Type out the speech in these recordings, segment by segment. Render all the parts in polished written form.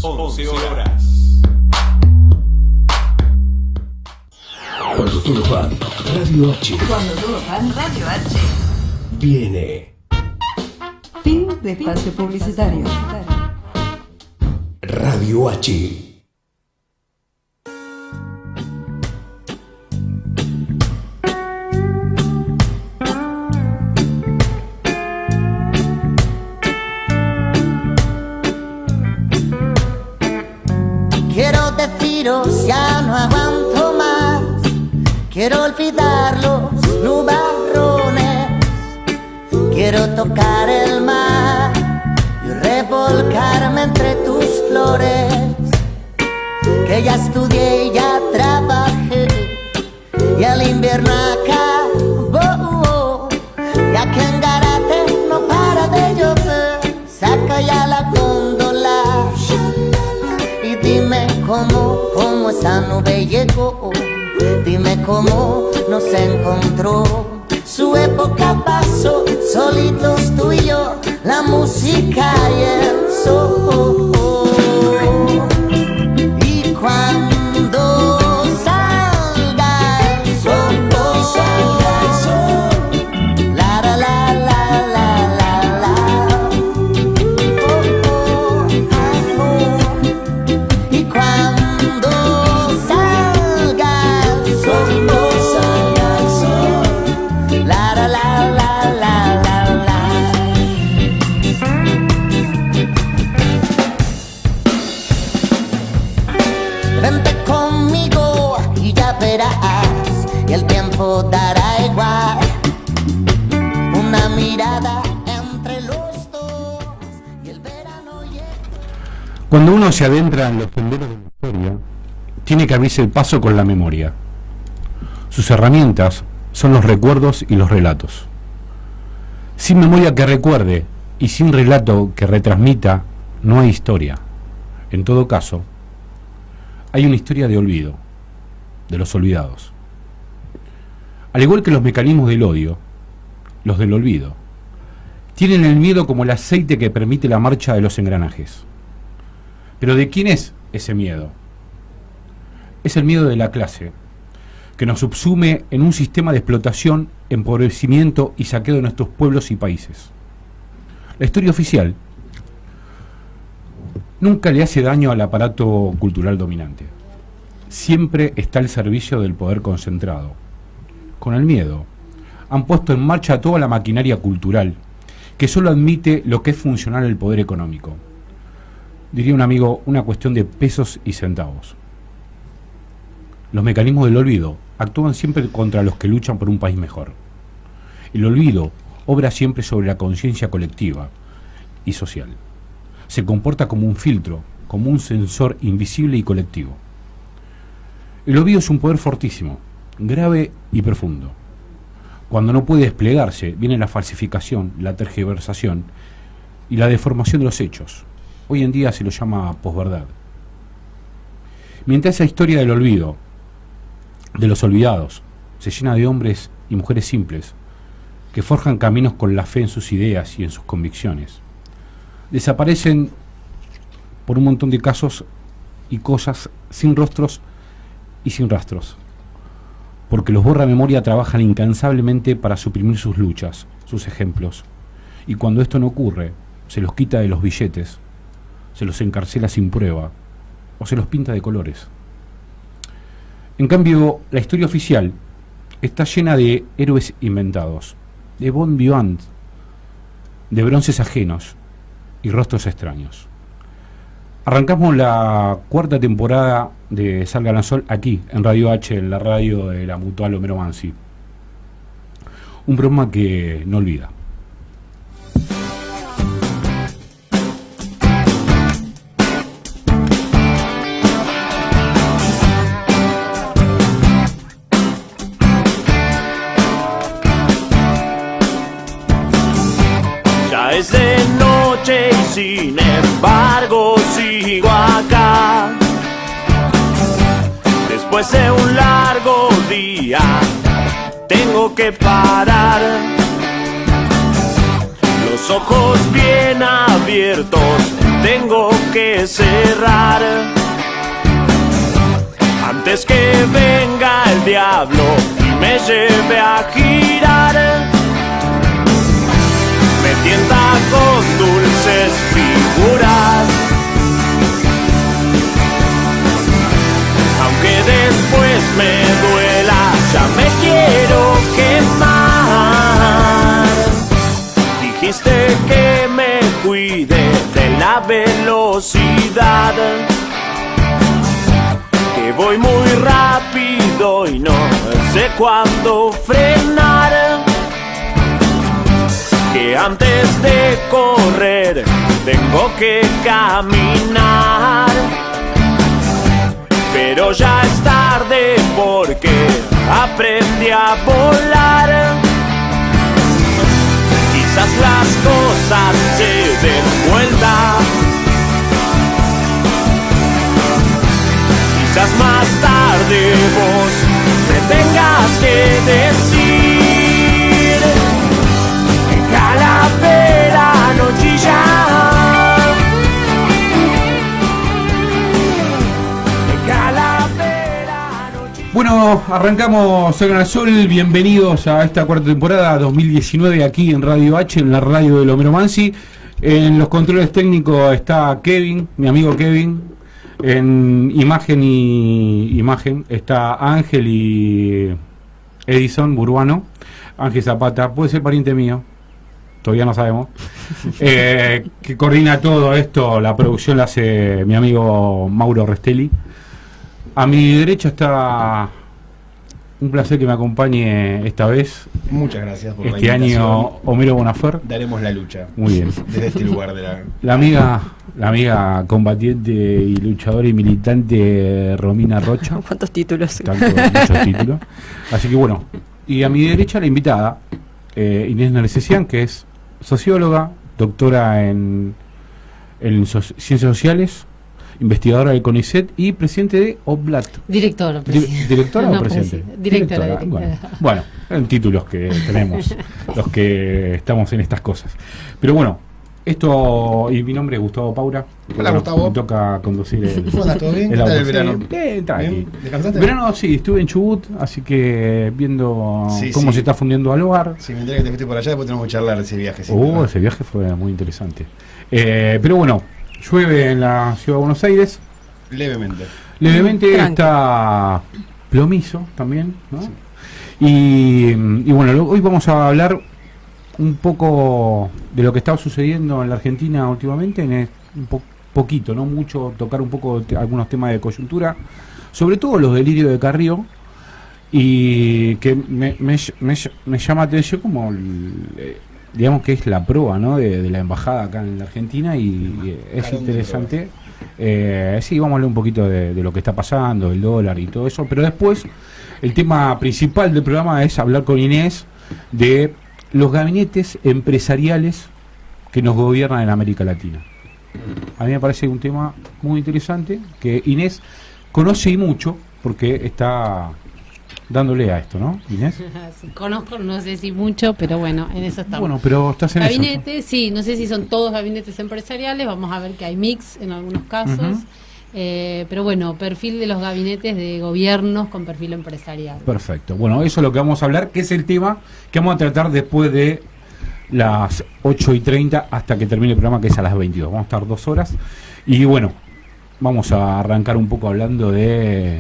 11 horas. Cuando todos van, Radio H. Cuando todos van, Radio H. Viene. Fin de espacio publicitario. Radio H. Quiero deciros, ya no aguanto más. Quiero olvidar los nubarrones. Quiero tocar el mar y revolcarme entre tus flores. Que ya estudié y ya trabajé y el invierno acabó. Ya que en Garate no para de llover, saca ya la góndola y dime cómo esa nube llegó. Dime cómo nos encontró. Su época pasó, solitos tú y yo, la música y el sol. Y cuando salga el sol, la la la la la la la. Y cuando salga el sol, la la la la la la la. Vente conmigo y ya verás, y el tiempo dará igual. Una mirada entre los dos y el verano llega. Cuando uno se adentra en los senderos de la historia, tiene que abrirse el paso con la memoria. Sus herramientas son los recuerdos y los relatos. Sin memoria que recuerde y sin relato que retransmita, no hay historia. En todo caso, hay una historia de olvido, de los olvidados. Al igual que los mecanismos del odio, los del olvido tienen el miedo como el aceite que permite la marcha de los engranajes. Pero ¿de quién es ese miedo? Es el miedo de la clase, que nos subsume en un sistema de explotación, empobrecimiento y saqueo de nuestros pueblos y países. La historia oficial nunca le hace daño al aparato cultural dominante. Siempre está al servicio del poder concentrado. Con el miedo han puesto en marcha toda la maquinaria cultural que solo admite lo que es funcional el poder económico. Diría un amigo, una cuestión de pesos y centavos. Los mecanismos del olvido actúan siempre contra los que luchan por un país mejor. El olvido obra siempre sobre la conciencia colectiva y social. Se comporta como un filtro, como un sensor invisible y colectivo. El olvido es un poder fortísimo, grave y profundo. Cuando no puede desplegarse, viene la falsificación, la tergiversación y la deformación de los hechos. Hoy en día se lo llama posverdad. Mientras esa historia del olvido, de los olvidados, se llena de hombres y mujeres simples que forjan caminos con la fe en sus ideas y en sus convicciones, desaparecen por un montón de casos y cosas sin rostros y sin rastros, porque los borra memoria trabajan incansablemente para suprimir sus luchas, sus ejemplos, y cuando esto no ocurre, se los quita de los billetes, se los encarcela sin prueba o se los pinta de colores. En cambio, la historia oficial está llena de héroes inventados, de bon vivant, de bronces ajenos y rostros extraños. Arrancamos la cuarta temporada de Salgan al Sol aquí, en Radio H, en la radio de la Mutual Homero Mansi. Un programa que no olvida. Es de noche y sin embargo sigo acá. Después de un largo día tengo que parar. Los los ojos bien abiertos tengo que cerrar antes que venga el diablo y me lleve a girar. Me tienta con dulces figuras, aunque después me duela, ya me quiero quemar. Dijiste que me cuide de la velocidad, que voy muy rápido y no sé cuándo frenar, que antes de correr tengo que caminar. Pero ya es tarde porque aprendí a volar. Quizás las cosas se den vuelta, quizás más tarde vos me tengas que decir: calavera no chilla. Bueno, arrancamos Salgan al Sol, bienvenidos a esta cuarta temporada 2019 aquí en Radio H, en la radio de Homero Mansi. En los controles técnicos está Kevin, mi amigo Kevin. En imagen está Ángel y Edison Buruano. Ángel Zapata, puede ser pariente mío, todavía no sabemos. Que coordina todo esto, la producción la hace mi amigo Mauro Restelli. A mi derecha está, un placer que me acompañe esta vez. Muchas gracias por este la invitación. Año, Homero Bonafer. Daremos la lucha. Muy bien. Desde este lugar de la amiga combatiente y luchadora y militante Romina Rocha. ¿Cuántos títulos? Muchos títulos. Así que bueno, y a mi derecha la invitada, Inés Narcesian, que es socióloga, doctora en Ciencias Sociales, investigadora del CONICET y presidente de OBLAT. Directora. ¿Directora no, o presidente? Directora. Bueno, en títulos que tenemos los que estamos en estas cosas. Pero bueno, esto, y mi nombre es Gustavo Paura. Hola, Gustavo. Me toca conducir el... ¿Cómo andas? ¿Todo bien? ¿Qué tal auto? el verano? Tranqui. ¿Bien? ¿Descansaste? El verano sí, estuve en Chubut, así que viendo cómo se está fundiendo al hogar. Si me enteré que te fuiste por allá, después tenemos que charlar de ese viaje. Ese viaje fue muy interesante. Pero bueno, llueve en la ciudad de Buenos Aires. Levemente. Está plomizo también, ¿no? Sí. Y bueno, hoy vamos a hablar un poco de lo que está sucediendo en la Argentina últimamente, poquito, no mucho, tocar un poco algunos temas de coyuntura, sobre todo los delirios de Carrió, y que me llama atención como digamos que es la proa, ¿no? de la embajada acá en la Argentina, y es interesante. Sí, vamos a hablar un poquito de lo que está pasando, el dólar y todo eso, pero después el tema principal del programa es hablar con Inés de los gabinetes empresariales que nos gobiernan en América Latina. A mí me parece un tema muy interesante, que Inés conoce y mucho, porque está dándole a esto, ¿no, Inés? Sí, conozco, no sé si mucho, pero bueno, en eso estamos. Bueno, pero estás en gabinetes, eso. Sí, no sé si son todos gabinetes empresariales, vamos a ver que hay mix en algunos casos, pero bueno, perfil de los gabinetes de gobiernos con perfil empresarial. Perfecto, bueno, eso es lo que vamos a hablar, que es el tema que vamos a tratar después de las 8:30 hasta que termine el programa, que es a las 22. Vamos a estar 2 horas y bueno, vamos a arrancar un poco hablando de...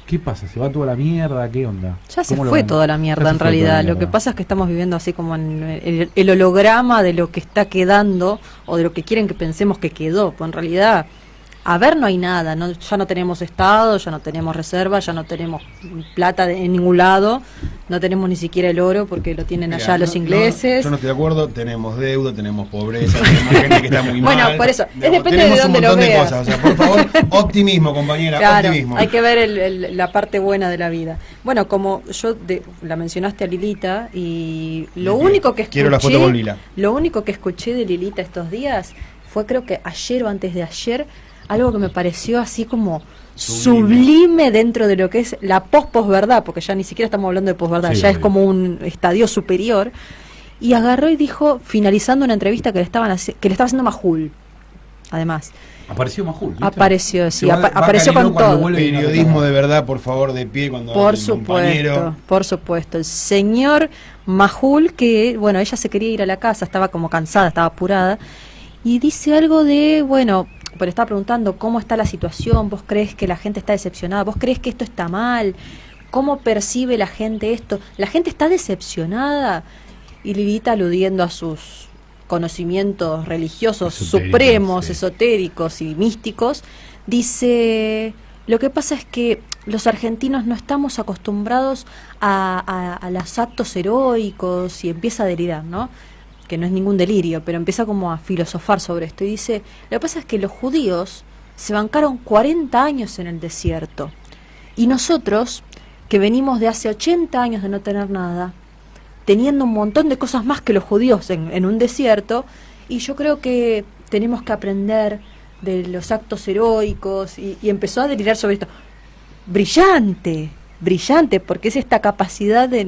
¿Qué pasa? ¿Se va toda la mierda? ¿Qué onda? Ya se fue toda la mierda en realidad. Lo que pasa es que estamos viviendo así como en el holograma de lo que está quedando o de lo que quieren que pensemos que quedó. Pues en realidad, a ver, no hay nada. Ya no tenemos Estado, ya no tenemos reserva, ya no tenemos plata en ningún lado. No tenemos ni siquiera el oro porque lo tienen allá los ingleses. Yo no estoy de acuerdo. Tenemos deuda, tenemos pobreza, tenemos gente que está muy mal. Bueno, por eso. Depende de dónde lo veas. Cosas. O sea, por favor, optimismo, compañera. Claro, optimismo. hay que ver la parte buena de la vida. Bueno, como la mencionaste a Lilita, y lo único que escuché... Quiero la foto con Lila. Lo único que escuché de Lilita estos días fue, creo que ayer o antes de ayer, algo que me pareció así como sublime dentro de lo que es la posverdad, porque ya ni siquiera estamos hablando de posverdad, sí, ya es como un estadio superior, y agarró y dijo, finalizando una entrevista que le estaba haciendo Majul, además. Apareció Majul, ¿viste? Apareció, sí, Va apareció Canino con cuando todo. vuelve periodismo de verdad, por favor, de pie cuando Por el compañero. supuesto, por supuesto. El señor Majul, que, bueno, ella se quería ir a la casa, estaba como cansada, estaba apurada, y dice algo de, bueno, pero estaba preguntando cómo está la situación, vos crees que la gente está decepcionada, vos crees que esto está mal, cómo percibe la gente esto, la gente está decepcionada, y Lilita, aludiendo a sus conocimientos religiosos Esotéricos, supremos, sí. esotéricos y místicos, dice, lo que pasa es que los argentinos no estamos acostumbrados a los actos heroicos, y empieza a delirar, ¿no? Que no es ningún delirio, pero empieza como a filosofar sobre esto, y dice, lo que pasa es que los judíos se bancaron 40 años en el desierto, y nosotros, que venimos de hace 80 años de no tener nada, teniendo un montón de cosas más que los judíos en un desierto, y yo creo que tenemos que aprender de los actos heroicos, y empezó a delirar sobre esto. Brillante, brillante, porque es esta capacidad de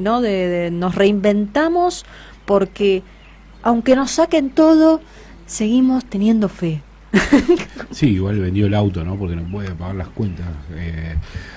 nos reinventamos, porque aunque nos saquen todo, seguimos teniendo fe. Sí, igual vendió el auto, ¿no? Porque no puede pagar las cuentas.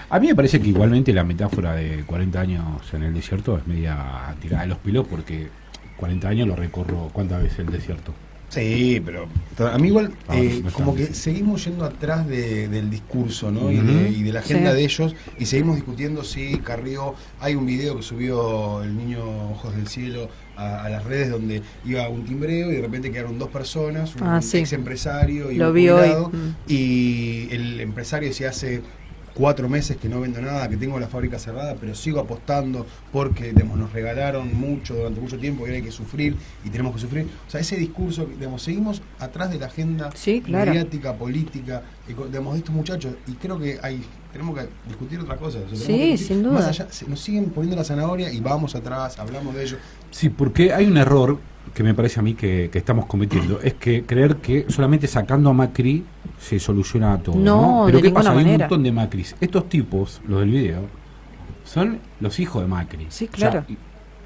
A mí me parece que igualmente la metáfora de 40 años en el desierto es media tirada de los pelos, porque 40 años lo recorro, ¿cuántas veces el desierto? Sí, pero a mí igual no como está. que seguimos yendo atrás del discurso, ¿no? Ujú. y de la agenda Sí. de ellos, y seguimos discutiendo si Carrió, hay un video que subió el niño Ojos del Cielo a las redes donde iba un timbreo y de repente quedaron 2 personas, un Sí. ex empresario y Lo un vi hoy. jubilado, y el empresario decía hace 4 meses que no vendo nada, que tengo la fábrica cerrada, pero sigo apostando porque digamos, nos regalaron mucho durante mucho tiempo y ahora hay que sufrir y tenemos que sufrir. O sea, ese discurso, digamos, seguimos atrás de la agenda Sí, claro. mediática, política, digamos, de estos muchachos, y creo que tenemos que discutir otra cosa. O sea, Sí, tenemos que discutir sin duda. más allá, nos siguen poniendo la zanahoria y vamos atrás, hablamos de ello. Sí, porque hay un error que me parece a mí que estamos cometiendo, es que creer que solamente sacando a Macri se soluciona todo. No, Pero de ¿qué ninguna pasa? Hay un manera. montón de Macris. Estos tipos, los del video, son los hijos de Macri. Sí, claro. y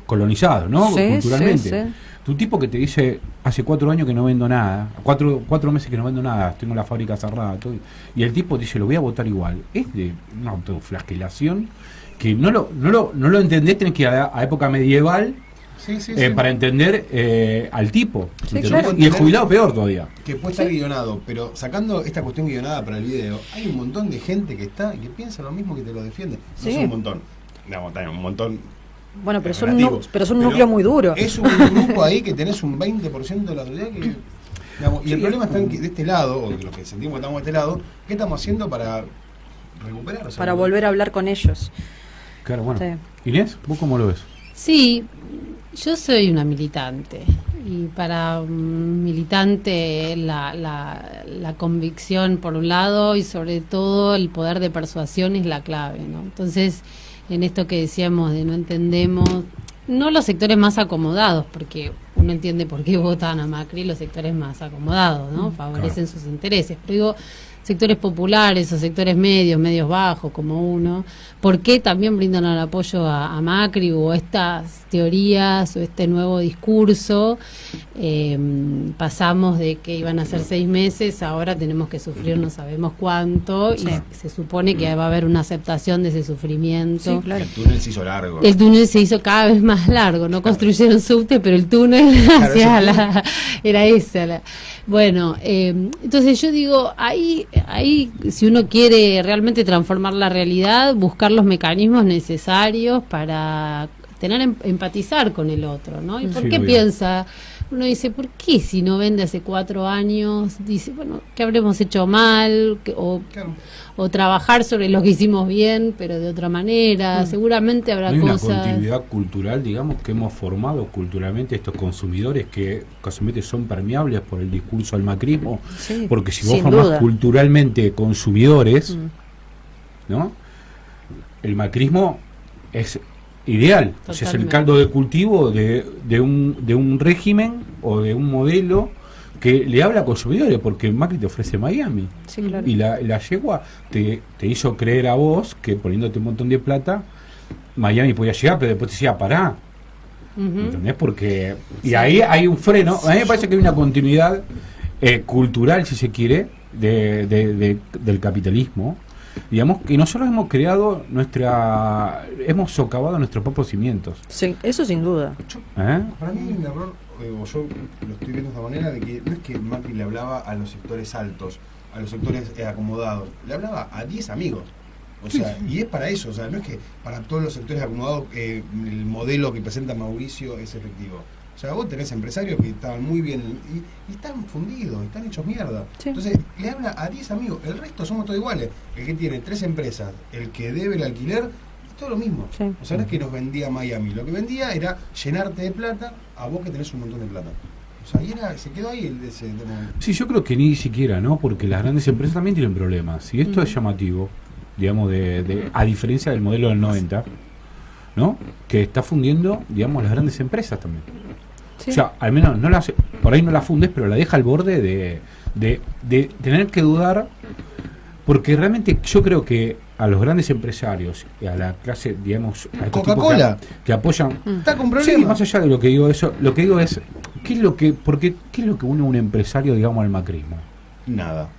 colonizados, ¿no? Sí, Culturalmente. sí, sí. Tu tipo que te dice, hace 4 años que no vendo nada, 4 meses que no vendo nada, tengo la fábrica cerrada, todo, y el tipo dice, lo voy a votar igual. Es de una autoflagelación que no lo entendés, tenés que ir a época medieval Sí, sí, para entender al tipo. Sí, ¿entendés? claro. Y el jubilado peor todavía. Que puede estar guionado, pero sacando esta cuestión guionada para el video, hay un montón de gente que está y que piensa lo mismo, que te lo defiende. No Sí. es un montón, digamos, está un montón. Bueno, pero es son relativo. pero es un núcleo muy duro. Es un grupo ahí que tenés un 20% de la autoridad que, digamos, y el problema está en que de este lado, o de los que sentimos que estamos de este lado, ¿qué estamos haciendo para recuperar? O sea, Para volver a hablar con ellos. Claro, bueno. Sí. Inés, ¿vos cómo lo ves? Sí, yo soy una militante y para un militante la convicción por un lado y sobre todo el poder de persuasión es la clave, ¿no? Entonces, en esto que decíamos de no entendemos, no los sectores más acomodados, porque uno entiende por qué votan a Macri los sectores más acomodados, ¿no? Favorecen sus intereses, pero digo, sectores populares o sectores medios bajos como uno, ¿por qué también brindan el apoyo a Macri o estas teorías o este nuevo discurso? Pasamos de que iban a ser 6 meses, ahora tenemos que sufrir no sabemos cuánto, Sí. y se supone que va a haber una aceptación de ese sufrimiento. Sí, claro. el túnel se hizo largo. El túnel se hizo cada vez más largo, no construyeron subte, pero el túnel hacia ese era esa. Bueno, entonces yo digo, ahí si uno quiere realmente transformar la realidad, buscar los mecanismos necesarios para empatizar con el otro, ¿no? ¿Y por Sí, qué obvio. piensa? Uno dice, ¿por qué si no vende hace 4 años? Dice, bueno, ¿qué habremos hecho mal? Claro. O trabajar sobre lo que hicimos bien, pero de otra manera. Seguramente habrá ¿No hay una cosas. continuidad cultural, digamos, que hemos formado culturalmente estos consumidores que casualmente son permeables por el discurso al macrismo? Sí, Porque si vos sin formás duda. culturalmente consumidores, ¿no? El macrismo es ideal, o sea, es el Totalmente. caldo de cultivo de un régimen o de un modelo que le habla a consumidores, porque Macri te ofrece Miami. Sí, claro. Y la yegua te hizo creer a vos que poniéndote un montón de plata, Miami podía llegar, pero después te decía, pará, ¿Entendés? Porque y ahí hay un freno. A mí me parece que hay una continuidad cultural, si se quiere, del capitalismo. Digamos que nosotros hemos creado hemos socavado nuestros propios cimientos. Sí, eso sin duda. Para mí hay un error, o yo lo estoy viendo de esta manera, de que no es que Macri le hablaba a los sectores altos, a los sectores acomodados, le hablaba a 10 amigos. O sea, y es para eso, o sea, no es que para todos los sectores acomodados el modelo que presenta Mauricio es efectivo. O sea, vos tenés empresarios que estaban muy bien y están fundidos, están hechos mierda. Sí. Entonces, le habla a 10 amigos, el resto somos todos iguales. El que tiene 3 empresas, el que debe el alquiler, es todo lo mismo. Sí. O sea, no es que nos vendía Miami, lo que vendía era llenarte de plata a vos que tenés un montón de plata. O sea, y se quedó ahí ese tema. Sí, yo creo que ni siquiera, ¿no? Porque las grandes empresas también tienen problemas. Y esto es llamativo, digamos, a diferencia del modelo del 90, ¿no? Que está fundiendo, digamos, las grandes empresas también. Sí. O sea, al menos por ahí no la fundes, pero la deja al borde de tener que dudar, porque realmente yo creo que a los grandes empresarios y a la clase, digamos, a Coca-Cola que apoyan, está con problemas. Sí, más allá de lo que digo, lo que digo es ¿qué es lo que une a un empresario, digamos, al macrismo? Nada.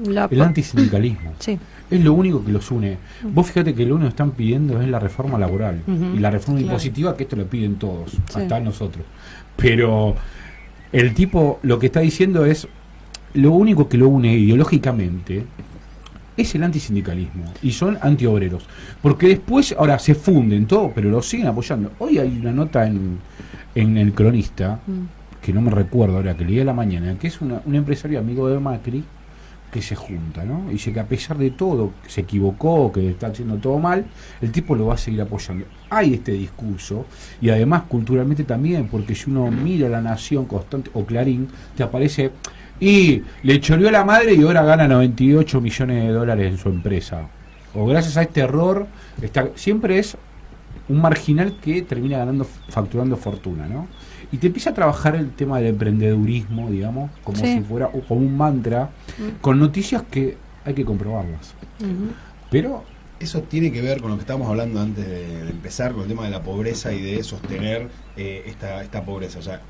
El antisindicalismo. Sí. Es lo único que los une. Vos fíjate que lo único que están pidiendo es la reforma laboral y la reforma impositiva, que esto lo piden todos, hasta nosotros. Pero el tipo lo que está diciendo es lo único que lo une ideológicamente es el antisindicalismo y son antiobreros. Porque después, ahora se funden todo, pero lo siguen apoyando. Hoy hay una nota en El Cronista, que no me recuerdo ahora, que leí a la mañana, que es un empresario amigo de Macri, que se junta, ¿no? Y dice que a pesar de todo, que se equivocó, que está haciendo todo mal, el tipo lo va a seguir apoyando. Hay este discurso, y además culturalmente también, porque si uno mira La Nación constante o Clarín, te aparece, y le choreó la madre y ahora gana 98 millones de dólares en su empresa. O gracias a este error, siempre es un marginal que termina facturando fortuna, ¿no? Y te empieza a trabajar el tema del emprendedurismo, digamos, como si fuera como un mantra, con noticias que hay que comprobarlas. Pero eso tiene que ver con lo que estábamos hablando antes de empezar, con el tema de la pobreza y de sostener esta pobreza. O sea,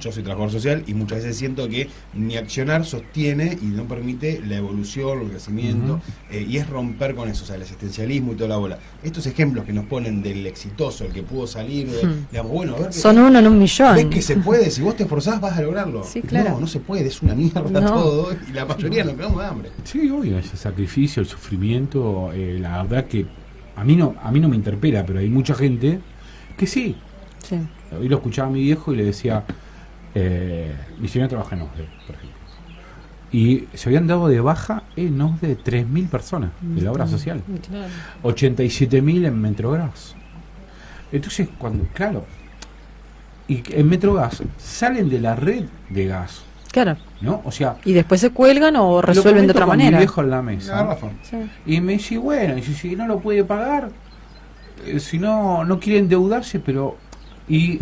yo soy trabajador social y muchas veces siento que mi accionar sostiene y no permite la evolución, el crecimiento, y es romper con eso, o sea, el existencialismo y toda la bola. Estos ejemplos que nos ponen del exitoso, el que pudo salir, digamos, bueno, a ver, son uno en un millón. Ves que se puede, si vos te esforzás vas a lograrlo. Sí, claro. No se puede, es una mierda todo, y la mayoría nos quedamos de hambre. Sí, obvio, ese sacrificio, el sufrimiento, la verdad que a mí no me interpela, pero hay mucha gente que sí. Hoy lo escuchaba a mi viejo y le decía, mi señora trabaja en OSDE, por ejemplo, y se habían dado de baja en OSDE 3.000 personas de la obra social, 87.000 en Metrogas. Entonces, y en Metrogas salen de la red de gas, ¿no? O sea, y después se cuelgan o resuelven de otra manera. Mi viejo en la mesa, y me dice, bueno, si no lo puede pagar, si no quiere endeudarse, pero... Y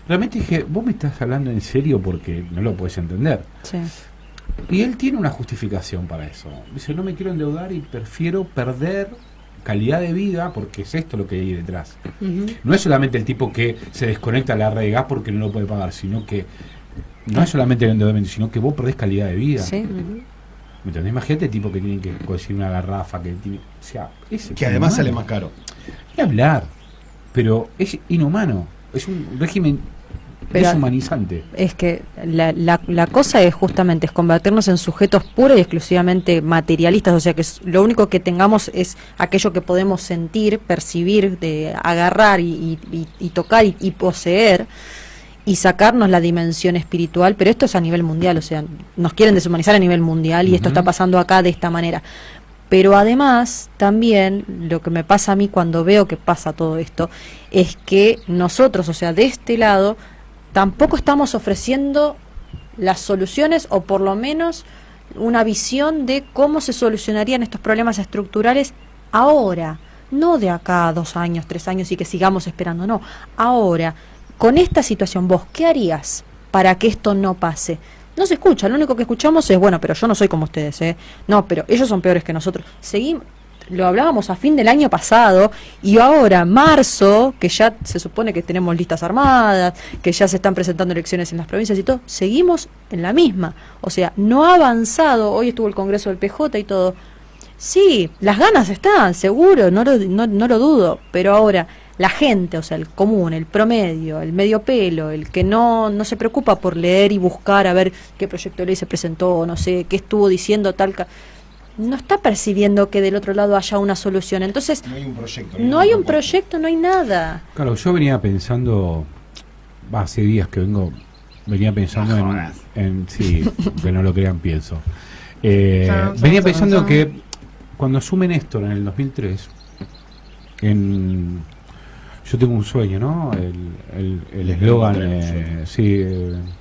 realmente dije, vos me estás hablando en serio porque no lo puedes entender. Y él tiene una justificación para eso. Dice, no me quiero endeudar y prefiero perder calidad de vida porque es esto lo que hay detrás. No es solamente el tipo que se desconecta a la red de gas porque no lo puede pagar, sino que no es solamente el endeudamiento, sino que vos perdés calidad de vida. ¿Me entendés? Imagínate el tipo que tiene que conseguir una garrafa, que tiene, o sea, que además sale más caro. Y hablar, pero es inhumano. Es un régimen deshumanizante. Es que la cosa es justamente convertirnos en sujetos pura y exclusivamente materialistas, o sea que lo único que tengamos es aquello que podemos sentir, percibir, de agarrar y tocar y poseer, y sacarnos la dimensión espiritual, pero esto es a nivel mundial, o sea, nos quieren deshumanizar a nivel mundial y esto está pasando acá de esta manera. Pero además, también, lo que me pasa a mí cuando veo que pasa todo esto, es que nosotros, o sea, de este lado, tampoco estamos ofreciendo las soluciones, o por lo menos una visión de cómo se solucionarían estos problemas estructurales ahora, no de acá a 2 años, 3 años y que sigamos esperando, no, ahora, con esta situación, vos, ¿qué harías para que esto no pase? No se escucha, lo único que escuchamos es, bueno, pero yo no soy como ustedes, no, pero ellos son peores que nosotros. Seguimos, lo hablábamos a fin del año pasado, y ahora, marzo, que ya se supone que tenemos listas armadas, que ya se están presentando elecciones en las provincias y todo, seguimos en la misma. O sea, no ha avanzado. Hoy estuvo el Congreso del PJ y todo. Sí, las ganas están, seguro, no lo dudo, pero ahora la gente, o sea, el común, el promedio, el medio pelo, el que no se preocupa por leer y buscar a ver qué proyecto de ley se presentó, no sé, qué estuvo diciendo no está percibiendo que del otro lado haya una solución. Entonces, no hay un proyecto. No hay un proyecto, no hay nada. Claro, yo venía pensando, hace días que venía pensando sí, que no lo crean, pienso. Venía pensando que cuando asume Néstor en el 2003, yo tengo un sueño, ¿no? El eslogan,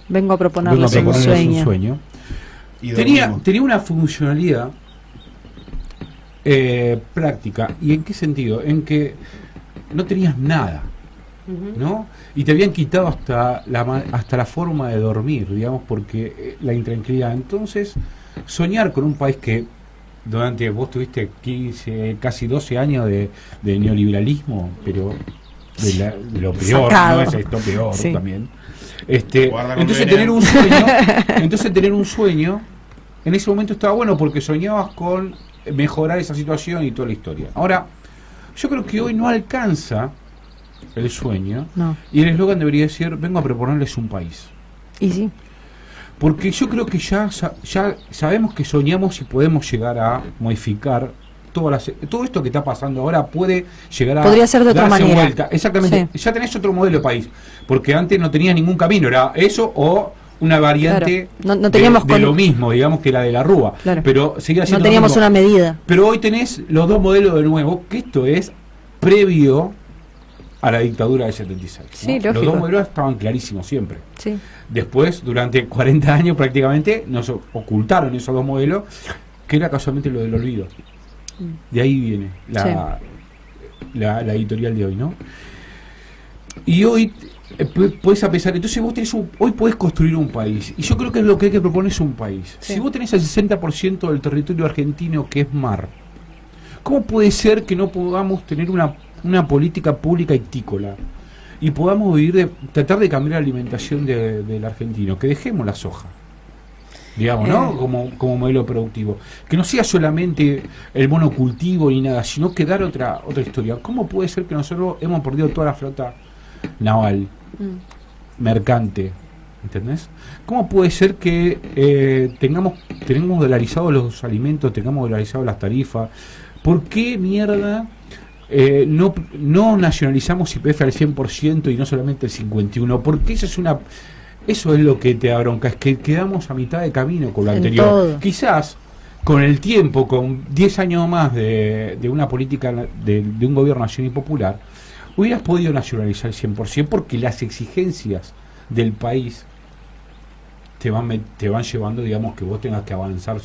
vengo a proponerles un sueño. Tenía una funcionalidad práctica. ¿Y en qué sentido? En que no tenías nada, ¿no? Y te habían quitado hasta la forma de dormir, digamos, porque la intranquilidad. Entonces, soñar con un país que vos tuviste 15, casi 12 años de neoliberalismo, pero de lo peor, sacado. ¿no? Es esto peor Sí. También. Entonces tener un sueño, en ese momento estaba bueno porque soñabas con mejorar esa situación y toda la historia. Ahora, yo creo que hoy no alcanza el sueño, No. y el eslogan debería decir: vengo a proponerles un país. Y sí. Porque yo creo que ya sabemos que soñamos y podemos llegar a modificar todo esto que está pasando ahora. Podría ser de otra darse manera. vuelta. Exactamente. Sí. Ya tenés otro modelo de país, porque antes no tenías ningún camino, era eso o una variante, claro. No teníamos de lo mismo, digamos, que la de la Rúa, claro. pero seguía siendo no teníamos una medida. Pero hoy tenés los dos modelos de nuevo, que esto es previo a la dictadura del 76, ¿no? Sí, lógico. Los dos modelos estaban clarísimos siempre. Sí. Después, durante 40 años prácticamente, nos ocultaron esos dos modelos, que era casualmente lo del olvido. De ahí viene la editorial de hoy, ¿no? Y hoy podés pensar, entonces vos hoy podés construir un país, y yo creo que lo que hay que proponer es un país. Sí. Si vos tenés el 60% del territorio argentino que es mar, ¿cómo puede ser que no podamos tener una política pública ictícola y podamos tratar de cambiar la alimentación del argentino, que dejemos la soja, digamos, ¿no? Como modelo productivo, que no sea solamente el monocultivo ni nada, sino que dar otra historia? ¿Cómo puede ser que nosotros hemos perdido toda la flota naval, mercante, ¿entendés? ¿Cómo puede ser que tengamos dolarizados los alimentos, tengamos dolarizados las tarifas? ¿Por qué mierda no nacionalizamos YPF al 100% y no solamente el 51%? Porque eso es lo que te da bronca, es que quedamos a mitad de camino con lo anterior. Todo. Quizás con el tiempo, con 10 años más de una política de un gobierno nacional y popular, hubieras podido nacionalizar el 100%, porque las exigencias del país te van llevando, digamos, que vos tengas que avanzar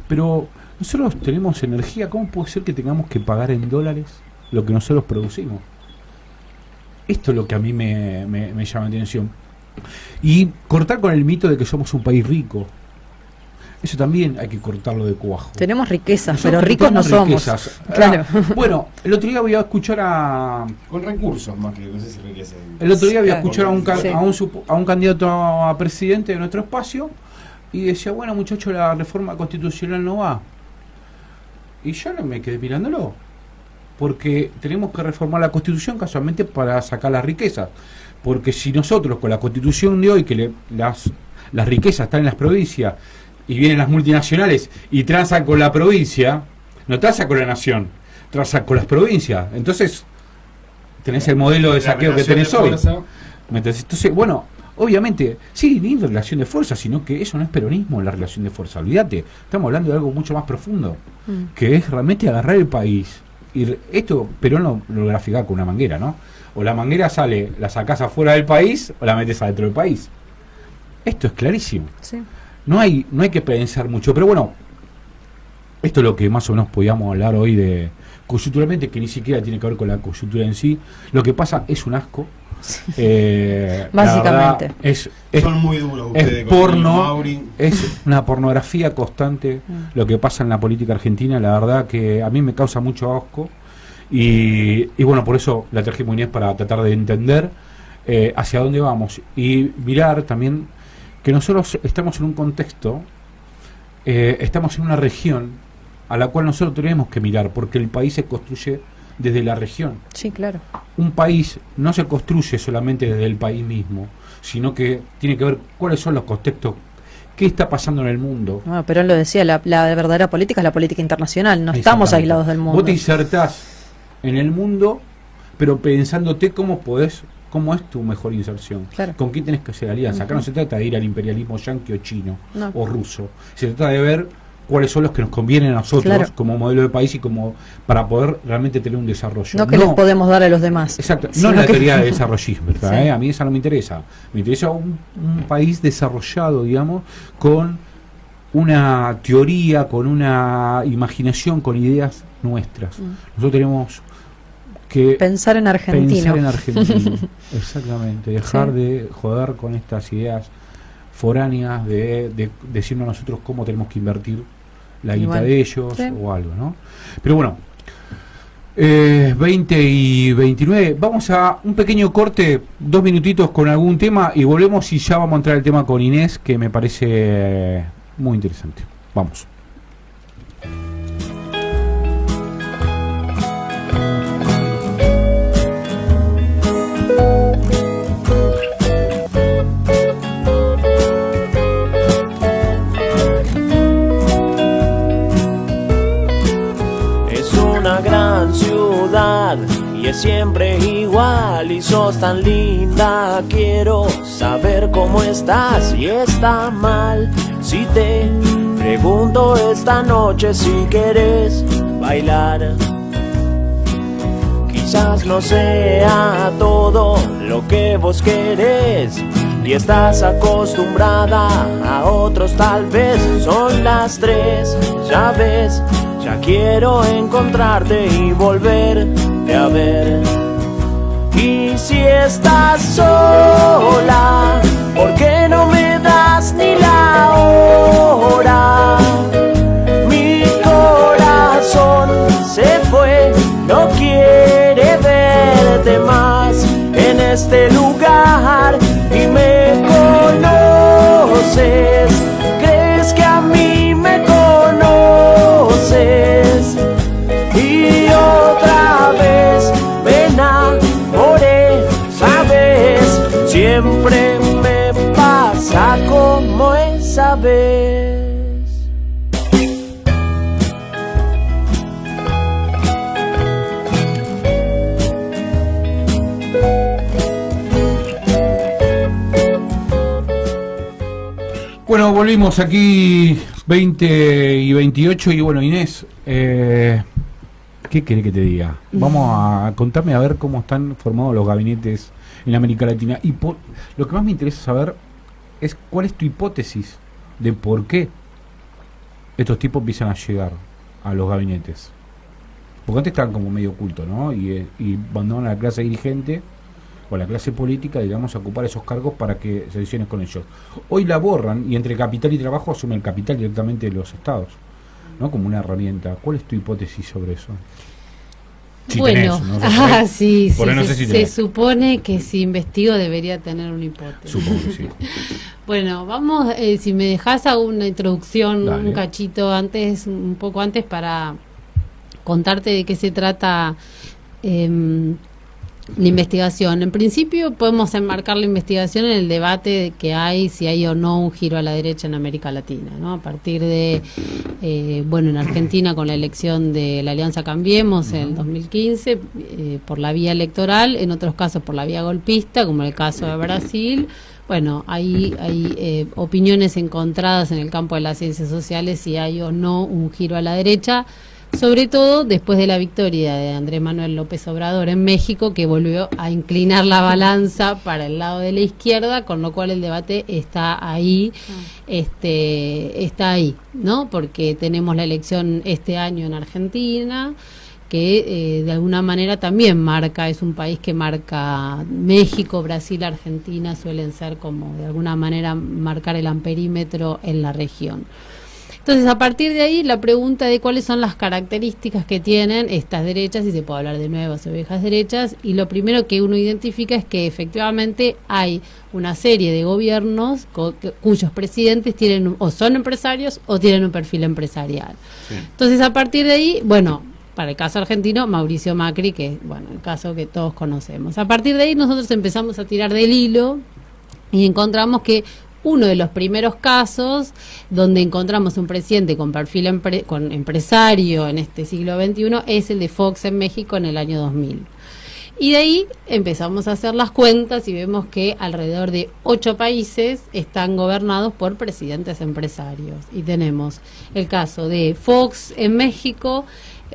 pero nosotros tenemos energía. ¿Cómo puede ser que tengamos que pagar en dólares lo que nosotros producimos? Esto es lo que a mí me llama la atención. Y cortar con el mito de que somos un país rico. Eso también hay que cortarlo de cuajo. Tenemos riquezas, Nosotros pero ricos no tenemos somos. riquezas. Claro. Bueno, el otro día voy a escuchar con recursos más que no sé si riqueza. El otro día voy a Sí. escuchar a un candidato a presidente de nuestro espacio, y decía: bueno, muchachos, la reforma constitucional no va. Y yo no me quedé mirándolo, porque tenemos que reformar la Constitución casualmente para sacar las riquezas. Porque si nosotros con la Constitución de hoy, que las riquezas están en las provincias, y vienen las multinacionales y transan con la provincia, no transan con la nación, transan con las provincias, entonces tenés el modelo de saqueo que tenés hoy. Entonces, bueno, obviamente, sí, ni relación de fuerza, sino que eso no es peronismo, la relación de fuerza, olvídate, estamos hablando de algo mucho más profundo, que es realmente agarrar el país. Y esto Perón lo grafica con una manguera, ¿no? O la manguera la sacás afuera del país, o la metes adentro del país. Esto es clarísimo. Sí. No hay que pensar mucho, pero bueno, esto es lo que más o menos podíamos hablar hoy de coyunturalmente, que ni siquiera tiene que ver con la coyuntura en sí. Lo que pasa es un asco, Básicamente. Son muy duros es ustedes con porno, Mauri. es una pornografía constante lo que pasa en la política argentina. La verdad que a mí me causa mucho asco y bueno, por eso la trajimos Inés, para tratar de entender hacia dónde vamos y mirar también que nosotros estamos en un contexto, estamos en una región a la cual nosotros tenemos que mirar, porque el país se construye desde la región. Sí, claro. Un país no se construye solamente desde el país mismo, sino que tiene que ver cuáles son los contextos, qué está pasando en el mundo. No, pero él lo decía, la verdadera política es la política internacional, no estamos aislados del mundo. Vos te insertás en el mundo, pero pensándote cómo es tu mejor inserción, claro. con quién tenés que hacer alianza. Acá no se trata de ir al imperialismo yanqui o chino o ruso, se trata de ver cuáles son los que nos convienen a nosotros, claro, como modelo de país y como para poder realmente tener un desarrollo. No que les podemos dar a los demás. Exacto, no la teoría de desarrollismo, sí. A mí esa no me interesa. Me interesa un país desarrollado, digamos, con una teoría, con una imaginación, con ideas nuestras. Nosotros tenemos que pensar en argentino. Exactamente, dejar de joder con estas ideas foráneas de decirnos a nosotros cómo tenemos que invertir la guita de ellos o algo, ¿no? Pero bueno, 20 y 29, vamos a un pequeño corte, 2 minutitos con algún tema y volvemos y ya vamos a entrar al tema con Inés, que me parece muy interesante. Vamos. Y es siempre igual y sos tan linda. Quiero saber cómo estás y está mal si te pregunto esta noche si quieres bailar. Quizás no sea todo lo que vos querés y estás acostumbrada a otros, tal vez son las 3, ya ves. Ya quiero encontrarte y volverte a ver. Y si estás sola, ¿por qué no me das ni la hora? Mi corazón se fue, no quiere verte más en este lugar. Y me conoces, crees que a mí me conoces. Y otra vez me enamoré, sabes, siempre me pasa como esa vez. Bueno, volvimos aquí 20 y 28 y bueno, Inés, ¿qué querés que te diga? Vamos a contarme a ver cómo están formados los gabinetes en América Latina y lo que más me interesa saber es cuál es tu hipótesis de por qué estos tipos empiezan a llegar a los gabinetes. Porque antes estaban como medio ocultos, ¿no? Y mandaban a la clase dirigente o a la clase política, digamos, a ocupar esos cargos para que se decisiones con ellos. Hoy la borran y entre capital y trabajo asume el capital directamente de los estados, ¿no? Como una herramienta. ¿Cuál es tu hipótesis sobre eso? Si bueno, tenés, sí, no sé si se supone que si investigo debería tener una hipótesis. Supongo que sí. Bueno, vamos, si me dejás hago una introducción, Dale. un cachito antes, un poco antes, para contarte de qué se trata la investigación. En principio podemos enmarcar la investigación en el debate que hay, si hay o no un giro a la derecha en América Latina, ¿no? A partir de, bueno, en Argentina con la elección de la Alianza Cambiemos en el 2015, por la vía electoral, en otros casos por la vía golpista, como el caso de Brasil. Bueno, hay opiniones encontradas en el campo de las ciencias sociales si hay o no un giro a la derecha, sobre todo después de la victoria de Andrés Manuel López Obrador en México, que volvió a inclinar la balanza para el lado de la izquierda, con lo cual el debate está ahí, está ahí, ¿no? Porque tenemos la elección este año en Argentina que de alguna manera también es un país que marca México, Brasil, Argentina, suelen ser como de alguna manera marcar el amperímetro en la región. Entonces, a partir de ahí, la pregunta de cuáles son las características que tienen estas derechas, y se puede hablar de nuevas o viejas derechas, y lo primero que uno identifica es que efectivamente hay una serie de gobiernos cuyos presidentes tienen o son empresarios o tienen un perfil empresarial. Sí. Entonces, a partir de ahí, bueno, para el caso argentino, Mauricio Macri, que es, bueno, el caso que todos conocemos. A partir de ahí, nosotros empezamos a tirar del hilo y encontramos que uno de los primeros casos donde encontramos un presidente con perfil con empresario en este siglo XXI es el de Fox en México en el año 2000. Y de ahí empezamos a hacer las cuentas y vemos que alrededor de 8 países están gobernados por presidentes empresarios. Y tenemos el caso de Fox en México,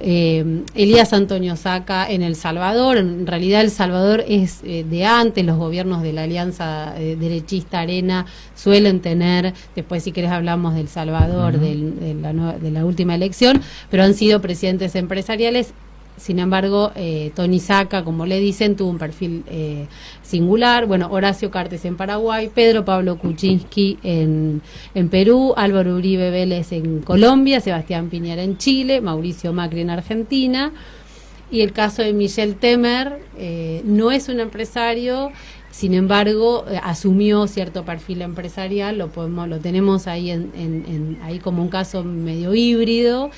Elías Antonio Saca en El Salvador. En realidad El Salvador es de antes, los gobiernos de la alianza derechista Arena suelen tener, después si querés hablamos del Salvador, de la última elección, pero han sido presidentes empresariales. Sin embargo, Tony Saca, como le dicen, tuvo un perfil singular. Bueno, Horacio Cartes en Paraguay, Pedro Pablo Kuczynski en Perú, Álvaro Uribe Vélez en Colombia, Sebastián Piñera en Chile, Mauricio Macri en Argentina. Y el caso de Michel Temer, no es un empresario, sin embargo, asumió cierto perfil empresarial, lo tenemos ahí ahí como un caso medio híbrido.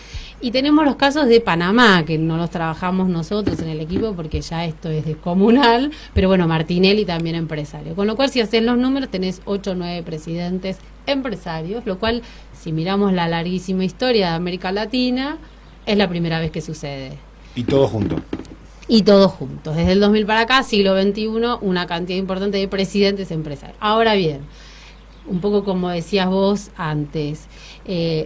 Y tenemos los casos de Panamá, que no los trabajamos nosotros en el equipo porque ya esto es descomunal, pero bueno, Martinelli también empresario. Con lo cual, si haces los números, tenés 8 o 9 presidentes empresarios, lo cual, si miramos la larguísima historia de América Latina, es la primera vez que sucede. Y todos juntos. Y todos juntos. Desde el 2000 para acá, siglo XXI, una cantidad importante de presidentes empresarios. Ahora bien, un poco como decías vos antes,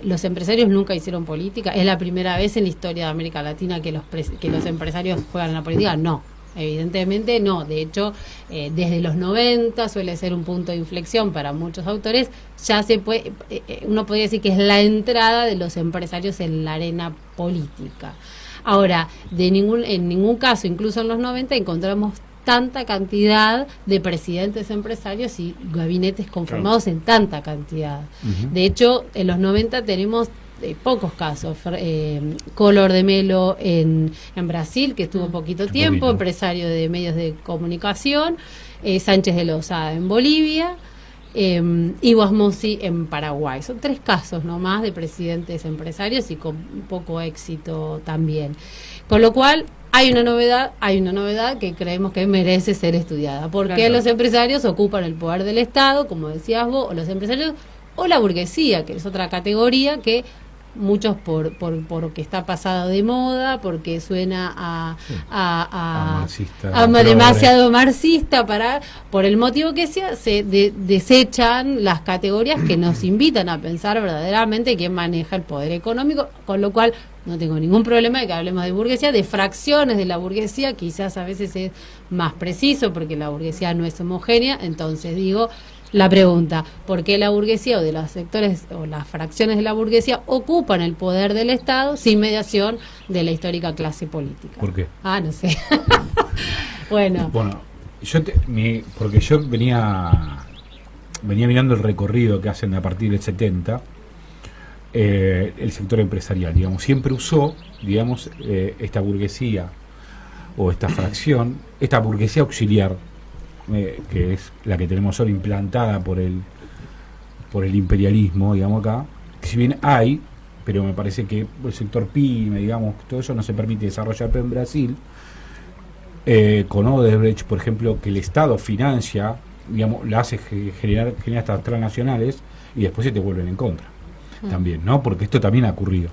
los empresarios nunca hicieron política. ¿Es la primera vez en la historia de América Latina que los empresarios juegan en la política? No, evidentemente no. De hecho, desde los 90 suele ser un punto de inflexión para muchos autores. Ya se puede, uno podría decir que es la entrada de los empresarios en la arena política. Ahora, en ningún caso, incluso en los 90, encontramos tanta cantidad de presidentes empresarios y gabinetes conformados en tanta cantidad. De hecho, en los 90 tenemos pocos casos. Collor de Mello en Brasil, que estuvo poquito tiempo, empresario de medios de comunicación, Sánchez de Lozada en Bolivia, Ivo Asmossi en Paraguay. Son 3 casos nomás de presidentes empresarios y con poco éxito también. Con lo cual, hay una novedad que creemos que merece ser estudiada. ¿Por qué los empresarios ocupan el poder del Estado, como decías vos, o los empresarios, o la burguesía, que es otra categoría que muchos por que está pasado de moda, porque suena demasiado marxista, por el motivo que sea, se desechan las categorías que nos invitan a pensar verdaderamente quién maneja el poder económico, con lo cual no tengo ningún problema de que hablemos de burguesía, de fracciones de la burguesía, quizás a veces es más preciso porque la burguesía no es homogénea. Entonces digo, la pregunta, ¿por qué la burguesía o de los sectores o las fracciones de la burguesía ocupan el poder del Estado sin mediación de la histórica clase política? ¿Por qué? No sé. Bueno, porque yo venía mirando el recorrido que hacen a partir del 70, el sector empresarial, digamos, siempre usó, digamos, esta burguesía o esta fracción, esta burguesía auxiliar, que es la que tenemos ahora implantada por el imperialismo, digamos acá, que si bien hay, pero me parece que el sector PYME, digamos, todo eso no se permite desarrollar en Brasil, con Odebrecht, por ejemplo, que el Estado financia, digamos, la hace generar estas transnacionales y después se te vuelven en contra. También, ¿no? Porque esto también ha ocurrido.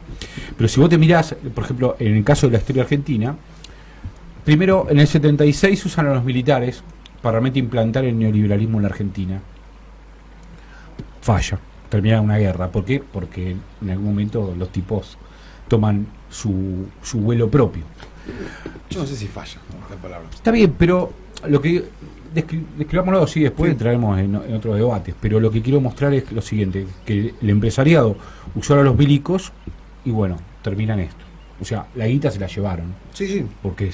Pero si vos te mirás, por ejemplo, en el caso de la historia argentina, primero, en el 76 usan a los militares para realmente implantar el neoliberalismo en la Argentina. Falla, termina una guerra. ¿Por qué? Porque en algún momento los tipos toman su vuelo propio. Yo no sé si falla, la palabra. Está bien, pero lo que describámoslo así, después entraremos en otros debates, pero lo que quiero mostrar es lo siguiente, que el empresariado usó a los milicos y bueno, terminan esto. O sea, la guita se la llevaron. Sí, sí. Porque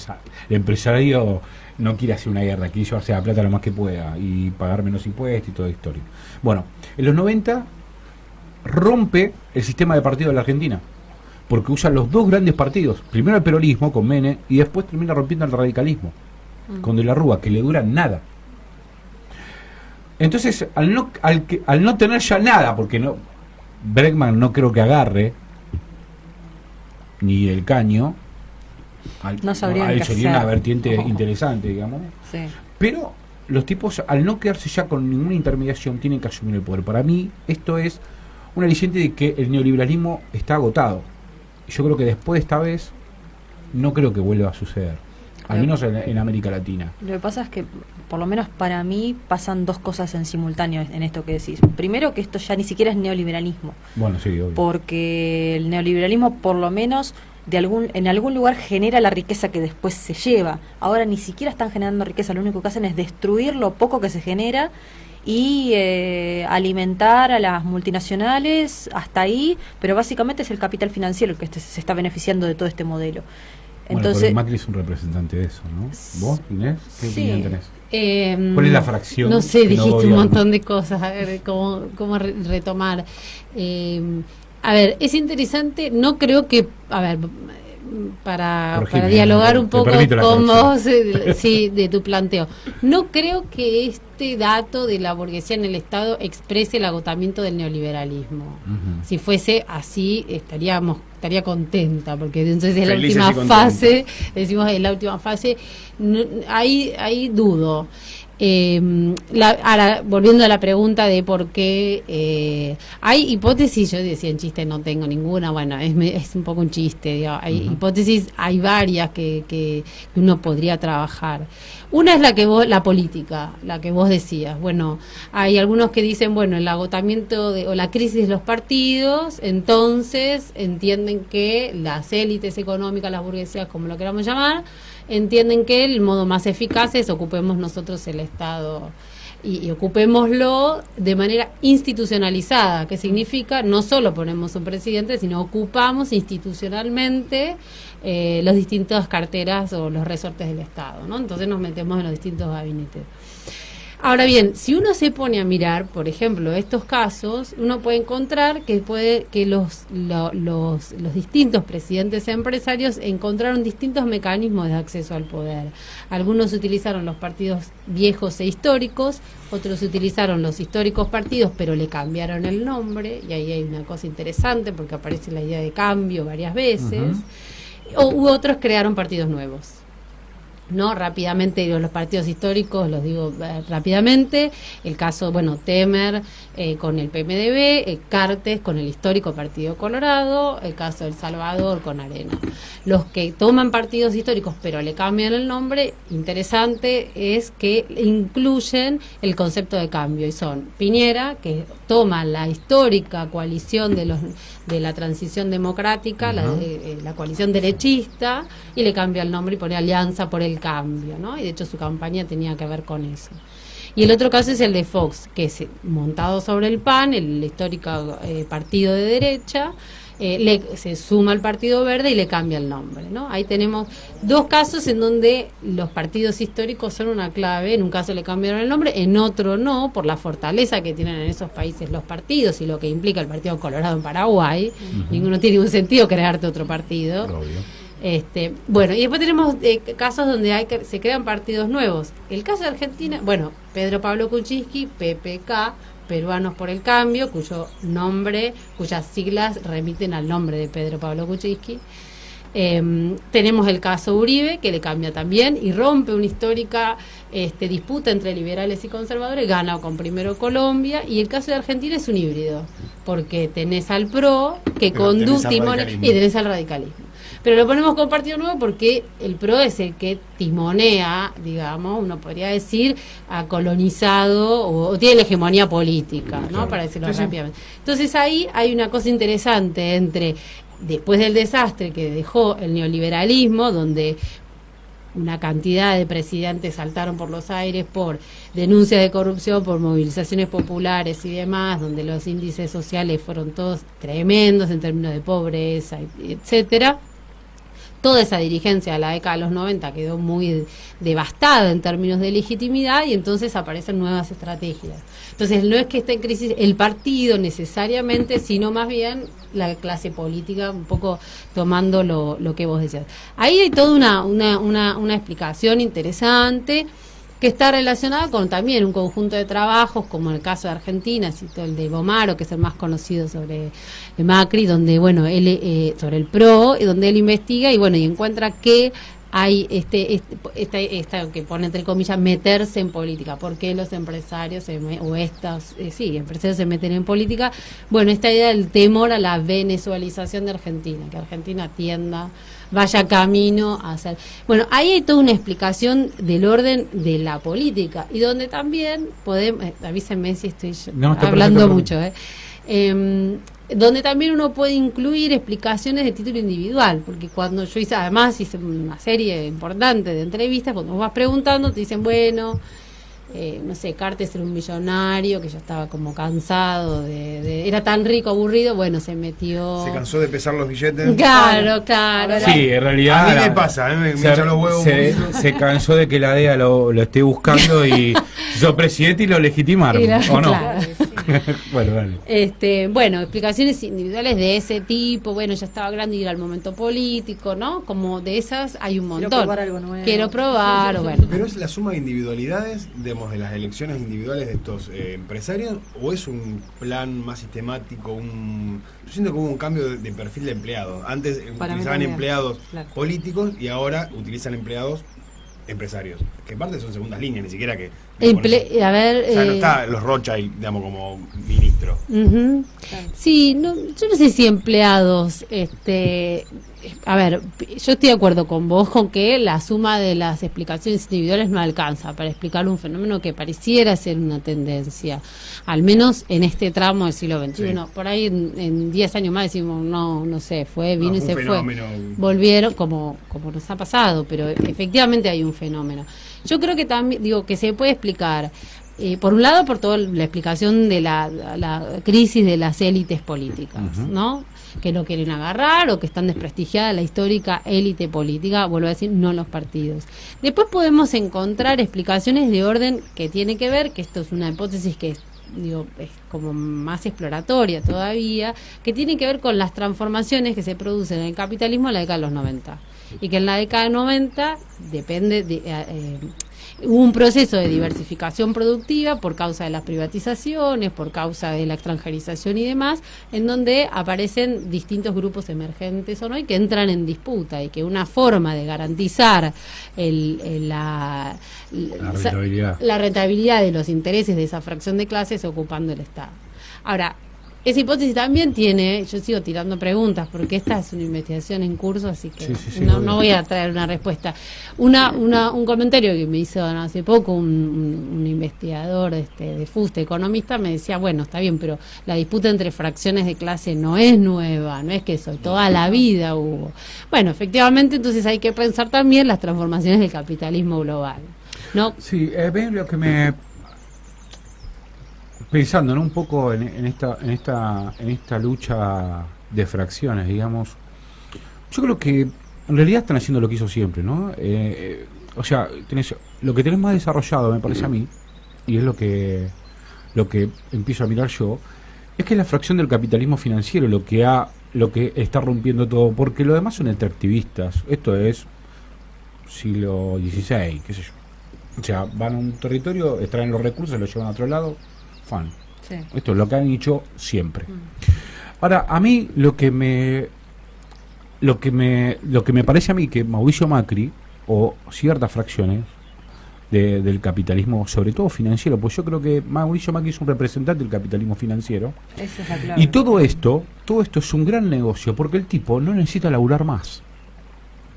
el empresario no quiere hacer una guerra, quiere llevarse la plata lo más que pueda y pagar menos impuestos y toda la historia. Bueno, en los 90 rompe el sistema de partido de la Argentina, porque usa los dos grandes partidos, primero el peronismo con Menem y después termina rompiendo el radicalismo con De la Rúa, que le dura nada. Entonces, al no tener ya nada, porque no Bregman no creo que agarre ni el caño, no sabrían a él qué sería hacer. una vertiente interesante, digamos. Sí. Pero los tipos, al no quedarse ya con ninguna intermediación, tienen que asumir el poder. Para mí, esto es un aliciente de que el neoliberalismo está agotado. Y yo creo que después de esta vez, no creo que vuelva a suceder. Al menos en América Latina. Lo que pasa es que, por lo menos para mí, pasan dos cosas en simultáneo en esto que decís. Primero, que esto ya ni siquiera es neoliberalismo. Bueno, sí, obvio. Porque el neoliberalismo, por lo menos, en algún lugar genera la riqueza que después se lleva. Ahora ni siquiera están generando riqueza, lo único que hacen es destruir lo poco que se genera y alimentar a las multinacionales hasta ahí, pero básicamente es el capital financiero el que se está beneficiando de todo este modelo. Entonces, bueno, Macri es un representante de eso, ¿no? ¿Vos, Inés? ¿Qué opinión tenés? ¿Cuál es la fracción? No sé, dijiste un montón de cosas, a ver cómo retomar. A ver, es interesante, no creo que, a ver, para dialogar un poco con vos, sí, de tu planteo. No creo que este dato de la burguesía en el Estado exprese el agotamiento del neoliberalismo. Si fuese así, estaría contenta, porque entonces es la última fase, decimos en la última fase, no, ahí dudo. Ahora, volviendo a la pregunta de por qué hay hipótesis, yo decía en chiste no tengo ninguna, bueno, es un poco un chiste, digo, hay hipótesis, hay varias que uno podría trabajar. Una es la política, la que vos decías. Bueno, hay algunos que dicen, bueno, el agotamiento o la crisis de los partidos, entonces entienden que las élites económicas, las burguesías, como lo queramos llamar, entienden que el modo más eficaz es ocupemos nosotros el Estado y ocupémoslo de manera institucionalizada, que significa no solo ponemos un presidente, sino ocupamos institucionalmente las distintas carteras o los resortes del Estado, ¿no? Entonces nos metemos en los distintos gabinetes. Ahora bien, si uno se pone a mirar, por ejemplo, estos casos, uno puede encontrar que los distintos presidentes empresarios encontraron distintos mecanismos de acceso al poder. Algunos utilizaron los partidos viejos e históricos, otros utilizaron los históricos partidos, pero le cambiaron el nombre, y ahí hay una cosa interesante porque aparece la idea de cambio varias veces, u otros crearon partidos nuevos. No, rápidamente los partidos históricos, los digo rápidamente, el caso, bueno, Temer con el PMDB, Cartes con el histórico Partido Colorado, el caso de El Salvador con Arena. Los que toman partidos históricos pero le cambian el nombre, interesante es que incluyen el concepto de cambio, y son Piñera, que toma la histórica coalición de la transición democrática, la coalición derechista, y le cambia el nombre y pone Alianza por el Cambio, ¿no? Y de hecho su campaña tenía que ver con eso. Y el otro caso es el de Fox, que es montado sobre el PAN, el histórico partido de derecha, se suma al Partido Verde y le cambia el nombre, ¿no? Ahí tenemos dos casos en donde los partidos históricos son una clave. En un caso le cambiaron el nombre, en otro no, por la fortaleza que tienen en esos países los partidos y lo que implica el Partido Colorado en Paraguay. Ninguno tiene ningún sentido crearte otro partido. Obvio. Bueno, y después tenemos casos donde se crean partidos nuevos. El caso de Argentina, bueno, Pedro Pablo Kuczynski, PPK, Peruanos por el Cambio, cuyas siglas remiten al nombre de Pedro Pablo Kuczynski. Tenemos el caso Uribe, que le cambia también y rompe una histórica disputa entre liberales y conservadores, gana con Primero Colombia, y el caso de Argentina es un híbrido, porque tenés al PRO que conduce y tenés al radicalismo. Pero lo ponemos con partido nuevo porque el PRO es el que timonea, digamos, uno podría decir, ha colonizado o tiene la hegemonía política, ¿no? Claro. Para decirlo rápidamente. Entonces ahí hay una cosa interesante entre, después del desastre que dejó el neoliberalismo, donde una cantidad de presidentes saltaron por los aires por denuncias de corrupción, por movilizaciones populares y demás, donde los índices sociales fueron todos tremendos en términos de pobreza, etcétera. toda esa dirigencia de la década de los 90 quedó muy devastada en términos de legitimidad y entonces aparecen nuevas estrategias. Entonces no es que esté en crisis el partido necesariamente, sino más bien la clase política, un poco tomando lo que vos decías. Ahí hay toda una explicación interesante que está relacionada con también un conjunto de trabajos, como en el caso de Argentina, cito el de Bomaro, que es el más conocido sobre Macri, donde, bueno, él, sobre el PRO, donde él investiga y, bueno, y encuentra que hay esta que pone entre comillas meterse en política. ¿Por qué los empresarios empresarios se meten en política? Bueno, esta idea del temor a la venezuelización de Argentina, que Argentina vaya camino a hacer. Bueno, ahí hay toda una explicación del orden de la política y donde también podemos, avísenme si estoy hablando mucho, donde también uno puede incluir explicaciones de título individual, porque cuando yo hice una serie importante de entrevistas, cuando vos vas preguntando te dicen, bueno, no sé, Cartes era un millonario que ya estaba como cansado era tan rico, aburrido, bueno, se metió... Se cansó de pesar los billetes. Claro. Sí, en realidad... A mí me pasa, me echan los huevos. Se cansó de que la DEA lo esté buscando y yo presidente y lo legitimaron, ¿o no? Claro, sí. Bueno, dale. Bueno, explicaciones individuales de ese tipo, bueno, ya estaba grande y era el momento político, ¿no? Como de esas hay un montón. Quiero probar algo nuevo. Quiero probar, o bueno. Pero es la suma de individualidades, de las elecciones individuales de estos empresarios, o es un plan más sistemático, yo siento como un cambio de perfil de empleado. Antes utilizaban empleados políticos y ahora utilizan empleados empresarios, que en parte son segundas líneas, ni siquiera que... no está los Rothschild, digamos, como ministro. Uh-huh. Sí, yo no sé si empleados, a ver, yo estoy de acuerdo con vos con que la suma de las explicaciones individuales no alcanza para explicar un fenómeno que pareciera ser una tendencia, al menos en este tramo del siglo XXI. Sí. Por ahí en 10 años más decimos, no sé, vino y se fue. Volvieron, como nos ha pasado, pero efectivamente hay un fenómeno. Yo creo que también, que se puede explicar, por un lado, por toda la explicación de la crisis de las élites políticas, uh-huh, ¿no? Que no quieren agarrar o que están desprestigiadas la histórica élite política, vuelvo a decir, no los partidos. Después podemos encontrar explicaciones de orden que tiene que ver, que esto es una hipótesis que es como más exploratoria todavía, que tiene que ver con las transformaciones que se producen en el capitalismo en la década de los 90. Y que en la década de 90 hubo un proceso de diversificación productiva por causa de las privatizaciones, por causa de la extranjerización y demás, en donde aparecen distintos grupos emergentes o no y que entran en disputa, y que una forma de garantizar la rentabilidad de los intereses de esa fracción de clases ocupando el Estado. Ahora, esa hipótesis también tiene, yo sigo tirando preguntas porque esta es una investigación en curso, así que no voy a traer una respuesta. Un comentario que me hizo hace poco un investigador de FUSTE, economista, me decía, bueno, está bien, pero la disputa entre fracciones de clase no es nueva, no es que eso, toda la vida hubo. Bueno, efectivamente, entonces hay que pensar también las transformaciones del capitalismo global, ¿no? Sí, ven lo que me... Pensando, ¿no?, un poco en esta lucha de fracciones, digamos, yo creo que en realidad están haciendo lo que hizo siempre, ¿no? O sea, lo que tenés más desarrollado, me parece a mí, y es lo que empiezo a mirar yo, es que es la fracción del capitalismo financiero lo que está rompiendo todo, porque lo demás son extractivistas. Esto es siglo XVI, qué sé yo. O sea, van a un territorio, extraen los recursos, los llevan a otro lado. Sí. Esto es lo que han hecho siempre. Ahora, a mí lo que me parece a mí que Mauricio Macri o ciertas fracciones del capitalismo, sobre todo financiero, pues yo creo que Mauricio Macri es un representante del capitalismo financiero. Esa es la clave. Y todo esto es un gran negocio porque el tipo no necesita laburar más.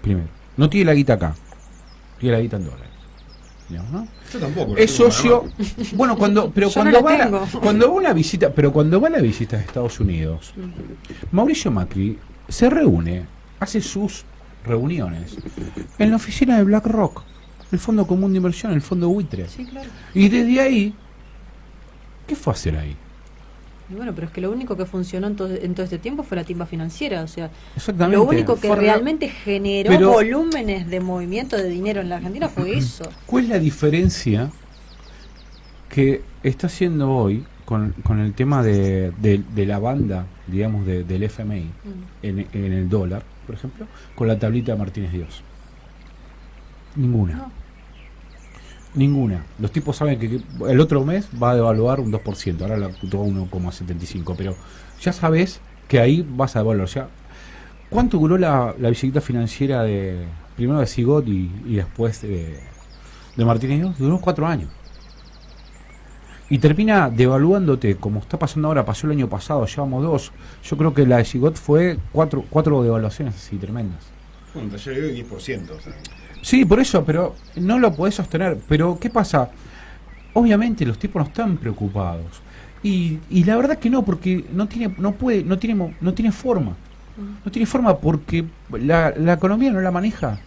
Primero, no tiene la guita acá, tiene la guita en dólares. ¿No? Yo tampoco. Es socio. Bueno, cuando va a la visita a Estados Unidos, Mauricio Macri se reúne, hace sus reuniones en la oficina de BlackRock, el Fondo Común de Inversión, el Fondo Buitre. Sí, claro. Y desde ahí, ¿qué fue a hacer ahí? Y bueno, pero es que lo único que funcionó en todo este tiempo fue la timba financiera, o sea, Exactamente. lo único que Fue realmente generó pero- volúmenes de movimiento de dinero en la Argentina fue eso. ¿Cuál es la diferencia que está haciendo hoy con el tema de la banda, digamos, del FMI en el dólar, por ejemplo, con la tablita de Martínez Dios? Ninguna. No. Ninguna. Los tipos saben que el otro mes va a devaluar un 2%, ahora la tuvo 1,75%, pero ya sabes que ahí vas a devaluar. O sea, ¿cuánto duró la bicicleta financiera primero de Sigot y después de Martínez Dios? Duró 4 años. Y termina devaluándote, como está pasando ahora, pasó el año pasado, llevamos 2. Yo creo que la de Sigot fue 4 devaluaciones así tremendas. Bueno, taller de 10%. O sea. Sí, por eso, pero no lo podés sostener. Pero, ¿qué pasa? Obviamente los tipos no están preocupados. Y la verdad que no, porque no tiene forma. No tiene forma porque la economía no la maneja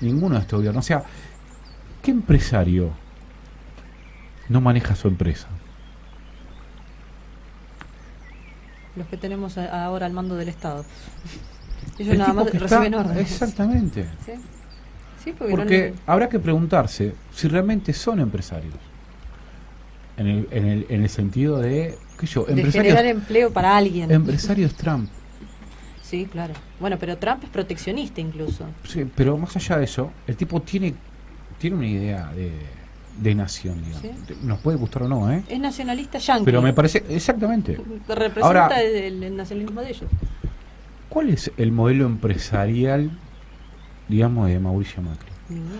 ninguno de estos gobiernos. O sea, ¿qué empresario no maneja su empresa? Los que tenemos ahora al mando del Estado. Ellos El nada tipo más que reciben está- órdenes. Exactamente. ¿Sí? Sí, porque Porque habrá que preguntarse si realmente son empresarios. En el sentido de, qué sé yo, de generar empleo para alguien. empresarios Trump. Sí, claro. Bueno, pero Trump es proteccionista incluso. Sí, pero más allá de eso, el tipo tiene una idea de nación, digamos. Sí. Nos puede gustar o no, ¿eh? Es nacionalista yanqui. Pero me parece, exactamente. Representa Ahora, el nacionalismo de ellos. ¿cuál es el modelo empresarial, digamos, de Mauricio Macri?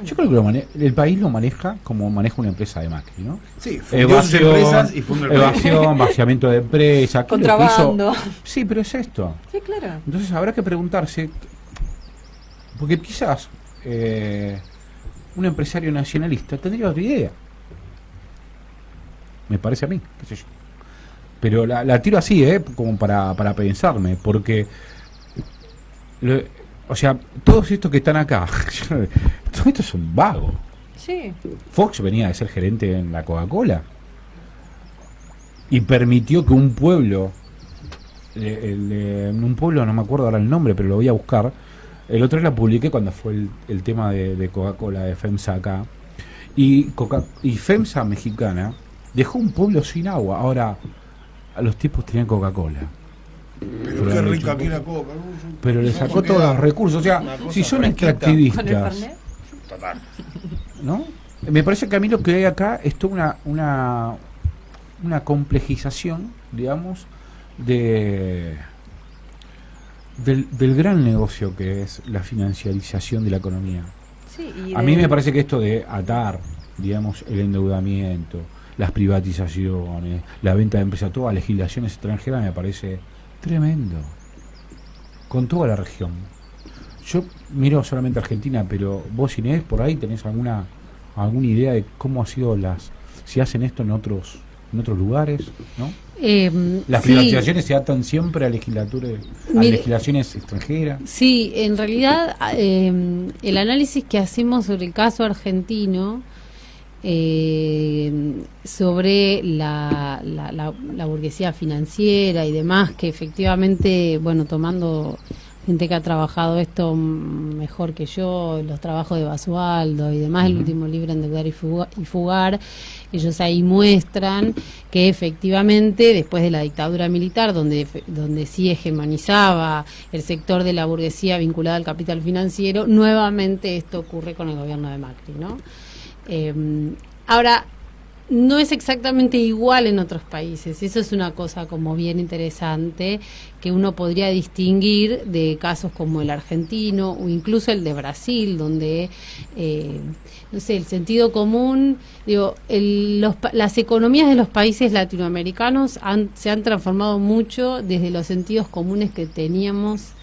Yo creo que el país lo maneja como maneja una empresa de Macri, ¿no? Sí, fundió sus empresas y fundó el país. evasión, vaciamiento de empresas. ¿qué es lo que hizo? Contrabando. Sí, pero es esto. Sí, claro. Entonces habrá que preguntarse, porque quizás un empresario nacionalista tendría otra idea. Me parece a mí, qué sé yo. Pero la tiro así, como para pensarme, porque o sea, todos estos que están acá, todos estos son vagos. Sí. Fox venía de ser gerente en la Coca-Cola y permitió que un pueblo, un pueblo, no me acuerdo ahora el nombre, pero lo voy a buscar. El otro día la publiqué cuando fue el tema de Coca-Cola, de FEMSA acá. Y FEMSA mexicana dejó un pueblo sin agua. Ahora, a los tipos tenían Coca-Cola. Pero qué rica aquí la coca. Pero le sacó todos los recursos. O sea, si son ¿Con el extractivistas, Fernet? Total. ¿no? Me parece que a mí lo que hay acá es toda una complejización, digamos, del gran negocio que es la financiarización de la economía. Sí, y A mí me parece que esto de atar, digamos, el endeudamiento, las privatizaciones, la venta de empresas, todas las legislaciones extranjeras me parece tremendo. Con toda la región. Yo miro solamente Argentina, pero vos, Inés, por ahí tenés alguna idea de cómo ha sido si hacen esto en otros lugares, ¿no? Las sí. privatizaciones se atan siempre a legislaciones extranjeras. Sí, en realidad el análisis que hacemos sobre el caso argentino, sobre la burguesía financiera y demás, que efectivamente, bueno, tomando gente que ha trabajado esto mejor que yo, los trabajos de Basualdo y demás, el último libro, Endeudar y Fugar, ellos ahí muestran que efectivamente después de la dictadura militar, donde sí hegemonizaba el sector de la burguesía vinculada al capital financiero, nuevamente esto ocurre con el gobierno de Macri, ¿no? Ahora, no es exactamente igual en otros países. Eso es una cosa como bien interesante que uno podría distinguir de casos como el argentino o incluso el de Brasil, donde, no sé, el sentido común, digo, las economías de los países latinoamericanos se han transformado mucho desde los sentidos comunes que teníamos.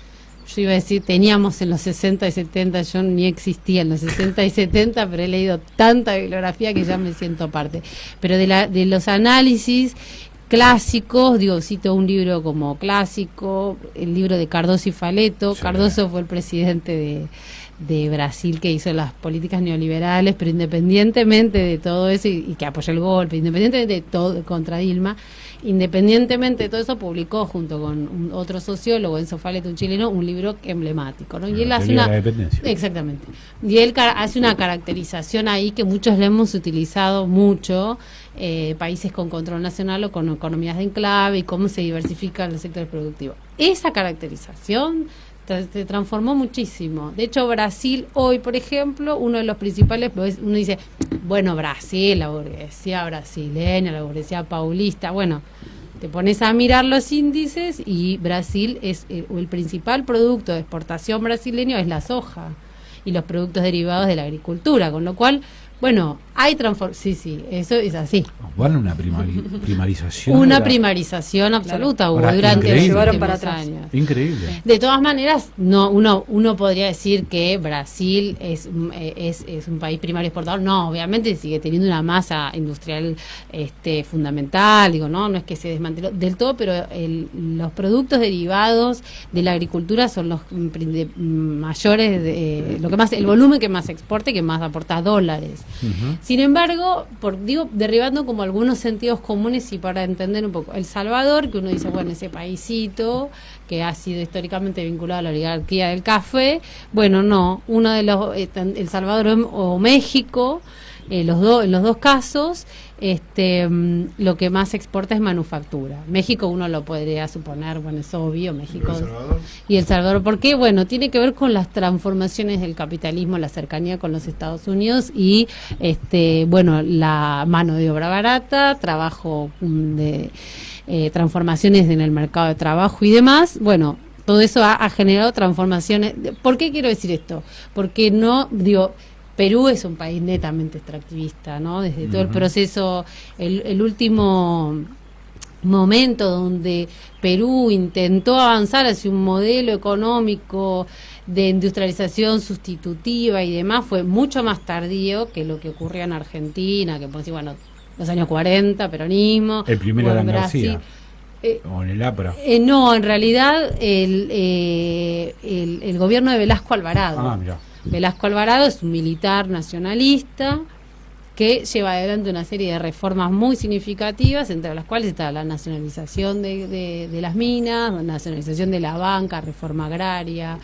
Yo iba a decir, teníamos en los 60 y 70, yo ni existía en los 60 y 70, pero he leído tanta bibliografía que ya me siento parte. Pero de los análisis clásicos, digo, cito un libro como clásico, el libro de Cardoso y Faleto. Sí. Cardoso fue el presidente de Brasil que hizo las políticas neoliberales, pero independientemente de todo eso, y que apoyó el golpe, independientemente de todo contra Dilma, independientemente de todo eso, publicó junto con otro sociólogo, Enzo Faleto, un chileno, un libro emblemático, ¿no? Y él hace una... Exactamente. Y él hace una caracterización ahí que muchos le hemos utilizado mucho, países con control nacional o con economías de enclave y cómo se diversifican los sectores productivos. Esa caracterización se transformó muchísimo. De hecho, Brasil hoy, por ejemplo, uno de los principales, uno dice, bueno, Brasil, la burguesía brasileña, la burguesía paulista, bueno, te pones a mirar los índices y Brasil es el principal producto de exportación brasileño es la soja y los productos derivados de la agricultura, con lo cual, bueno, hay transformación, sí, eso es así. Bueno, una primarización. Una primarización absoluta hubo durante los últimos años. Increíble. De todas maneras, no, uno podría decir que Brasil es un país primario exportador. No, obviamente sigue teniendo una masa industrial fundamental. Digo, no es que se desmanteló del todo, pero los productos derivados de la agricultura son los mayores, lo que más, el volumen que más se exporta y que más aporta dólares. Uh-huh. Sin embargo, derribando como algunos sentidos comunes y para entender un poco, El Salvador, que uno dice, bueno, ese paísito que ha sido históricamente vinculado a la oligarquía del café, bueno, no, uno de los, El Salvador o México, en los dos casos, lo que más exporta es manufactura. México uno lo podría suponer, bueno, es obvio, México y El Salvador, ¿por qué? Bueno, tiene que ver con las transformaciones del capitalismo, la cercanía con los Estados Unidos y, la mano de obra barata, trabajo de transformaciones en el mercado de trabajo y demás, bueno, todo eso ha generado transformaciones. ¿Por qué quiero decir esto? Porque Perú es un país netamente extractivista, ¿no? Desde todo el proceso, el último momento donde Perú intentó avanzar hacia un modelo económico de industrialización sustitutiva y demás, fue mucho más tardío que lo que ocurría en Argentina, que por decir, bueno, los años 40, peronismo. El primero era Brasil. O en el APRA. No, en realidad el gobierno de Velasco Alvarado. Ah, mira. Velasco Alvarado es un militar nacionalista que lleva adelante una serie de reformas muy significativas, entre las cuales está la nacionalización de las minas, la nacionalización de la banca, reforma agraria,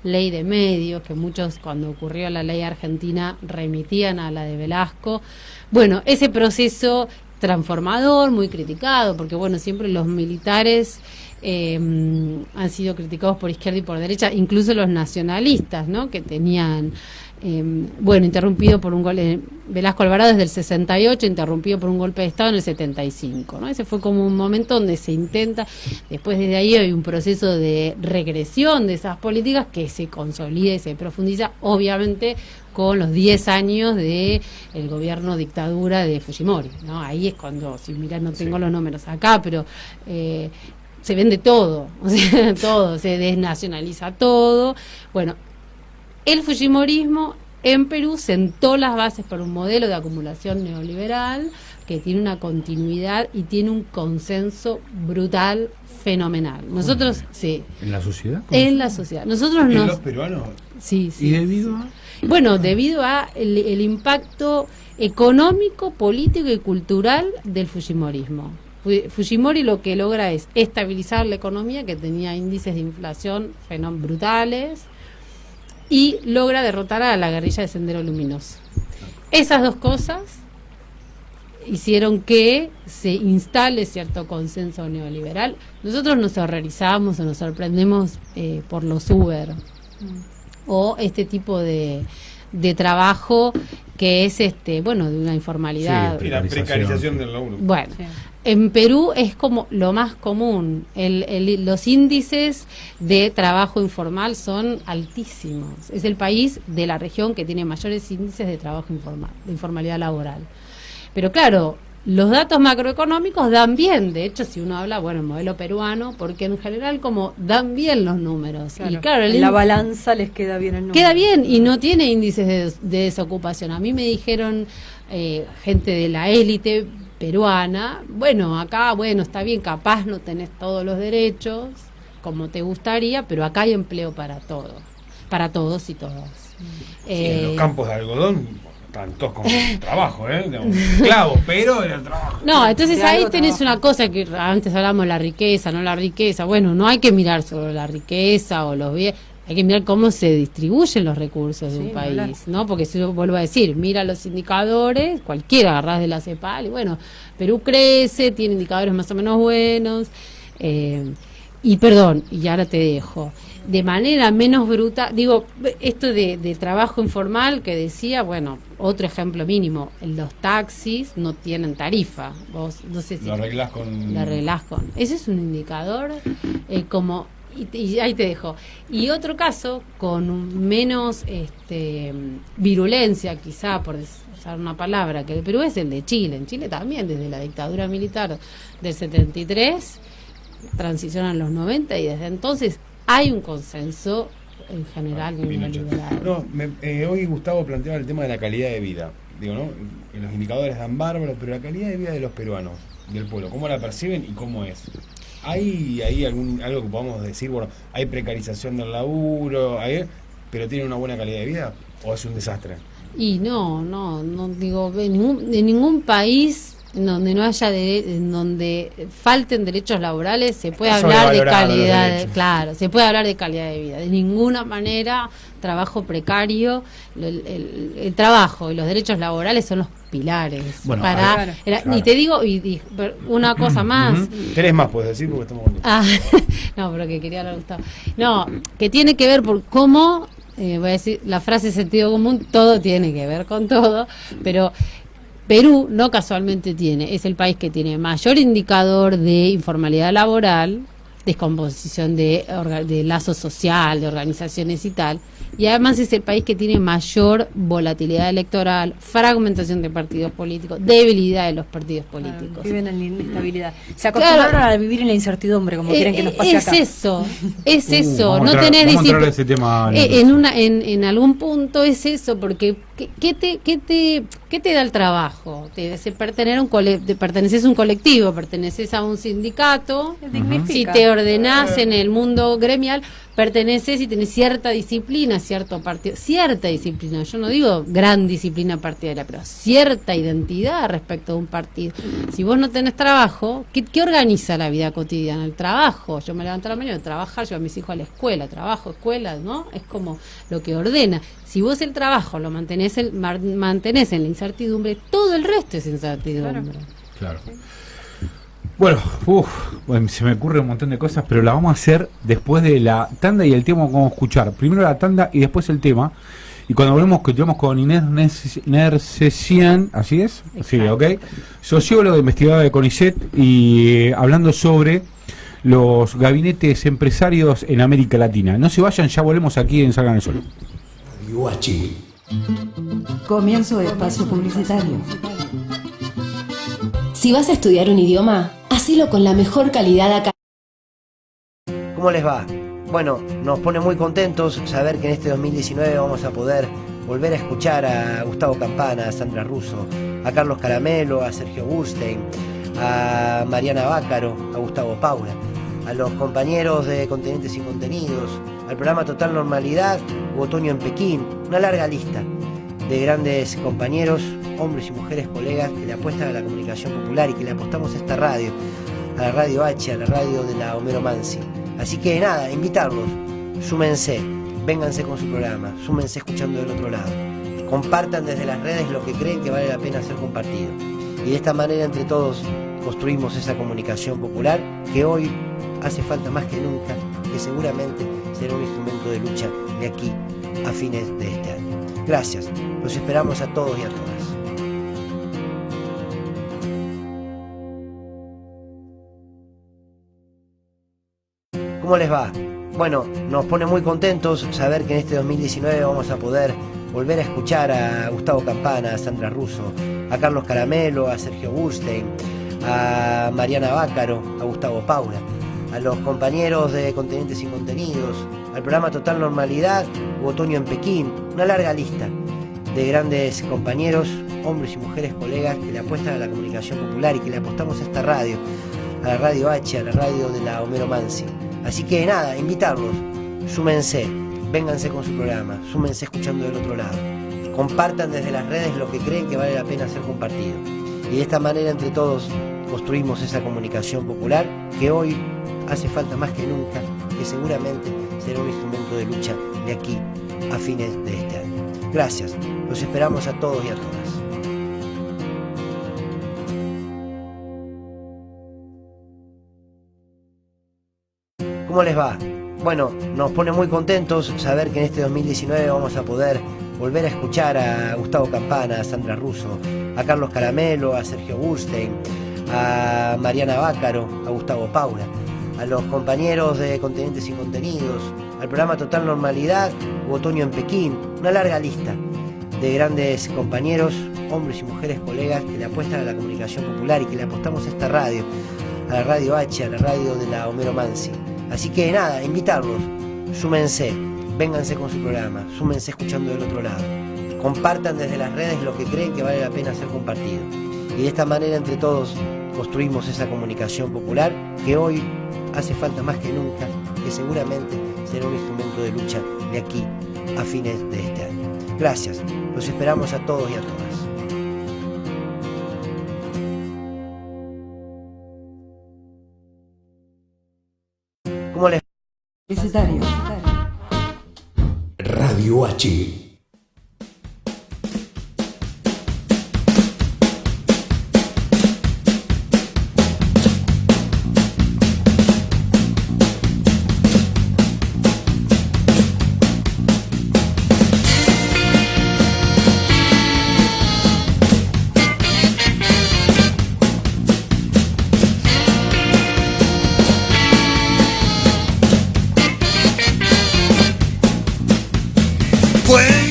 ley de medios, que muchos cuando ocurrió la ley argentina remitían a la de Velasco. Bueno, ese proceso transformador, muy criticado, porque bueno, siempre los militares han sido criticados por izquierda y por derecha, incluso los nacionalistas, ¿no? Que tenían, interrumpido por un golpe, Velasco Alvarado desde el 68, interrumpido por un golpe de Estado en el 75, ¿no? Ese fue como un momento donde se intenta, después de ahí hay un proceso de regresión de esas políticas que se consolida y se profundiza, obviamente, con los 10 años de el gobierno dictadura de Fujimori, ¿no? Ahí es cuando, si mirá, no tengo los números acá, pero se vende todo, o sea, todo, se desnacionaliza todo. Bueno, el fujimorismo en Perú sentó las bases para un modelo de acumulación neoliberal que tiene una continuidad y tiene un consenso brutal, fenomenal. Nosotros, sí. ¿En la sociedad? En la sociedad. Nosotros ¿En los peruanos? Sí, sí. ¿Y debido a? Bueno, debido a el impacto económico, político y cultural del fujimorismo. Fujimori lo que logra es estabilizar la economía, que tenía índices de inflación brutales, y logra derrotar a la guerrilla de Sendero Luminoso. Esas dos cosas hicieron que se instale cierto consenso neoliberal. Nosotros nos horrorizamos o nos sorprendemos por los Uber o este tipo de trabajo que es de una informalidad. Sí, la precarización del laburo. Bueno, Sí. En Perú es como lo más común. Los índices de trabajo informal son altísimos. Es el país de la región que tiene mayores índices de trabajo informal, de informalidad laboral. Pero claro, los datos macroeconómicos dan bien. De hecho, si uno habla, el modelo peruano, porque en general como dan bien los números. Claro, y claro, en la balanza les queda bien el número. queda bien y no tiene índices de desocupación. A mí me dijeron gente de la élite peruana, bueno, acá, bueno, está bien, capaz no tenés todos los derechos como te gustaría, pero acá hay empleo para todos y todas. En los campos de algodón están todos con trabajo, clavos, pero era el trabajo. No, entonces ahí tenés una cosa que antes hablamos de la riqueza, no la riqueza. Bueno, no hay que mirar solo la riqueza o los bienes. Hay que mirar cómo se distribuyen los recursos de un país, ¿no? Porque si yo vuelvo a decir, mira los indicadores, cualquiera agarrás de la CEPAL, y bueno, Perú crece, tiene indicadores más o menos buenos, y perdón, y ahora te dejo, de manera menos bruta, digo, esto de trabajo informal que decía, bueno, otro ejemplo mínimo, los taxis no tienen tarifa, vos no sé si... Lo arreglás con... Ese es un indicador como... Y ahí te dejo. Y otro caso, con menos virulencia, quizá, por usar una palabra, que el Perú es el de Chile. En Chile también, desde la dictadura militar del 73, transicionan los 90, y desde entonces hay un consenso en general neoliberal. No, hoy Gustavo planteaba el tema de la calidad de vida. Digo, ¿no? Los indicadores dan bárbaros, pero la calidad de vida de los peruanos, del pueblo, ¿cómo la perciben y cómo es? ¿Hay algo que podamos decir? Bueno, hay precarización del laburo, pero ¿tiene una buena calidad de vida o es un desastre? Y no digo, en ningún país donde no haya en donde falten derechos laborales se puede hablar de calidad, claro, se puede hablar de calidad de vida. De ninguna manera trabajo precario, el trabajo y los derechos laborales son los pilares. Bueno, claro. Y te digo, y una cosa más. Tres más puedes decir porque estamos contentos. No, pero que quería hablar Gustavo. No, que tiene que ver por cómo, voy a decir la frase sentido común, todo tiene que ver con todo, pero Perú no casualmente es el país que tiene mayor indicador de informalidad laboral, descomposición de lazo social, de organizaciones y tal, y además es el país que tiene mayor volatilidad electoral, fragmentación de partidos políticos, debilidad de los partidos políticos. Viven en inestabilidad. Se acostumbraron a vivir en la incertidumbre, como quieren que nos pase acá. Es eso. No tenés disciplina. En algún punto es eso, porque ¿qué te da el trabajo? Perteneces a un colectivo, perteneces a un sindicato, si te ordenás en el mundo gremial, perteneces y tenés cierta disciplina, cierta disciplina, yo no digo gran disciplina partidaria, pero cierta identidad respecto de un partido. Si vos no tenés trabajo, ¿qué organiza la vida cotidiana? El trabajo. Yo me levanto a la mañana a trabajar, llevo a mis hijos a la escuela, escuela, ¿no? Es como lo que ordena. Si vos el trabajo lo mantenés en la incertidumbre, todo el resto es incertidumbre. Claro. Bueno, se me ocurre un montón de cosas, pero la vamos a hacer después de la tanda y el tema que vamos a escuchar. Primero la tanda y después el tema. Y cuando volvemos, continuamos con Inés Nersesian, ¿así es? Exacto. Sí, ok. Socióloga, investigadora de CONICET, y hablando sobre los gabinetes empresarios en América Latina. No se vayan, ya volvemos aquí en Salgan el Sol. Guachi. Comienzo de espacio publicitario. Si vas a estudiar un idioma, hacelo con la mejor calidad acá. ¿Cómo les va? Bueno, nos pone muy contentos saber que en este 2019 vamos a poder volver a escuchar a Gustavo Campana, a Sandra Russo, a Carlos Caramelo, a Sergio Burstein, a Mariana Bácaro, a Gustavo Paula, a los compañeros de Continentes sin Contenidos, al programa Total Normalidad u Otoño en Pekín, una larga lista de grandes compañeros, hombres y mujeres, colegas que le apuestan a la comunicación popular y que le apostamos a esta radio, a la Radio H, a la radio de la Homero Mansi. Así que nada, invitarlos, súmense, vénganse con su programa, súmense escuchando del otro lado, compartan desde las redes lo que creen que vale la pena ser compartido. Y de esta manera entre todos construimos esa comunicación popular que hoy hace falta más que nunca, que seguramente será un instrumento de lucha de aquí a fines de este año. Gracias, los esperamos a todos y a todas. ¿Cómo les va? Bueno, nos pone muy contentos saber que en este 2019 vamos a poder volver a escuchar a Gustavo Campana, a Sandra Russo, a Carlos Caramelo, a Sergio Burstein, a Mariana Bácaro, a Gustavo Paula, a los compañeros de Continentes sin Contenidos, al programa Total Normalidad u Otoño en Pekín, una larga lista de grandes compañeros, hombres y mujeres colegas que le apuestan a la comunicación popular y que le apostamos a esta radio, a la Radio H, a la radio de la Homero Mansi. Así que nada, invitarlos, súmense, vénganse con su programa, súmense escuchando del otro lado. Compartan desde las redes lo que creen que vale la pena ser compartido. Y de esta manera entre todos construimos esa comunicación popular que hoy hace falta más que nunca, que seguramente será un instrumento de lucha de aquí a fines de este año. Gracias, los esperamos a todos y a todas. ¿Cómo les va? Bueno, nos pone muy contentos saber que en este 2019 vamos a poder volver a escuchar a Gustavo Campana, a Sandra Russo, a Carlos Caramelo, a Sergio Burstein, a Mariana Bácaro, a Gustavo Paula, a los compañeros de Continentes Sin Contenidos, al programa Total Normalidad u Otoño en Pekín, una larga lista de grandes compañeros, hombres y mujeres colegas que le apuestan a la comunicación popular y que le apostamos a esta radio, a la Radio H, a la radio de la Homero Mansi. Así que nada, invitarlos, súmense, vénganse con su programa, súmense escuchando del otro lado. Compartan desde las redes lo que creen que vale la pena ser compartido. Y de esta manera entre todos construimos esa comunicación popular que hoy hace falta más que nunca, que seguramente será un instrumento de lucha de aquí a fines de este año. Gracias, los esperamos a todos y a todas. ¿Cómo les Publicitario. Radio H. Pues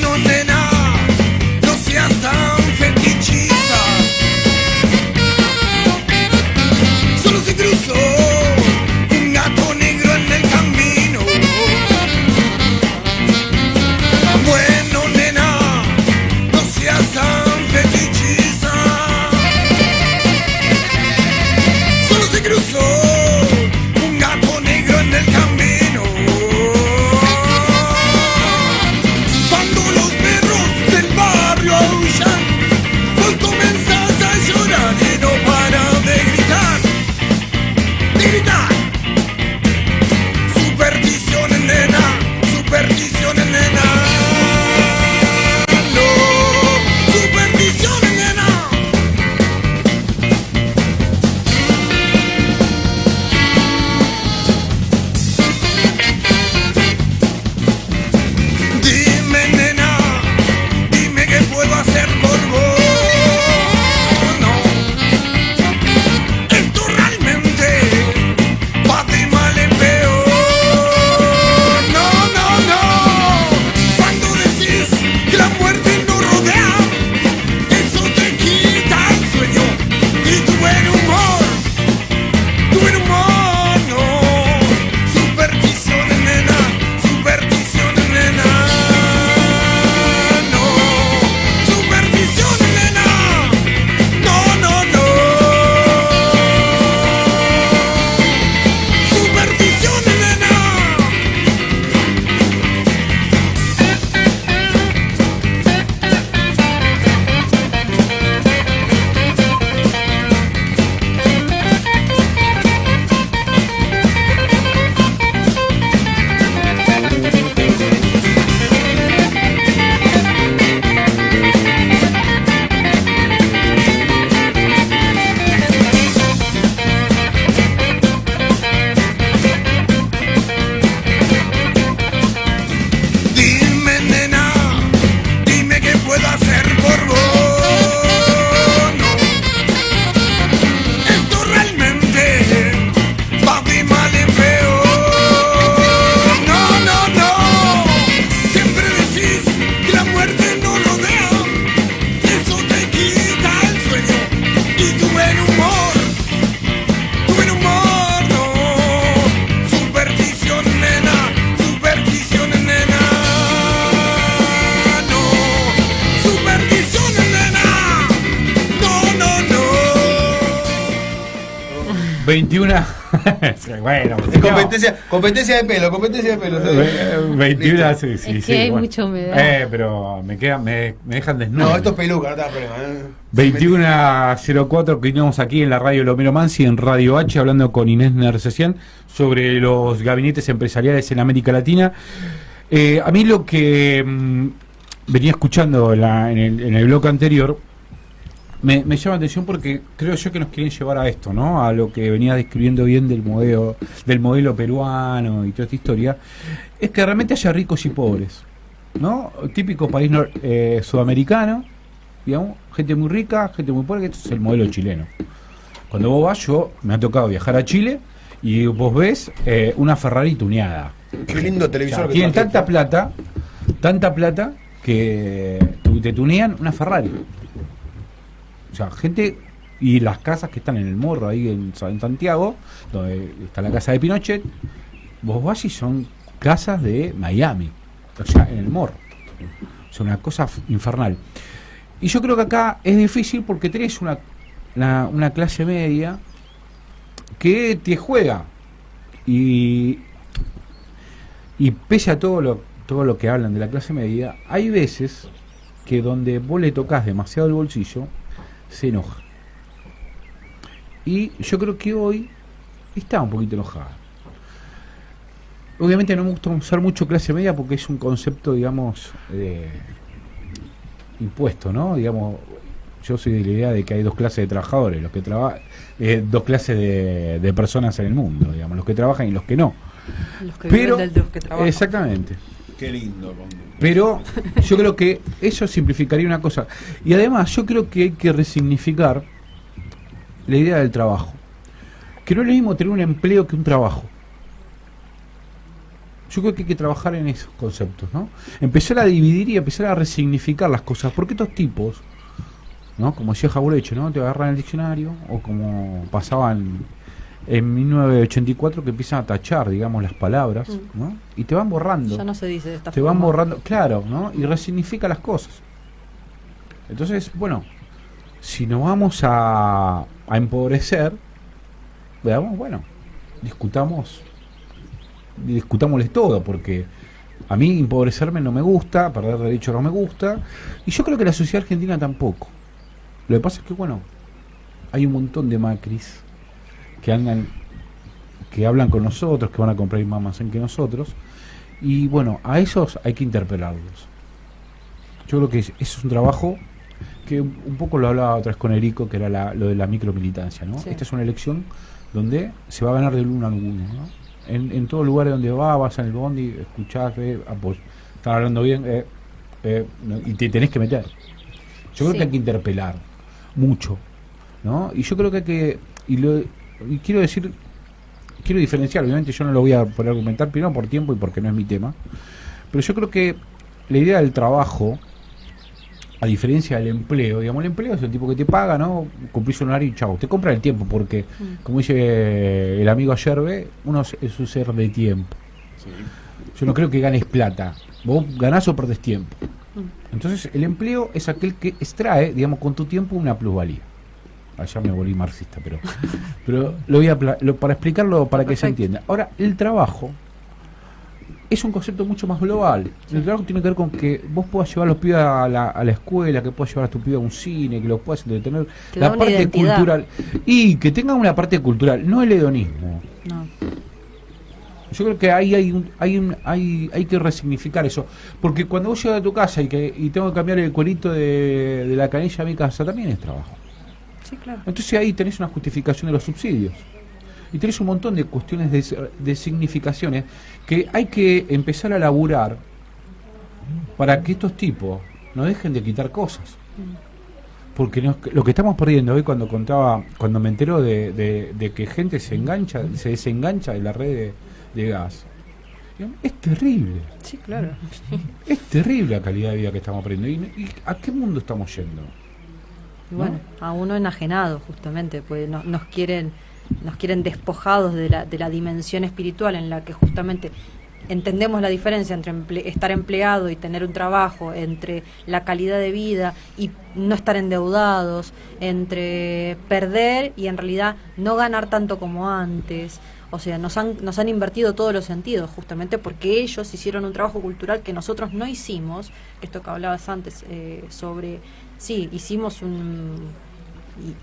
21. Bueno, competencia de pelo. 21, sí, sí. Es que hay mucha humedad. Pero me dejan desnudo. No, esto es peluca, no te da problema. 21:04, continuamos aquí en la radio Lomero Mansi, en Radio H, hablando con Inés Nercesian sobre los gabinetes empresariales en América Latina. A mí lo que venía escuchando en el bloque anterior me llama la atención porque creo yo que nos quieren llevar a esto, ¿no? A lo que venía describiendo bien del modelo peruano y toda esta historia, es que realmente haya ricos y pobres, ¿no? Típico país sudamericano, digamos, gente muy rica, gente muy pobre, que esto es el modelo chileno. Cuando vos vas, me ha tocado viajar a Chile y vos ves una Ferrari tuneada. Qué lindo televisor. O sea, que tienen tanta plata que te tunean una Ferrari. O sea, gente, y las casas que están en el Morro, ahí en Santiago, donde está la casa de Pinochet, vos vas y son casas de Miami, o sea, en el Morro. Es una cosa infernal. Y yo creo que acá es difícil porque tenés una clase media que te juega. Y pese a todo lo que hablan de la clase media, hay veces que donde vos le tocas demasiado el bolsillo, se enoja. Y yo creo que hoy está un poquito enojada. Obviamente no me gusta usar mucho clase media porque es un concepto, digamos, impuesto, ¿no? Digamos, yo soy de la idea de que hay dos clases de trabajadores, los que dos clases de personas en el mundo, digamos, los que trabajan y los que no. Los que viven de los que trabajan. Exactamente. Qué lindo. Pero yo creo que eso simplificaría una cosa. Y además yo creo que hay que resignificar la idea del trabajo. Que no es lo mismo tener un empleo que un trabajo. Yo creo que hay que trabajar en esos conceptos, ¿no? Empezar a dividir y empezar a resignificar las cosas. Porque estos tipos, ¿no? Como decía Jaureche, ¿no? Te agarran el diccionario, o como pasaban en 1984, que empiezan a tachar, digamos, las palabras, ¿no? Y te van borrando. Ya no se dice de esta forma. Te van borrando, claro, ¿no? Y resignifica las cosas. Entonces, bueno, si nos vamos a empobrecer, veamos, bueno, discutámosles todo, porque a mí empobrecerme no me gusta, perder derechos no me gusta, y yo creo que la sociedad argentina tampoco. Lo que pasa es que, bueno, hay un montón de Macris que hablan con nosotros, que van a comprar más almacén que nosotros, y bueno, a esos hay que interpelarlos. Yo creo que eso es un trabajo que un poco lo hablaba otra vez con Erico, que era lo de la micromilitancia, ¿no? Sí. Esta es una elección donde se va a ganar del uno al uno, ¿no? En todos lugares donde vas en el bondi, escuchás, están hablando bien, y te tenés que meter. Yo creo que hay que interpelar mucho, ¿no? Y yo creo que hay que... Y quiero diferenciar, obviamente yo no lo voy a poder argumentar, primero por tiempo y porque no es mi tema, pero yo creo que la idea del trabajo, a diferencia del empleo, digamos, el empleo es el tipo que te paga, ¿no? Cumplís un horario y chau, te compra el tiempo, porque, como dice el amigo Ayerbe, uno es un ser de tiempo. Sí. Yo no creo que ganes plata, vos ganás o perdés tiempo. Entonces el empleo es aquel que extrae, digamos, con tu tiempo una plusvalía. Allá me volví marxista, pero lo voy para explicarlo, para que se entienda. Ahora, el trabajo es un concepto mucho más global. El trabajo tiene que ver con que vos puedas llevar a los pibes a la escuela, que puedas llevar a tu pibe a un cine, que los puedas entretener, la parte cultural. Y que tenga una parte cultural, no el hedonismo. No. Yo creo que ahí hay que resignificar eso. Porque cuando vos llegas a tu casa y tengo que cambiar el cuerito de la canilla a mi casa, también es trabajo. Sí, claro. Entonces ahí tenés una justificación de los subsidios y tenés un montón de cuestiones de significaciones que hay que empezar a laburar para que estos tipos no dejen de quitar cosas, porque lo que estamos perdiendo hoy, cuando me entero de que gente se desengancha de la red de gas, es terrible. Sí, claro. Es terrible la calidad de vida que estamos perdiendo. ¿Y a qué mundo estamos yendo? Y bueno, a uno enajenado, justamente, pues nos quieren despojados de la dimensión espiritual, en la que justamente entendemos la diferencia entre estar empleado y tener un trabajo, entre la calidad de vida y no estar endeudados, entre perder y en realidad no ganar tanto como antes. O sea, nos han invertido todos los sentidos, justamente porque ellos hicieron un trabajo cultural que nosotros no hicimos. Esto que hablabas antes sobre, sí, hicimos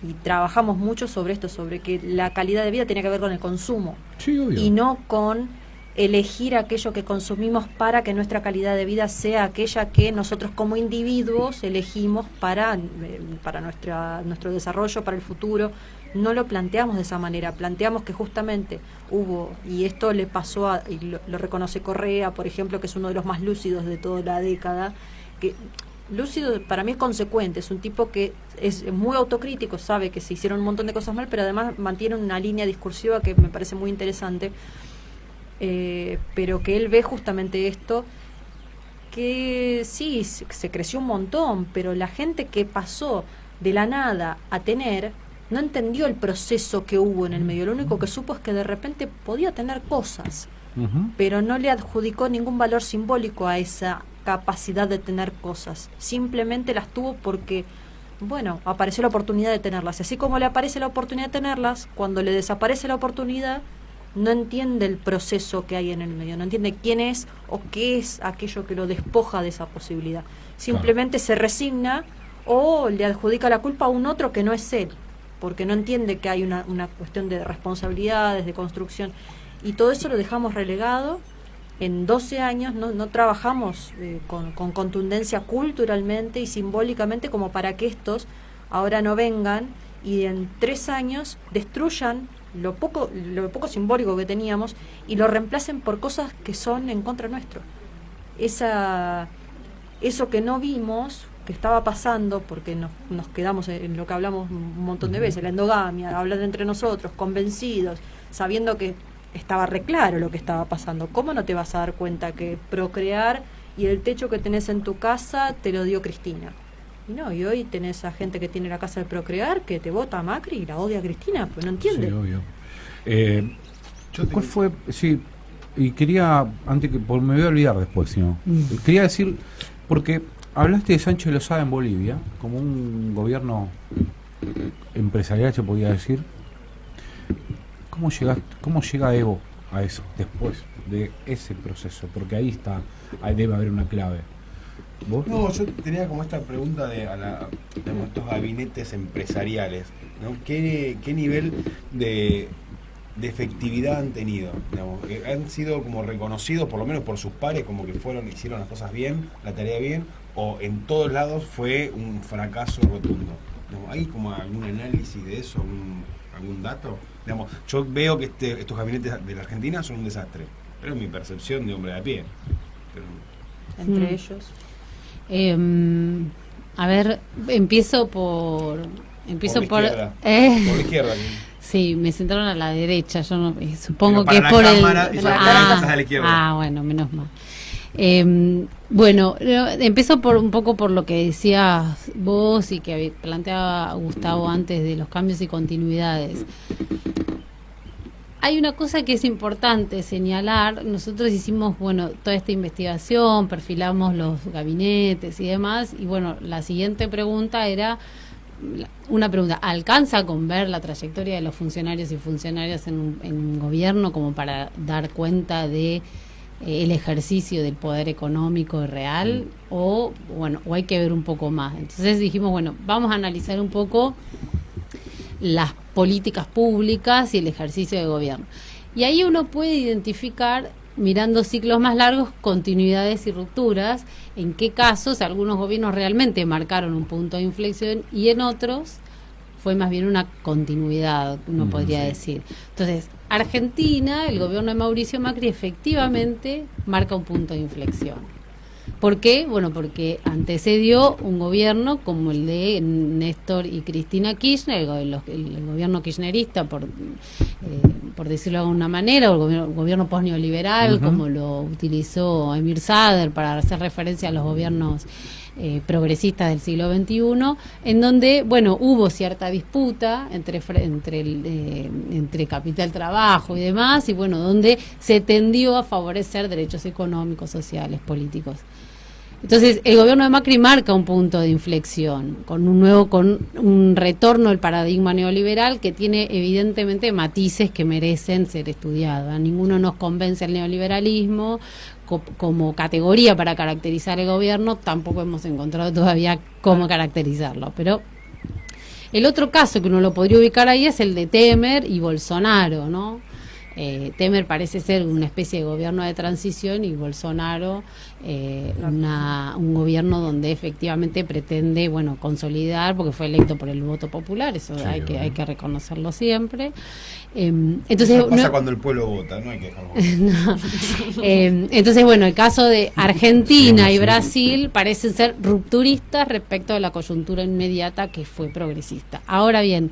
y trabajamos mucho sobre esto, sobre que la calidad de vida tiene que ver con el consumo, sí, obvio, y no con elegir aquello que consumimos para que nuestra calidad de vida sea aquella que nosotros como individuos elegimos para nuestro desarrollo, para el futuro. No lo planteamos de esa manera, planteamos que justamente hubo, y esto le pasó y lo reconoce Correa, por ejemplo, que es uno de los más lúcidos de toda la década, que lúcido para mí es consecuente, es un tipo que es muy autocrítico, sabe que se hicieron un montón de cosas mal, pero además mantiene una línea discursiva que me parece muy interesante, pero que él ve justamente esto, que sí, se creció un montón, pero la gente que pasó de la nada a tener, no entendió el proceso que hubo en el medio, lo único que supo es que de repente podía tener cosas, pero no le adjudicó ningún valor simbólico a esa capacidad de tener cosas, simplemente las tuvo porque, bueno, apareció la oportunidad de tenerlas, y así como le aparece la oportunidad de tenerlas, cuando le desaparece la oportunidad, no entiende el proceso que hay en el medio, no entiende quién es o qué es aquello que lo despoja de esa posibilidad, simplemente se resigna o le adjudica la culpa a un otro que no es él, porque no entiende que hay una cuestión de responsabilidades, de construcción, y todo eso lo dejamos relegado. En 12 años no trabajamos con contundencia culturalmente y simbólicamente como para que estos ahora no vengan y en 3 años destruyan lo poco simbólico que teníamos y lo reemplacen por cosas que son en contra nuestro. Eso que no vimos, que estaba pasando, porque nos quedamos en lo que hablamos un montón de veces, la endogamia, hablar entre nosotros, convencidos, sabiendo que estaba re claro lo que estaba pasando. ¿Cómo no te vas a dar cuenta que procrear y el techo que tenés en tu casa te lo dio Cristina? Y no, y hoy tenés a gente que tiene la casa de procrear, que te vota a Macri y la odia a Cristina, pues no entiende. Sí, obvio. ¿Cuál fue? Sí, y quería, antes que, porque me voy a olvidar después, si no. Quería decir, porque hablaste de Sánchez de Lozada en Bolivia, como un gobierno empresarial, se podía decir. ¿Cómo llega Evo a eso después de ese proceso? Porque ahí debe haber una clave. ¿Vos? No, yo tenía como esta pregunta de estos gabinetes empresariales, ¿no? ¿Qué nivel de efectividad han tenido? Digamos, ¿han sido como reconocidos, por lo menos por sus pares, como que hicieron las cosas bien, la tarea bien, o en todos lados fue un fracaso rotundo? Digamos, ¿hay como algún análisis de eso, algún dato? Digamos, yo veo que estos gabinetes de la Argentina son un desastre, pero es mi percepción de hombre de a pie. Pero... Entre ellos. A ver, empiezo por la izquierda. Sí, me sentaron a la derecha, yo no, supongo que es por cámara, a la izquierda. Bueno, menos mal. Bueno, empiezo un poco por lo que decías vos y que planteaba Gustavo antes de los cambios y continuidades. Hay una cosa que es importante señalar. Nosotros hicimos, toda esta investigación, perfilamos los gabinetes y demás, y la siguiente pregunta era una pregunta: ¿alcanza con ver la trayectoria de los funcionarios y funcionarias en un gobierno como para dar cuenta de el ejercicio del poder económico real, o hay que ver un poco más? Entonces dijimos, vamos a analizar un poco las políticas públicas y el ejercicio de gobierno. Y ahí uno puede identificar, mirando ciclos más largos, continuidades y rupturas, en qué casos algunos gobiernos realmente marcaron un punto de inflexión y en otros fue más bien una continuidad, uno podría decir. Entonces, Argentina, el gobierno de Mauricio Macri, efectivamente marca un punto de inflexión. ¿Por qué? Porque antecedió un gobierno como el de Néstor y Cristina Kirchner, el gobierno kirchnerista, por decirlo de alguna manera, o el gobierno posneoliberal, como lo utilizó Emir Sader para hacer referencia a los gobiernos progresistas del siglo XXI, en donde, bueno, hubo cierta disputa entre capital trabajo y demás, y bueno, donde se tendió a favorecer derechos económicos, sociales, políticos. Entonces, el gobierno de Macri marca un punto de inflexión, con un retorno al paradigma neoliberal que tiene evidentemente matices que merecen ser estudiados. A ninguno nos convence el neoliberalismo como categoría para caracterizar el gobierno, tampoco hemos encontrado todavía cómo caracterizarlo. Pero el otro caso que uno lo podría ubicar ahí es el de Temer y Bolsonaro, ¿no? Temer parece ser una especie de gobierno de transición y Bolsonaro un gobierno donde efectivamente pretende, bueno, consolidar, porque fue electo por el voto popular, eso sí, hay que reconocerlo siempre. Entonces eso pasa cuando el pueblo vota, no hay que dejarlo. No. Entonces, bueno, el caso de Argentina y Brasil parecen ser rupturistas respecto de la coyuntura inmediata que fue progresista. Ahora bien,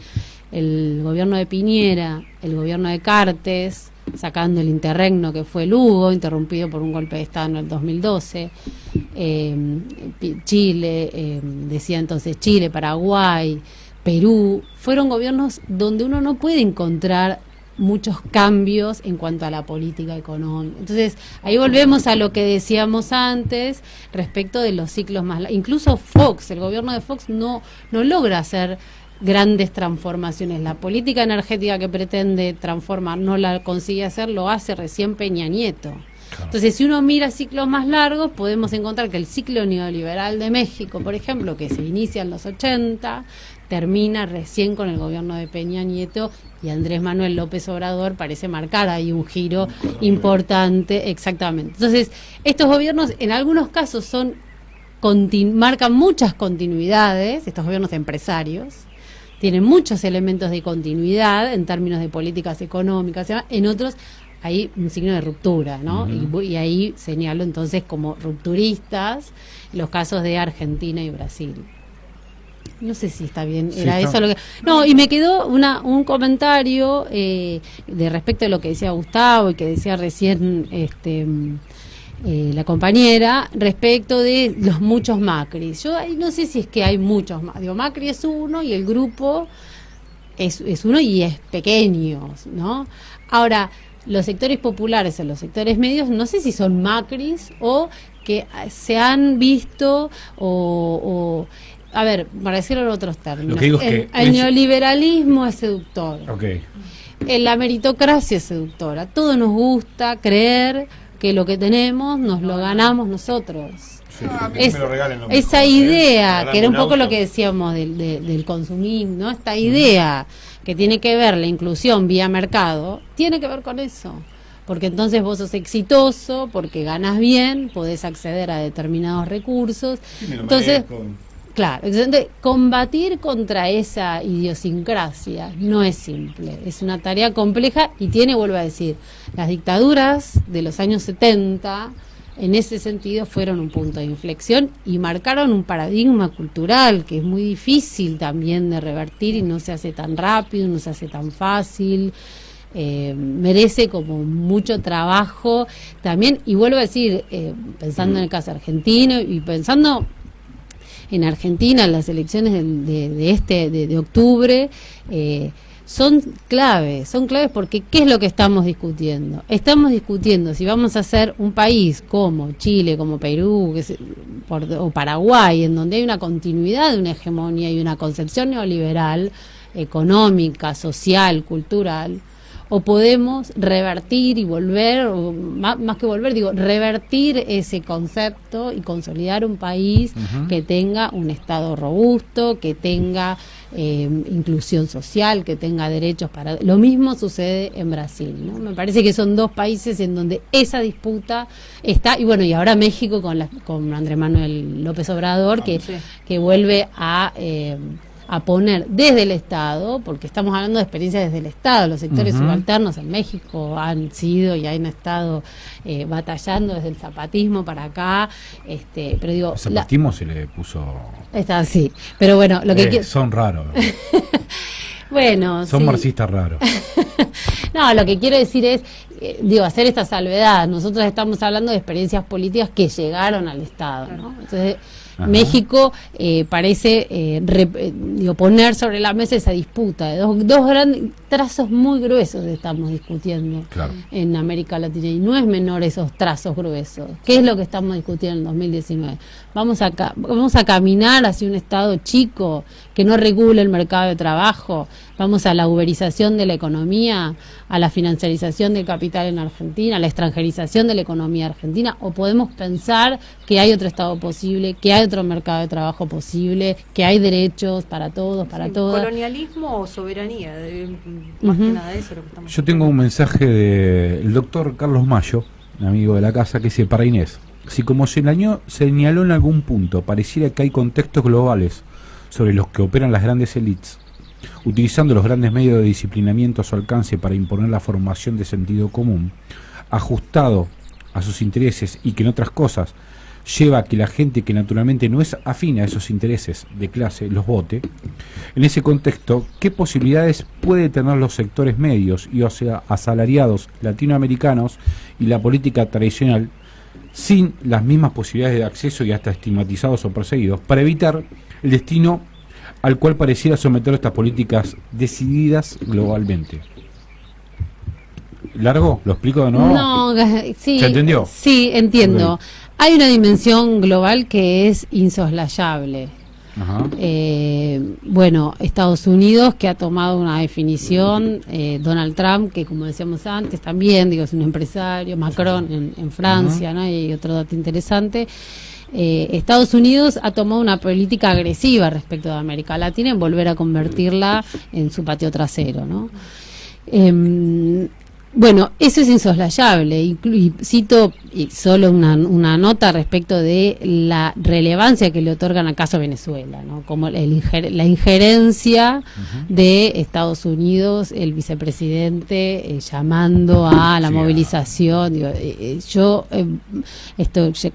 el gobierno de Piñera, el gobierno de Cartes, sacando el interregno que fue Lugo, interrumpido por un golpe de Estado en el 2012, Chile, decía entonces Chile, Paraguay, Perú, fueron gobiernos donde uno no puede encontrar muchos cambios en cuanto a la política económica. Entonces, ahí volvemos a lo que decíamos antes respecto de los ciclos más largos. Incluso Fox, el gobierno de Fox no logra hacer grandes transformaciones. La política energética que pretende transformar no la consigue hacer, lo hace recién Peña Nieto. Claro. Entonces, si uno mira ciclos más largos, podemos encontrar que el ciclo neoliberal de México, por ejemplo, que se inicia en los 80, termina recién con el gobierno de Peña Nieto, y Andrés Manuel López Obrador parece marcar ahí un giro importante. Exactamente. Entonces, estos gobiernos en algunos casos marcan muchas continuidades, estos gobiernos empresarios, tienen muchos elementos de continuidad en términos de políticas económicas, en otros hay un signo de ruptura, ¿no? Y ahí señalo entonces como rupturistas los casos de Argentina y Brasil. No sé si está bien, era sí, eso lo que... No, y me quedó un comentario de respecto a lo que decía Gustavo y que decía recién la compañera, respecto de los muchos Macris. Yo ahí no sé si es que hay muchos más. Digo, Macri es uno y el grupo es uno y es pequeño, ¿no? Ahora, los sectores populares o los sectores medios, no sé si son Macris o que se han visto o a ver, para decirlo en otros términos, lo que digo es que el neoliberalismo es seductor. Okay. La meritocracia es seductora. Todo nos gusta creer que lo que tenemos nos lo ganamos nosotros. Sí, esa idea, que era un poco lo que decíamos del consumismo, ¿no? Esta idea que tiene que ver la inclusión vía mercado, tiene que ver con eso. Porque entonces vos sos exitoso, porque ganas bien, podés acceder a determinados recursos. Entonces, claro, combatir contra esa idiosincrasia no es simple, es una tarea compleja y vuelvo a decir, las dictaduras de los años 70 en ese sentido fueron un punto de inflexión y marcaron un paradigma cultural que es muy difícil también de revertir y no se hace tan rápido, no se hace tan fácil. Merece como mucho trabajo también, y vuelvo a decir, pensando en el caso argentino y pensando en Argentina, las elecciones de octubre son claves porque ¿qué es lo que estamos discutiendo? Estamos discutiendo si vamos a ser un país como Chile, como Perú o Paraguay, en donde hay una continuidad de una hegemonía y una concepción neoliberal, económica, social, cultural, o podemos revertir y volver, o más que volver, revertir ese concepto y consolidar un país que tenga un Estado robusto, que tenga inclusión social, que tenga derechos para... Lo mismo sucede en Brasil, ¿no? Me parece que son dos países en donde esa disputa está, y bueno, y ahora México con Andrés Manuel López Obrador, que vuelve a poner desde el Estado, porque estamos hablando de experiencias desde el Estado, los sectores subalternos en México han sido y han estado batallando desde el zapatismo para acá, pero digo... El zapatismo se le puso... Está sí, pero bueno, lo que son raros. Bueno, son marxistas raros. No, lo que quiero decir es, hacer esta salvedad. Nosotros estamos hablando de experiencias políticas que llegaron al Estado, ¿no? Entonces, México parece poner sobre la mesa esa disputa de dos grandes trazos muy gruesos estamos discutiendo en América Latina, y no es menor esos trazos gruesos. ¿Qué es lo que estamos discutiendo en 2019? Vamos a caminar hacia un Estado chico que no regule el mercado de trabajo, vamos a la uberización de la economía, a la financiarización del capital en Argentina, a la extranjerización de la economía argentina, o podemos pensar que hay otro Estado posible, que hay otro mercado de trabajo posible, que hay derechos para todos, para todas. ¿Colonialismo o soberanía? Más que nada eso es lo que estamos Yo tengo un mensaje del doctor Carlos Mayo, amigo de la casa, que dice: para Inés, si como señaló en algún punto pareciera que hay contextos globales sobre los que operan las grandes élites, utilizando los grandes medios de disciplinamiento a su alcance para imponer la formación de sentido común, ajustado a sus intereses, y que en otras cosas lleva a que la gente que naturalmente no es afín a esos intereses de clase los vote, en ese contexto, ¿qué posibilidades puede tener los sectores medios y asalariados latinoamericanos y la política tradicional sin las mismas posibilidades de acceso y hasta estigmatizados o perseguidos para evitar el destino al cual pareciera someter estas políticas decididas globalmente? ¿Largo? ¿Lo explico de nuevo? No, sí. ¿Se entendió? Sí, entiendo. Okay. Hay una dimensión global que es insoslayable. Ajá. Bueno, Estados Unidos, que ha tomado una definición, Donald Trump, que como decíamos antes también, es un empresario, Macron en Francia, ¿no? Y otro dato interesante. Estados Unidos ha tomado una política agresiva respecto de América Latina en volver a convertirla en su patio trasero, ¿no? Bueno, eso es insoslayable, y cito solo una nota respecto de la relevancia que le otorgan al caso Venezuela, ¿no? Como la injerencia de Estados Unidos, el vicepresidente llamando a la movilización. Yo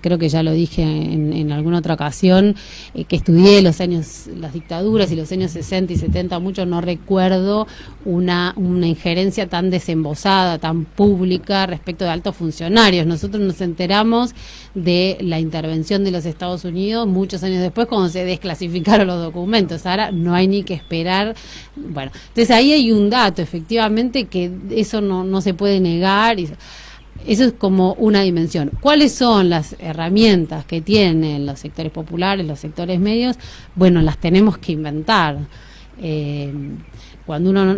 creo que ya lo dije en alguna otra ocasión, que estudié las dictaduras y los años 60 y 70, mucho no recuerdo una injerencia tan desembosada, tan pública respecto de altos funcionarios. Nosotros nos enteramos de la intervención de los Estados Unidos muchos años después, cuando se desclasificaron los documentos. Ahora no hay ni que esperar. Bueno, entonces ahí hay un dato, efectivamente, que eso no se puede negar. Eso es como una dimensión. ¿Cuáles son las herramientas que tienen los sectores populares, los sectores medios? Bueno, las tenemos que inventar. Cuando uno,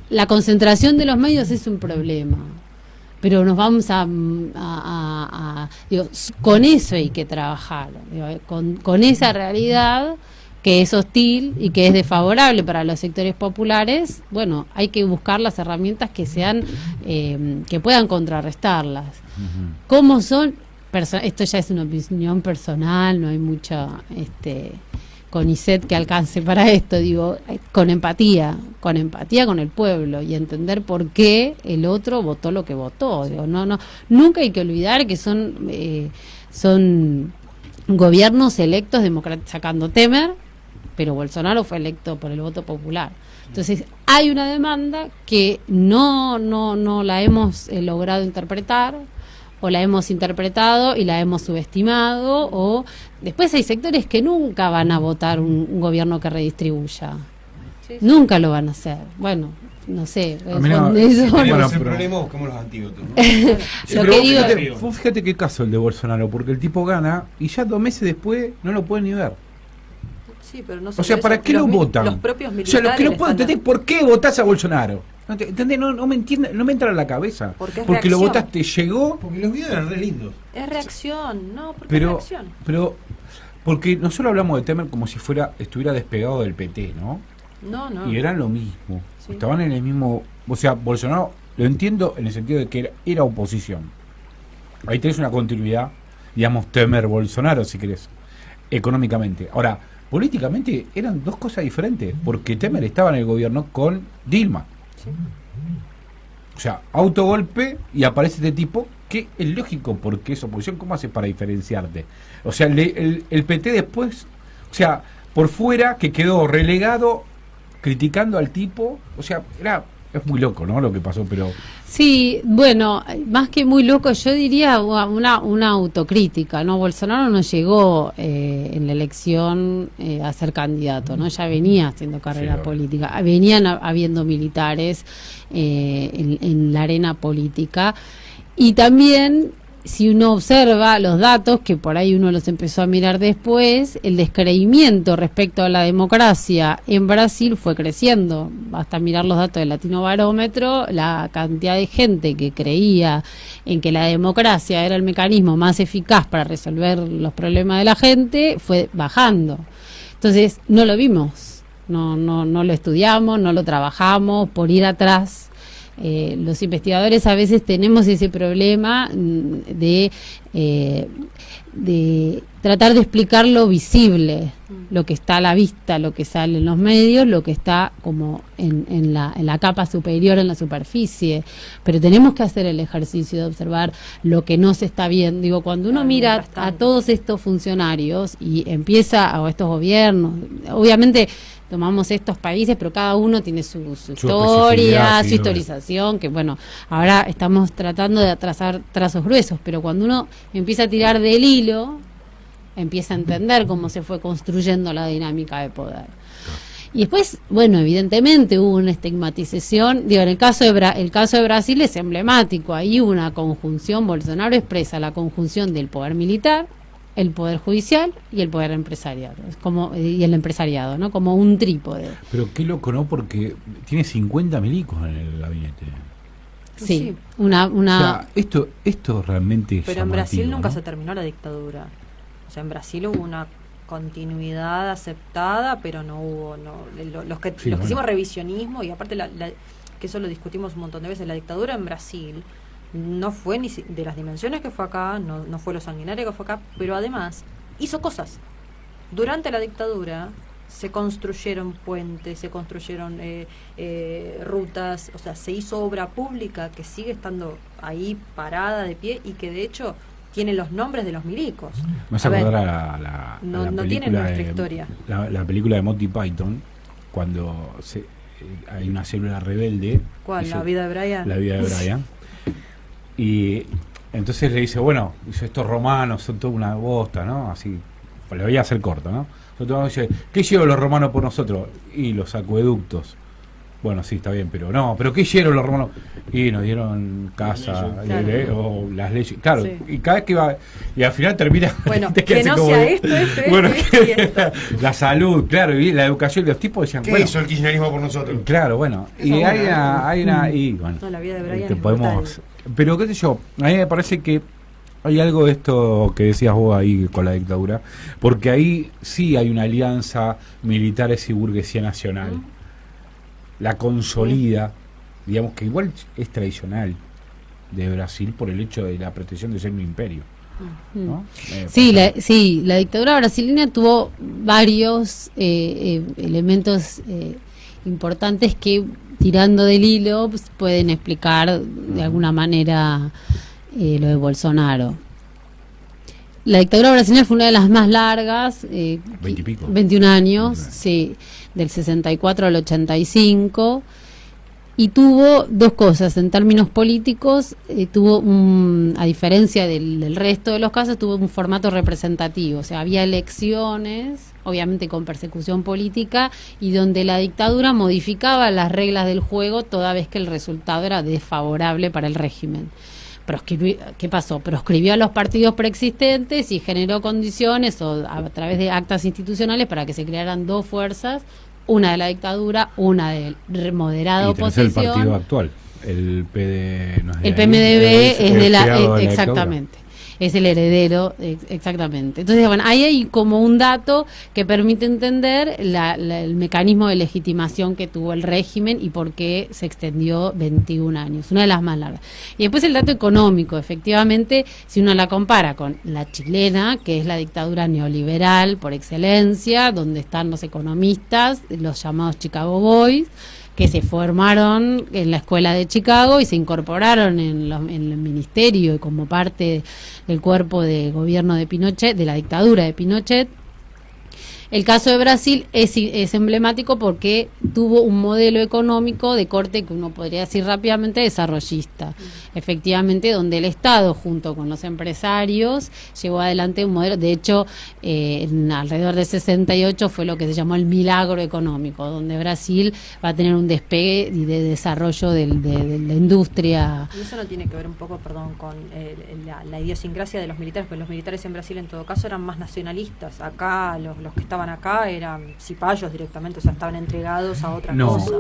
la concentración de los medios es un problema, pero nos vamos con eso hay que trabajar, con esa realidad que es hostil y que es desfavorable para los sectores populares. Bueno, hay que buscar las herramientas que sean que puedan contrarrestarlas. ¿Cómo son? Esto ya es una opinión personal, no hay mucha CONICET que alcance para esto, con empatía con el pueblo, y entender por qué el otro votó lo que votó. Nunca hay que olvidar que son gobiernos electos sacando Temer, pero Bolsonaro fue electo por el voto popular. Entonces hay una demanda que no la hemos logrado interpretar, o la hemos interpretado y la hemos subestimado, o después hay sectores que nunca van a votar un gobierno que redistribuya. Nunca lo van a hacer. Bueno, no sé. El problema, buscamos los antídotos, ¿no? Fíjate qué caso el de Bolsonaro, porque el tipo gana y ya 2 meses después no lo pueden ni ver. Sí, pero no, o sea, ¿para qué lo votan? Los propios militares. O sea, lo que no puedo entender, ¿por qué votás a Bolsonaro? No me entra en la cabeza. Porque lo votaste, llegó. Porque los videos eran re lindos. Es reacción, ¿no? Porque es reacción. Pero, porque nosotros hablamos de Temer como si estuviera despegado del PT, ¿no? No. Y eran lo mismo. Sí. Estaban en el mismo. O sea, Bolsonaro, lo entiendo en el sentido de que era oposición. Ahí tenés una continuidad, digamos, Temer-Bolsonaro, si querés, económicamente. Ahora, políticamente eran dos cosas diferentes, porque Temer estaba en el gobierno con Dilma. Sí. O sea, autogolpe y aparece este tipo, que es lógico porque es oposición. ¿Cómo haces para diferenciarte? O sea, el PT después, o sea, por fuera, que quedó relegado criticando al tipo, o sea, era es muy loco, ¿no? Lo que pasó, pero... Sí, bueno, más que muy loco, yo diría una autocrítica, ¿no? Bolsonaro no llegó en la elección a ser candidato, ¿no? Ya venía haciendo carrera política, venían habiendo militares en la arena política, y también, si uno observa los datos, que por ahí uno los empezó a mirar después, el descreimiento respecto a la democracia en Brasil fue creciendo. Basta mirar los datos del Latino Barómetro, la cantidad de gente que creía en que la democracia era el mecanismo más eficaz para resolver los problemas de la gente fue bajando. Entonces, no lo vimos, no lo estudiamos, no lo trabajamos, por ir atrás. Los investigadores a veces tenemos ese problema de tratar de explicar lo visible, lo que está a la vista, lo que sale en los medios, lo que está como en la capa superior, en la superficie, pero tenemos que hacer el ejercicio de observar lo que no se está viendo. Digo, cuando uno mira a todos estos funcionarios y empieza, o estos gobiernos, obviamente tomamos estos países, pero cada uno tiene su historia, su historización, que bueno, ahora estamos tratando de trazar trazos gruesos, pero cuando uno empieza a tirar del hilo, empieza a entender cómo se fue construyendo la dinámica de poder. Y después, bueno, evidentemente hubo una estigmatización, digo, en el caso de Brasil es emblemático, ahí hubo una conjunción, Bolsonaro expresa la conjunción del poder militar, el poder judicial y el poder empresarial, y el empresariado, ¿no? Como un trípode. Pero qué loco, ¿no? Porque tiene 50 milicos en el gabinete. Sí, O sea, esto realmente es Pero en Brasil nunca ¿no? se terminó la dictadura. O sea, en Brasil hubo una continuidad aceptada, pero no hubo... Los que hicimos revisionismo, y aparte que eso lo discutimos un montón de veces, la dictadura en Brasil no fue ni de las dimensiones que fue acá, no fue lo sanguinario que fue acá, pero además hizo cosas. Durante la dictadura se construyeron puentes, se construyeron rutas, o sea, se hizo obra pública que sigue estando ahí parada de pie y que de hecho tiene los nombres de los milicos. Me vas a acordar a la no película tiene nuestra historia. La película de Monty Python, cuando hay una célula rebelde. ¿Cuál? ¿La vida de Brian? La vida de Brian. Y entonces le dice, bueno, estos romanos son toda una bosta, ¿no? Así, pues le voy a hacer corto, ¿no? Entonces dice, ¿qué hicieron los romanos por nosotros? Y los acueductos. Bueno, sí, está bien, pero ¿qué hicieron los romanos? Y nos dieron casa, o las leyes, claro, sí. Y cada vez que va, y al final termina... Bueno, que no sea esto, bueno, la salud, claro, y la educación, los tipos decían... ¿Qué hizo el kirchnerismo por nosotros? Claro, bueno, y hay una... Y bueno, no, la vida de Brian podemos... Pero qué sé yo, a mí me parece que hay algo de esto que decías vos ahí con la dictadura, porque ahí sí hay una alianza militares y burguesía nacional. La consolida, digamos que igual es tradicional de Brasil por el hecho de la pretensión de ser un imperio, ¿no? Sí, la dictadura brasileña tuvo varios elementos importantes que, tirando del hilo, pues, pueden explicar de alguna manera lo de Bolsonaro. La dictadura brasileña fue una de las más largas, 21 años, sí, del 64 al 85, y tuvo dos cosas. En términos políticos, tuvo a diferencia del resto de los casos, tuvo un formato representativo, o sea, había elecciones, obviamente con persecución política, y donde la dictadura modificaba las reglas del juego toda vez que el resultado era desfavorable para el régimen. ¿Qué pasó? Proscribió a los partidos preexistentes y generó condiciones a través de actas institucionales para que se crearan dos fuerzas, una de la dictadura, una de moderada oposición. El partido actual, el PMDB es de la exactamente. Es el heredero, exactamente. Entonces, bueno, ahí hay como un dato que permite entender el mecanismo de legitimación que tuvo el régimen y por qué se extendió 21 años, una de las más largas. Y después el dato económico, efectivamente, si uno la compara con la chilena, que es la dictadura neoliberal por excelencia, donde están los economistas, los llamados Chicago Boys, que se formaron en la escuela de Chicago y se incorporaron en el ministerio y como parte del cuerpo de gobierno de Pinochet, de la dictadura de Pinochet. El caso de Brasil es emblemático porque tuvo un modelo económico de corte que uno podría decir rápidamente desarrollista. Efectivamente, donde el Estado, junto con los empresarios, llevó adelante un modelo. De hecho, alrededor de 68 fue lo que se llamó el milagro económico, donde Brasil va a tener un despegue y de desarrollo de la industria. Y eso no tiene que ver un poco, perdón, con la idiosincrasia de los militares, porque los militares en Brasil en todo caso eran más nacionalistas. Acá los que estaban acá eran cipayos directamente, o sea, estaban entregados a otra cosa.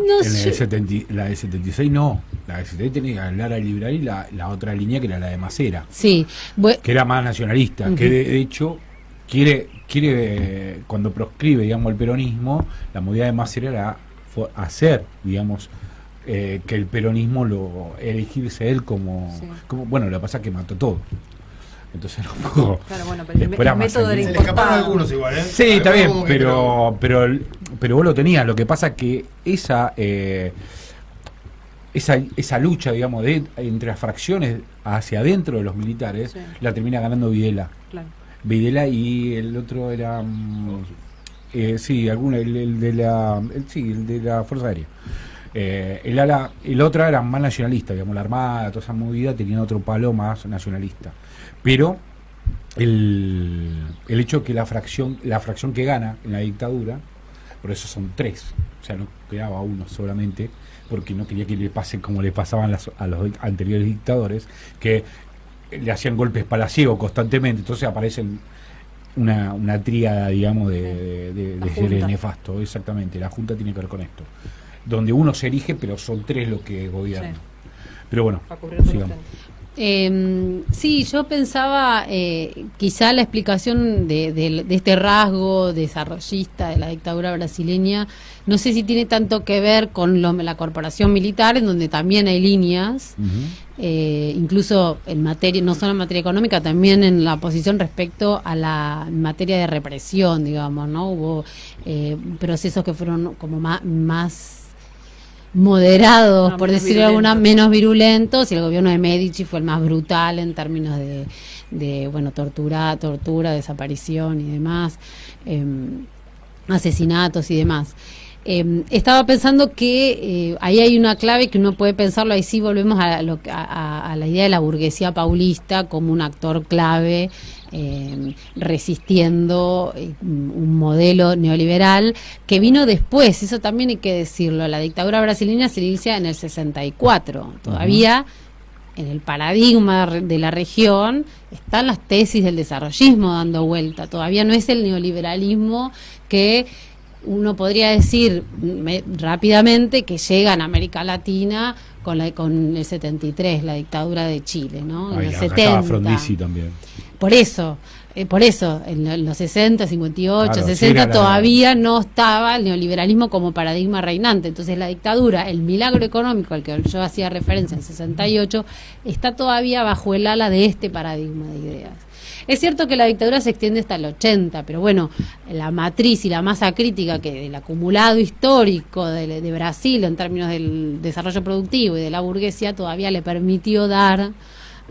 La de 76 no. La de 76 tenía Lara Liberal y la otra línea que era la de Macera. Sí. Que era más nacionalista, que de hecho quiere cuando proscribe, digamos, el peronismo, la movida de Macera era hacer, digamos, que el peronismo elegirse él como bueno, lo que pasa es que mató todo. Entonces era un poco. Claro, bueno, pero el método era se le escaparon algunos igual, ¿eh? Sí, está bien, pero vos lo tenías. Lo que pasa es que esa lucha, digamos, entre las fracciones hacia adentro de los militares, la termina ganando Videla. Claro. Videla y el otro era el de la Fuerza Aérea. El otro era más nacionalista, digamos, la Armada, toda esa movida tenía otro palo más nacionalista. Pero el hecho que la fracción que gana en la dictadura, por eso son 3, o sea, no quedaba uno solamente, porque no quería que le pase como le pasaban a los anteriores dictadores, que le hacían golpes palaciegos constantemente. Entonces aparecen una tríada, digamos, de seres nefastos. Exactamente, la Junta tiene que ver con esto, donde uno se erige, pero son 3 los que gobiernan. Pero bueno, sigamos. Sí, yo pensaba quizá la explicación de este rasgo desarrollista de la dictadura brasileña, no sé si tiene tanto que ver con la corporación militar, en donde también hay líneas, incluso en materia, no solo en materia económica, también en la posición respecto a la materia de represión, digamos, ¿no? Hubo procesos que fueron como más moderados, por decirlo alguna, menos virulentos, y el gobierno de Medici fue el más brutal en términos de bueno, tortura, desaparición y demás, asesinatos y demás. Estaba pensando que ahí hay una clave que uno puede pensarlo, ahí sí volvemos a la idea de la burguesía paulista como un actor clave resistiendo un modelo neoliberal que vino después. Eso también hay que decirlo. La dictadura brasileña se inicia en el 64. Todavía en el paradigma de la región están las tesis del desarrollismo dando vuelta. Todavía no es el neoliberalismo que uno podría decir rápidamente que llega en América Latina con el 73, la dictadura de Chile, ¿no? En los 70. Frondizi también. Por eso, en los 60, 58, claro, 60 todavía no estaba el neoliberalismo como paradigma reinante. Entonces la dictadura, el milagro económico al que yo hacía referencia en 68, está todavía bajo el ala de este paradigma de ideas. Es cierto que la dictadura se extiende hasta el 80, pero bueno, la matriz y la masa crítica que del acumulado histórico de Brasil en términos del desarrollo productivo y de la burguesía todavía le permitió dar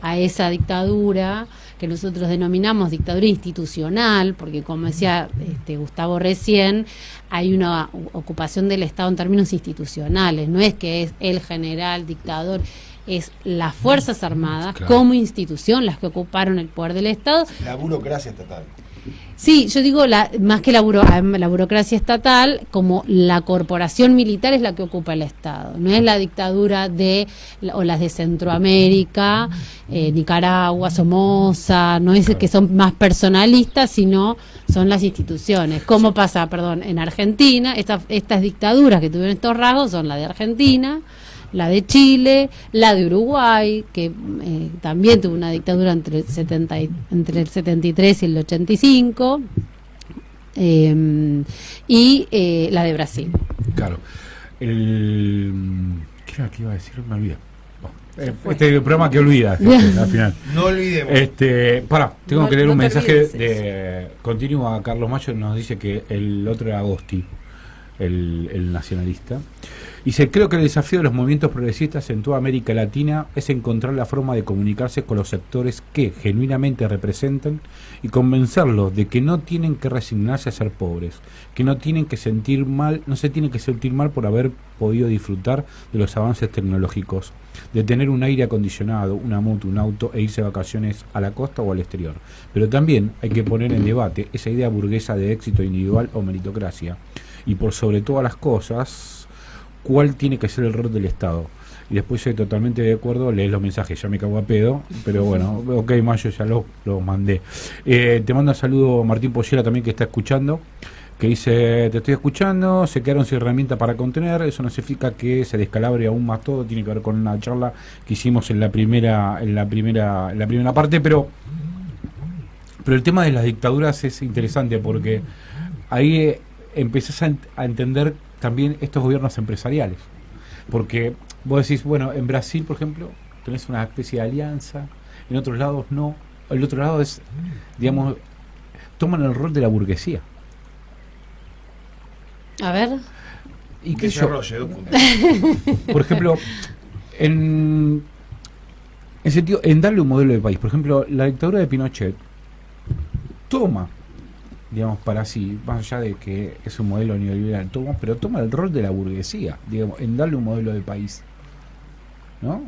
a esa dictadura que nosotros denominamos dictadura institucional, porque como decía Gustavo recién, hay una ocupación del Estado en términos institucionales, no es que es el general dictador, es las Fuerzas Armadas, claro, como institución las que ocuparon el poder del Estado. La burocracia estatal. Sí, yo digo más que la burocracia estatal, como la corporación militar es la que ocupa el Estado, no es la dictadura o las de Centroamérica, Nicaragua, Somoza, no es que son más personalistas, sino son las instituciones. ¿Cómo pasa, en Argentina? Estas dictaduras que tuvieron estos rasgos son la de Argentina, la de Chile, la de Uruguay, que también tuvo una dictadura entre el 73 y el 85, y la de Brasil. Claro. ¿Qué era que iba a decir? Me olvidé. Este programa que olvida al final. No olvidemos. Tengo que leer un mensaje de continúa. Carlos Mayo nos dice que el otro era Agosti. el nacionalista. Dice, creo que el desafío de los movimientos progresistas en toda América Latina es encontrar la forma de comunicarse con los sectores que genuinamente representan y convencerlos de que no tienen que resignarse a ser pobres, que no tienen que sentir mal, no se tienen que sentir mal por haber podido disfrutar de los avances tecnológicos, de tener un aire acondicionado, una moto, un auto e irse de vacaciones a la costa o al exterior. Pero también hay que poner en debate esa idea burguesa de éxito individual o meritocracia. Y por sobre todas las cosas, ¿cuál tiene que ser el rol del Estado? Y después estoy totalmente de acuerdo, lees los mensajes, ya me cago a pedo, pero bueno, ok, Mayo, ya lo mandé. Te mando un saludo a Martín Pollera también, que está escuchando, que dice, te estoy escuchando, se quedaron sin herramienta para contener, eso no significa que se descalabre aún más todo, tiene que ver con una charla que hicimos en la primera parte, pero el tema de las dictaduras es interesante porque ahí empezás a entender también estos gobiernos empresariales, porque vos decís, bueno, en Brasil, por ejemplo, tenés una especie de alianza, en otros lados no, el otro lado es, digamos, toman el rol de la burguesía. A ver. ¿Y qué yo? Por ejemplo, en sentido, en darle un modelo de país, por ejemplo, la dictadura de Pinochet toma, digamos, para sí, más allá de que es un modelo neoliberal, pero toma el rol de la burguesía, digamos, en darle un modelo de país, ¿no?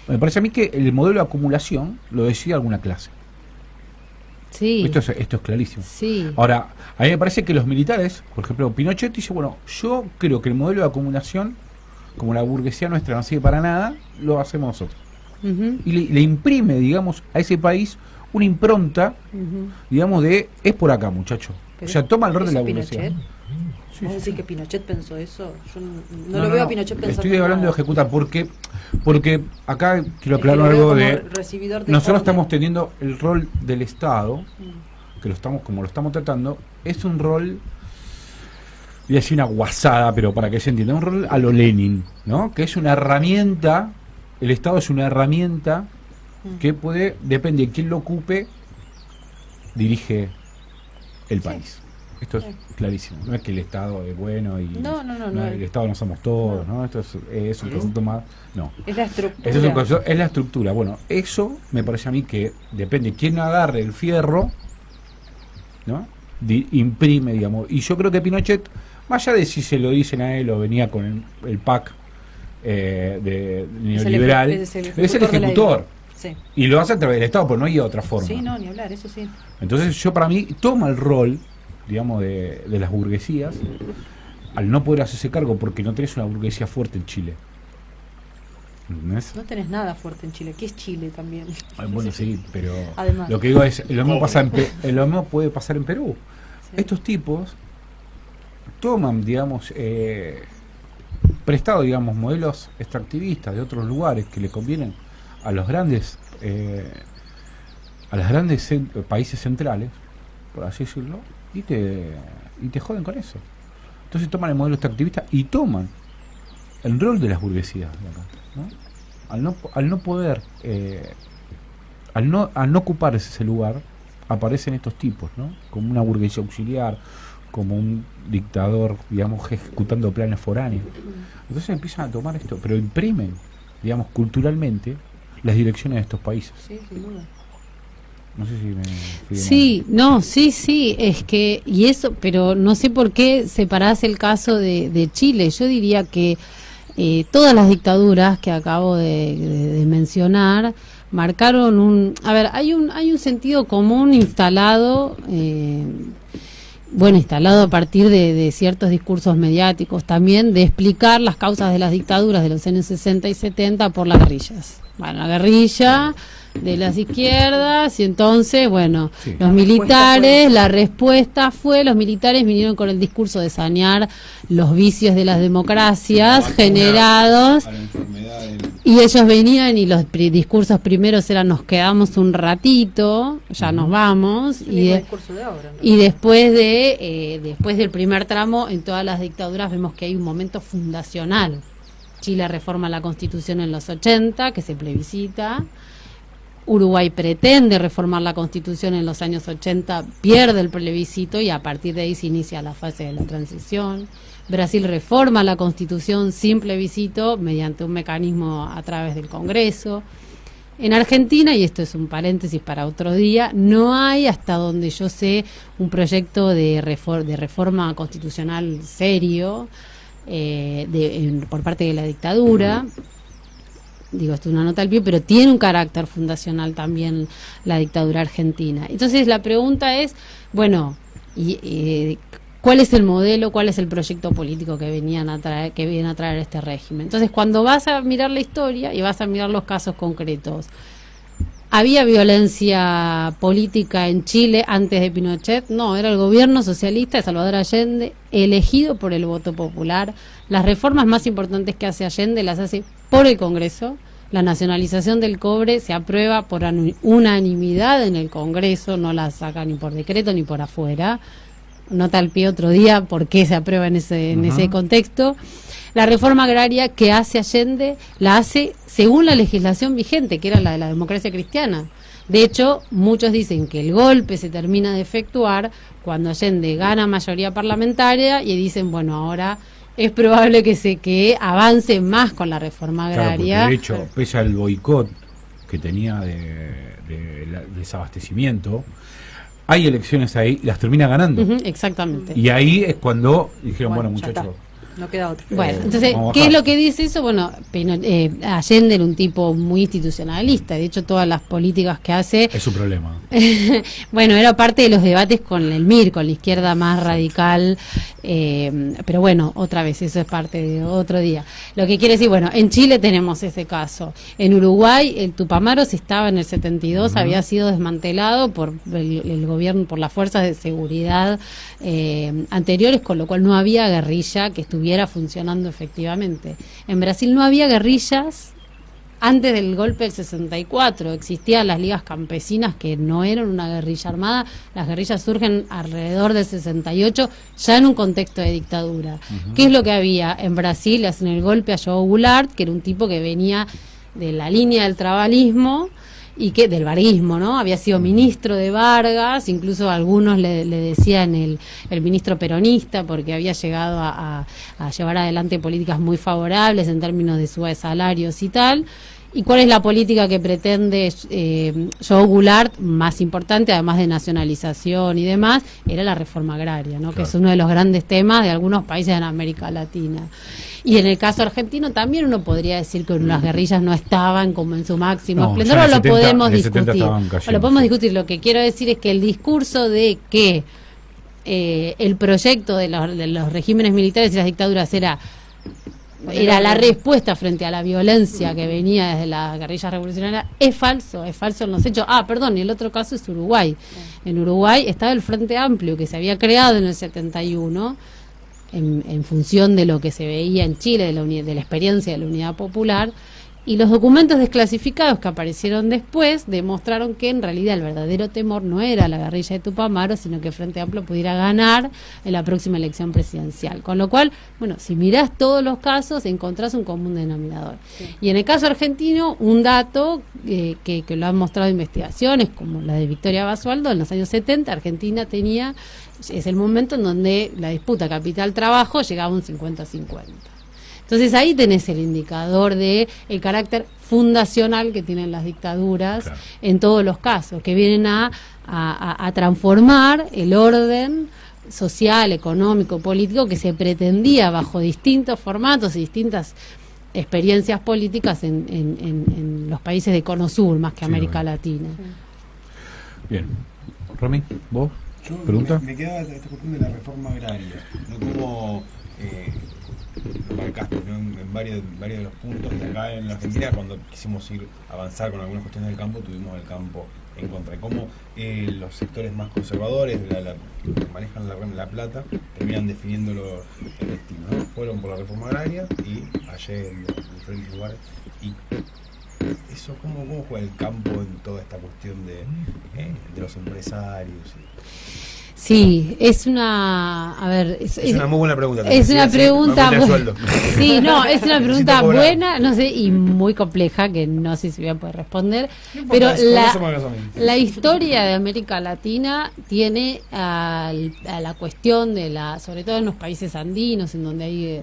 Me parece a mí que el modelo de acumulación lo decide alguna clase. Sí. Esto es clarísimo. Sí. Ahora, a mí me parece que los militares, por ejemplo, Pinochet dice, bueno, yo creo que el modelo de acumulación, como la burguesía nuestra no sirve para nada, lo hacemos nosotros. Y le imprime, digamos, a ese país una impronta, digamos, de es por acá, muchacho. O sea, toma el rol de la burguesía. ¿Vos decís que Pinochet pensó eso? Yo no lo veo a Pinochet pensando. Estoy hablando de ejecutar, porque acá quiero aclarar algo de nosotros estamos teniendo el rol del Estado, que como lo estamos tratando, es un rol, voy a decir una guasada, pero para que se entienda, un rol a lo Lenin, ¿no? Que es una herramienta, el Estado es una herramienta que depende de quién lo ocupe, dirige el país. Esto es clarísimo. No es que el Estado es bueno y no, el Estado no somos todos, ¿no? Esto es un concepto más. No. Es la estructura. Es la estructura. Bueno, eso me parece a mí que depende de quién agarre el fierro, ¿no? Imprime, digamos. Y yo creo que Pinochet, más allá de si se lo dicen a él o venía con el PAC de neoliberal, es el ejecutor. Sí. Y lo hace a través del Estado, pero no hay otra forma. Sí, no, ni hablar, eso sí. Entonces yo, para mí, toma el rol, digamos, de las burguesías, al no poder hacerse cargo porque no tenés una burguesía fuerte en Chile. ¿Entendés? No tenés nada fuerte en Chile. ¿Qué es Chile también? Bueno, sí, pero además, lo que digo es, lo mismo puede pasar en Perú. Sí. Estos tipos toman, digamos, prestado, digamos, modelos extractivistas de otros lugares que le convienen a los grandes países centrales, por así decirlo, y te joden con eso. Entonces toman el modelo extractivista y toman el rol de las burguesías de acá, ¿no? Al no poder al no ocupar ese lugar, aparecen estos tipos, ¿no? Como una burguesía auxiliar, como un dictador, digamos, ejecutando planes foráneos. Entonces empiezan a tomar esto, pero imprimen, digamos, culturalmente las direcciones de estos países. Sí, sin duda. No sé si me sí, es que, y eso, pero no sé por qué separás el caso de Chile. Yo diría que todas las dictaduras que acabo de mencionar marcaron hay un sentido común instalado, instalado a partir de ciertos discursos mediáticos también, de explicar las causas de las dictaduras de los años 60 y 70 por las guerrillas. Bueno, la guerrilla de las izquierdas, y entonces, los militares, la respuesta fue, los militares vinieron con el discurso de sanear los vicios de las democracias generados, y ellos venían y los discursos primeros eran nos quedamos un ratito, ya nos vamos, y después después del primer tramo, en todas las dictaduras vemos que hay un momento fundacional. Chile reforma la Constitución en los 80, que se plebiscita, Uruguay pretende reformar la Constitución en los años 80, pierde el plebiscito y a partir de ahí se inicia la fase de la transición. Brasil reforma la Constitución sin plebiscito mediante un mecanismo a través del Congreso. En Argentina, y esto es un paréntesis para otro día, no hay, hasta donde yo sé, un proyecto de reforma constitucional serio por parte de la dictadura. Digo, esto es una nota al pie, pero tiene un carácter fundacional también la dictadura argentina. Entonces la pregunta es, bueno, ¿cuál es el modelo, cuál es el proyecto político que viene a traer este régimen? Entonces, cuando vas a mirar la historia y vas a mirar los casos concretos, ¿había violencia política en Chile antes de Pinochet? No, era el gobierno socialista de Salvador Allende, elegido por el voto popular. Las reformas más importantes que hace Allende las hace por el Congreso. La nacionalización del cobre se aprueba por unanimidad en el Congreso, no la saca ni por decreto ni por afuera. Nota al pie otro día por qué se aprueba en ese contexto. La reforma agraria que hace Allende la hace según la legislación vigente, que era la de la democracia cristiana. De hecho, muchos dicen que el golpe se termina de efectuar cuando Allende gana mayoría parlamentaria y dicen, bueno, ahora es probable que avance más con la reforma agraria. Claro, de hecho, pese al boicot que tenía de desabastecimiento, hay elecciones ahí y las termina ganando. Exactamente. Y ahí es cuando dijeron, bueno muchachos, no queda otra. Bueno, entonces, ¿qué es lo que dice eso? Bueno, Allende era un tipo muy institucionalista, de hecho todas las políticas que hace... Es su problema. Bueno, era parte de los debates con el MIR, con la izquierda más radical, pero bueno, otra vez, eso es parte de otro día. Lo que quiere decir, bueno, en Chile tenemos ese caso. En Uruguay, el Tupamaros estaba en el 72, había sido desmantelado por el gobierno, por las fuerzas de seguridad anteriores, con lo cual no había guerrilla que estuviera funcionando efectivamente. En Brasil no había guerrillas antes del golpe del 64, existían las ligas campesinas que no eran una guerrilla armada, las guerrillas surgen alrededor del 68, ya en un contexto de dictadura. ¿Qué es lo que había? En Brasil le hacen el golpe a João Goulart, que era un tipo que venía de la línea del trabalismo, y que del varguismo, ¿no? Había sido ministro de Vargas, incluso algunos le decían el ministro peronista, porque había llegado a llevar adelante políticas muy favorables en términos de suba de salarios y tal. ¿Y cuál es la política que pretende João Goulart? Más importante, además de nacionalización y demás, era la reforma agraria, ¿no? Claro. Que es uno de los grandes temas de algunos países en América Latina. Y en el caso argentino también uno podría decir que las guerrillas no estaban como en su máximo esplendor, o lo podemos discutir. O lo podemos discutir. Lo que quiero decir es que el discurso de que el proyecto de los regímenes militares y las dictaduras era la respuesta frente a la violencia que venía desde las guerrillas revolucionarias, es falso en los hechos. Perdón, y el otro caso es Uruguay. En Uruguay estaba el Frente Amplio, que se había creado en el 71, en función de lo que se veía en Chile, de la experiencia de la Unidad Popular, y los documentos desclasificados que aparecieron después demostraron que en realidad el verdadero temor no era la guerrilla de Tupamaros, sino que el Frente Amplio pudiera ganar en la próxima elección presidencial. Con lo cual, bueno, si mirás todos los casos, encontrás un común denominador. Sí. Y en el caso argentino, un dato que lo han mostrado investigaciones, como la de Victoria Basualdo, en los años 70, Argentina es el momento en donde la disputa capital-trabajo llegaba a un 50-50. Entonces ahí tenés el indicador de el carácter fundacional que tienen las dictaduras, claro, en todos los casos, que vienen a transformar el orden social, económico, político que se pretendía bajo distintos formatos y distintas experiencias políticas en los países de Cono Sur, más que América Latina. Bien. Rami, ¿vos? ¿Pregunta? Me queda esta cuestión de la reforma agraria, ¿no? Como lo marcaste, ¿no? en varios de los puntos que acá en la Argentina, cuando quisimos avanzar con algunas cuestiones del campo, tuvimos el campo en contra. Cómo los sectores más conservadores que manejan la plata terminan definiendo el destino, ¿no? Fueron por la reforma agraria y ayer en diferentes lugares. Y eso, ¿cómo juega el campo en toda esta cuestión de los empresarios? Sí, es una, a ver, Es una muy buena pregunta. Es una pregunta, sí, no, es una pregunta cobrar. buena, no sé, y muy compleja que no sé si voy a poder responder. No importa, Pero la historia de América Latina tiene a la cuestión de sobre todo en los países andinos, en donde hay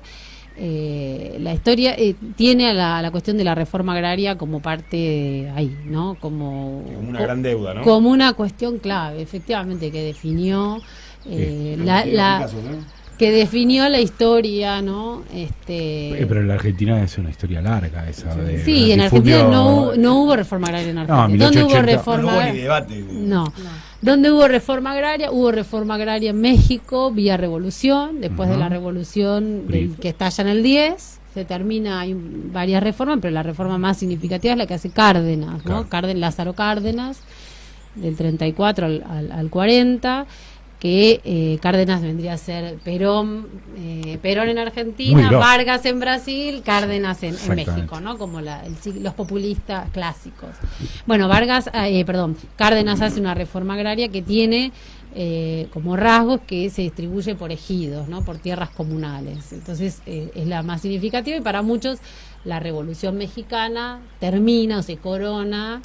la historia tiene a la cuestión de la reforma agraria como parte ahí, ¿no? Como una gran deuda, ¿no? Como una cuestión clave, efectivamente, que definió que definió la historia, ¿no? Pero en la Argentina es una historia larga esa. Sí, en Argentina no hubo reforma agraria en Argentina. ¿Dónde hubo reforma? No hubo ni debate. No. ¿Dónde hubo reforma agraria? Hubo reforma agraria en México vía revolución, después de la revolución que estalla en el 10, se termina, hay varias reformas, pero la reforma más significativa es la que hace Cárdenas, ¿no? Lázaro Cárdenas, del 34 al 40, que Cárdenas vendría a ser Perón en Argentina, Vargas en Brasil, Cárdenas en México, ¿no? Como los populistas clásicos. Bueno, Cárdenas hace una reforma agraria que tiene como rasgos que se distribuye por ejidos, ¿no? Por tierras comunales. Entonces es la más significativa y para muchos la Revolución Mexicana termina o se corona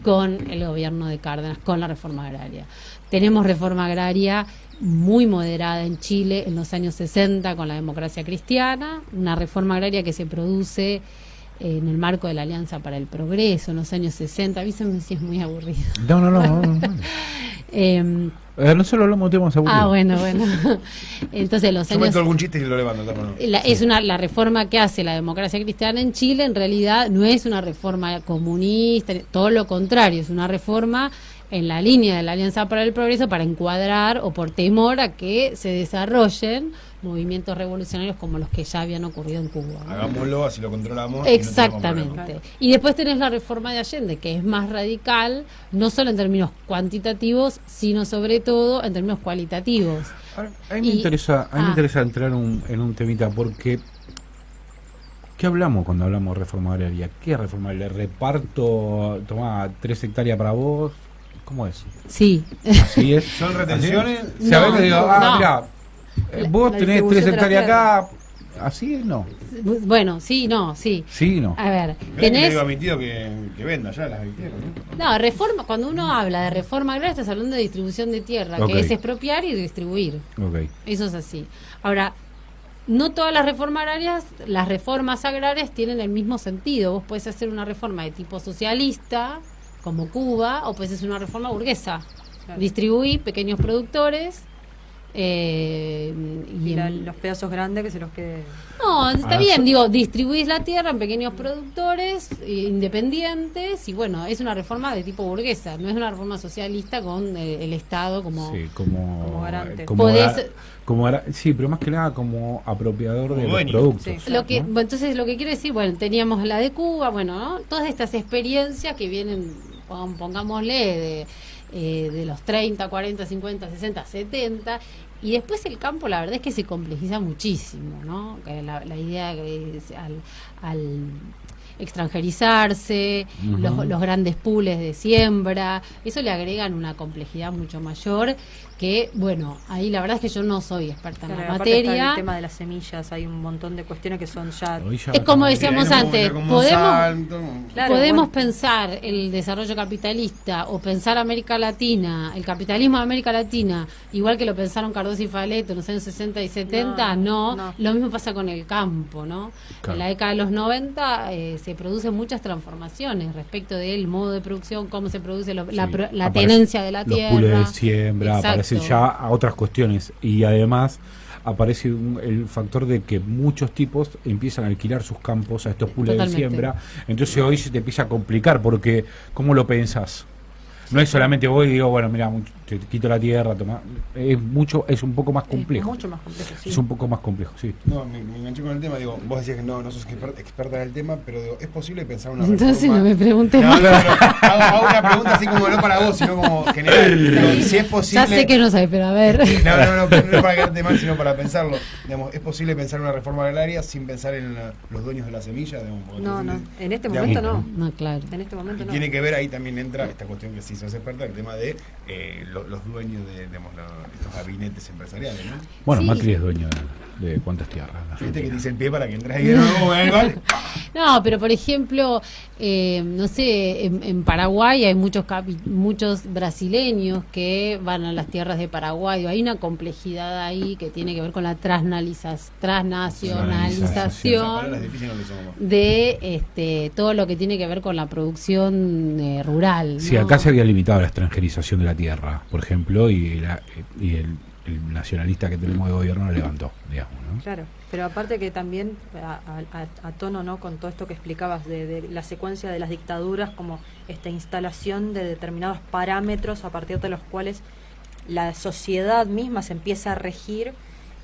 con el gobierno de Cárdenas, con la reforma agraria. Tenemos reforma agraria muy moderada en Chile en los años 60 con la democracia cristiana, una reforma agraria que se produce en el marco de la Alianza para el Progreso en los años 60. Avísenme si es muy aburrido. No. Nosotros hablamos de temas aburridos. Bueno. Entonces los años... Yo meto algún chiste y lo levanto. Es la reforma que hace la democracia cristiana en Chile, en realidad no es una reforma comunista, todo lo contrario, es una reforma en la línea de la Alianza para el Progreso para encuadrar o por temor a que se desarrollen movimientos revolucionarios como los que ya habían ocurrido en Cuba, ¿no? Hagámoslo, así lo controlamos. Exactamente. Y después tenés la reforma de Allende, que es más radical, no solo en términos cuantitativos, sino sobre todo en términos cualitativos. Ahora, a mí me interesa entrar en un temita, porque ¿qué hablamos cuando hablamos de reforma agraria? ¿Qué es reforma agraria? ¿Reparto, tomá 3 hectáreas para vos? ¿Cómo es? Sí. ¿Así es? ¿Son retenciones? Si a veces digo, mira, vos tenés 3 hectáreas acá, ¿así es? No. Bueno, sí, no, sí. Sí, no. A ver, tenés... Le digo a mi tío que venda ya las tierras, ¿no? No, reforma, cuando uno habla de reforma agraria estás hablando de distribución de tierra, que es expropiar y distribuir. Eso es así. Ahora, no todas las reformas agrarias tienen el mismo sentido. Vos podés hacer una reforma de tipo socialista, como Cuba, o puedes hacer una reforma burguesa. Claro. Distribuir pequeños productores y los pedazos grandes que se los quede. No, está bien, distribuís la tierra en pequeños productores independientes y bueno, es una reforma de tipo burguesa, no es una reforma socialista con el Estado como garante. Sí, pero más que nada como apropiador de los productos. Sí, claro. Entonces lo que quiere decir, teníamos la de Cuba, ¿no? Todas estas experiencias que vienen, pongámosle, de los 30, 40, 50, 60, 70, y después el campo la verdad es que se complejiza muchísimo, ¿no? La idea que al extranjerizarse, los grandes pools de siembra, eso le agregan una complejidad mucho mayor que, ahí la verdad es que yo no soy experta en la materia. Está el tema de las semillas, hay un montón de cuestiones que son ya... Es como decíamos antes, podemos pensar el desarrollo capitalista o pensar América Latina, el capitalismo de América Latina, igual que lo pensaron Cardoso y Faleto en los años 60 y 70, no. Lo mismo pasa con el campo, ¿no? Claro. En la década de los 90 se producen muchas transformaciones respecto del modo de producción, cómo se produce la tenencia de la tierra. Los pools de siembra, aparecen ya a otras cuestiones y además aparece el factor de que muchos tipos empiezan a alquilar sus campos a estos pools de siembra, entonces hoy se te empieza a complicar porque ¿cómo lo pensás? No es solamente voy y digo, mira, te quito la tierra, toma. Es un poco más complejo. Mucho más complejo, sí. Es un poco más complejo, sí. No, me enganché con el tema, vos decías que no sos experta en el tema, pero es posible pensar una Entonces reforma... no me preguntes más. Hago una pregunta así como no para vos, sino como general. Si es posible... Ya sé que no sabes, pero a ver. No para quedarte mal, sino para pensarlo. ¿Es posible pensar una reforma agraria sin pensar en los dueños de la semilla? No, en este momento no. No, claro. En este momento no. Tiene que ver, ahí también entra esta cuestión que sí quizás experta en el tema de los dueños de estos gabinetes empresariales, ¿no? Bueno, Sí. Macri es dueño de cuántas tierras. Viste que dice el pie para que entres ahí de nuevo, igual. No, pero por ejemplo, no sé, en Paraguay hay muchos brasileños que van a las tierras de Paraguay. Hay una complejidad ahí que tiene que ver con la transnacionalización de todo lo que tiene que ver con la producción rural, ¿no? Sí, acá se había limitado la extranjerización de la tierra, por ejemplo, y el nacionalista que tenemos de gobierno lo levantó, digamos, ¿no? Claro, pero aparte que también a tono, ¿no?, con todo esto que explicabas de la secuencia de las dictaduras, como esta instalación de determinados parámetros a partir de los cuales la sociedad misma se empieza a regir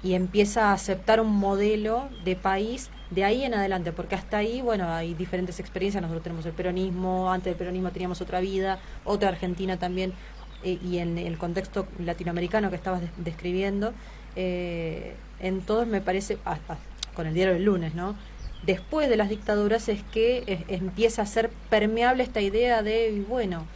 y empieza a aceptar un modelo de país de ahí en adelante, porque hasta ahí, bueno, hay diferentes experiencias. Nosotros tenemos el peronismo, antes del peronismo teníamos otra vida, otra Argentina también, y en el contexto latinoamericano que estabas describiendo, en todos me parece, con el diario del lunes, ¿no?, después de las dictaduras es que empieza a ser permeable esta idea de, bueno,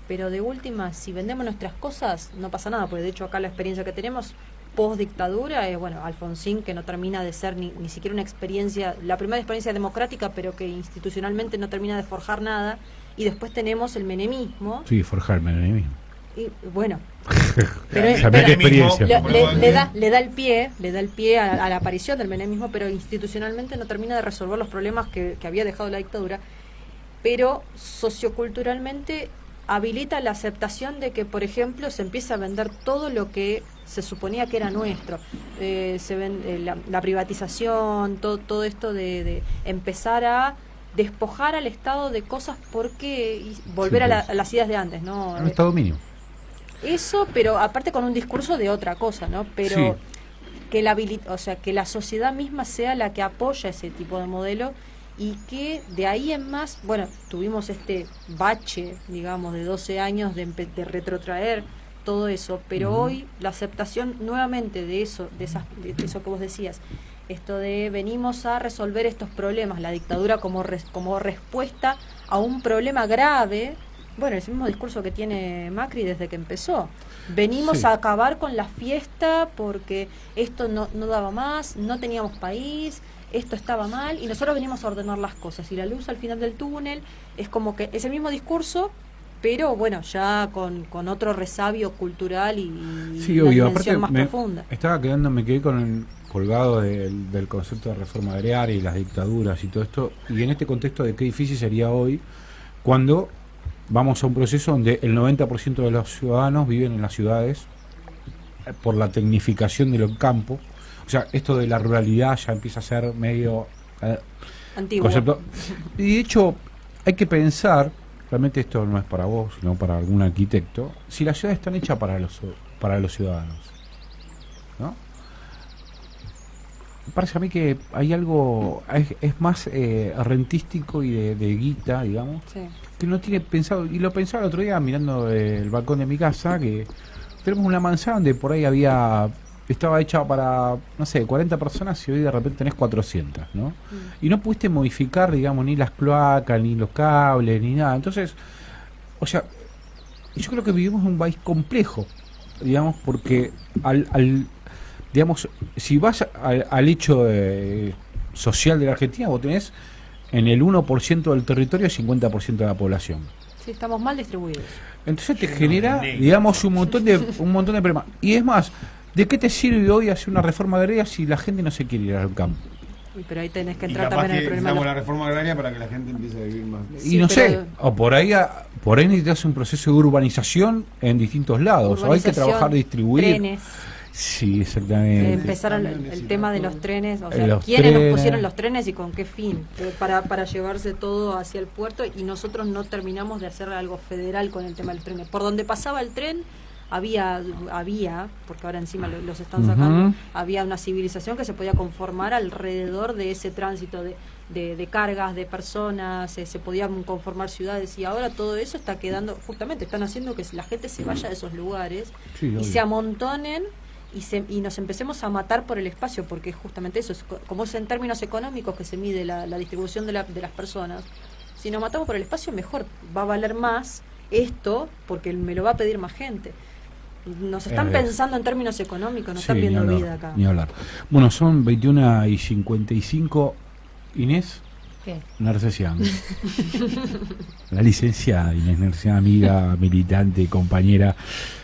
pero de última, si vendemos nuestras cosas, no pasa nada, porque de hecho acá la experiencia que tenemos post dictadura es, bueno, Alfonsín, que no termina de ser ni siquiera una experiencia, la primera experiencia democrática, pero que institucionalmente no termina de forjar nada, y después tenemos el menemismo. Sí, forjar el menemismo. Y bueno, pero experiencia. le da el pie a la aparición del menemismo, pero institucionalmente no termina de resolver los problemas que había dejado la dictadura, pero socioculturalmente habilita la aceptación de que, por ejemplo, se empieza a vender todo lo que se suponía que era nuestro. Se vende la privatización, todo esto de empezar a despojar al Estado de cosas, porque volver a las ideas de antes, ¿no? Un Estado mínimo. Eso, pero aparte con un discurso de otra cosa, ¿no? Pero que que la sociedad misma sea la que apoya ese tipo de modelo, y que de ahí en más, bueno, tuvimos este bache, digamos, de 12 años de retrotraer todo eso, pero hoy la aceptación nuevamente de eso que vos decías, esto de venimos a resolver estos problemas, la dictadura como respuesta a un problema grave. Bueno, es el mismo discurso que tiene Macri desde que empezó. Venimos a acabar con la fiesta porque esto no daba más, no teníamos país, esto estaba mal, y nosotros venimos a ordenar las cosas. Y la luz al final del túnel es como que es el mismo discurso, pero bueno, ya con otro resabio cultural y una dimensión más profunda. Me quedé colgado del concepto de reforma agraria y las dictaduras y todo esto, y en este contexto de qué difícil sería hoy cuando vamos a un proceso donde el 90% de los ciudadanos viven en las ciudades por la tecnificación de los campos. O sea, esto de la ruralidad ya empieza a ser medio antiguo. Concepto. Y de hecho, hay que pensar, realmente esto no es para vos, sino para algún arquitecto, si las ciudades están hechas para los ciudadanos, ¿no? Parece a mí que hay algo, es más rentístico y de guita, digamos, que no tiene pensado. Y lo pensaba el otro día mirando el balcón de mi casa, que tenemos una manzana donde por ahí estaba hecha para, no sé, 40 personas, y hoy de repente tenés 400, ¿no? Y no pudiste modificar, digamos, ni las cloacas, ni los cables, ni nada. Entonces, o sea, yo creo que vivimos en un país complejo, digamos, porque digamos, si vas al hecho social de la Argentina, vos tenés en el 1% del territorio 50% de la población. Sí, estamos mal distribuidos. Entonces te genera, digamos, un montón de problemas. Y es más, ¿de qué te sirve hoy hacer una reforma agraria si la gente no se quiere ir al campo? Pero ahí tenés que entrar también en el problema. Necesitamos la reforma agraria para que la gente empiece a vivir más. Y no sé, o por ahí necesitas un proceso de urbanización en distintos lados. O hay que trabajar, distribuir. Trenes. Sí, exactamente. Empezaron el tema de los trenes, o sea, ¿quiénes nos pusieron los trenes y con qué fin? Para llevarse todo hacia el puerto, y nosotros no terminamos de hacer algo federal con el tema de los trenes. Por donde pasaba el tren había, porque ahora encima los están sacando, había una civilización que se podía conformar alrededor de ese tránsito de cargas, de personas, se podían conformar ciudades, y ahora todo eso está quedando, justamente están haciendo que la gente se vaya de esos lugares y se amontonen y nos empecemos a matar por el espacio, porque justamente eso es como es en términos económicos que se mide la distribución de las personas. Si nos matamos por el espacio, mejor va a valer más esto porque me lo va a pedir más gente. Nos están pensando en términos económicos, no están viendo vida acá. Ni hablar. Bueno, son 21:55. Inés ¿Qué? Narcesian. La licenciada Inés Narcesian, amiga, militante, compañera.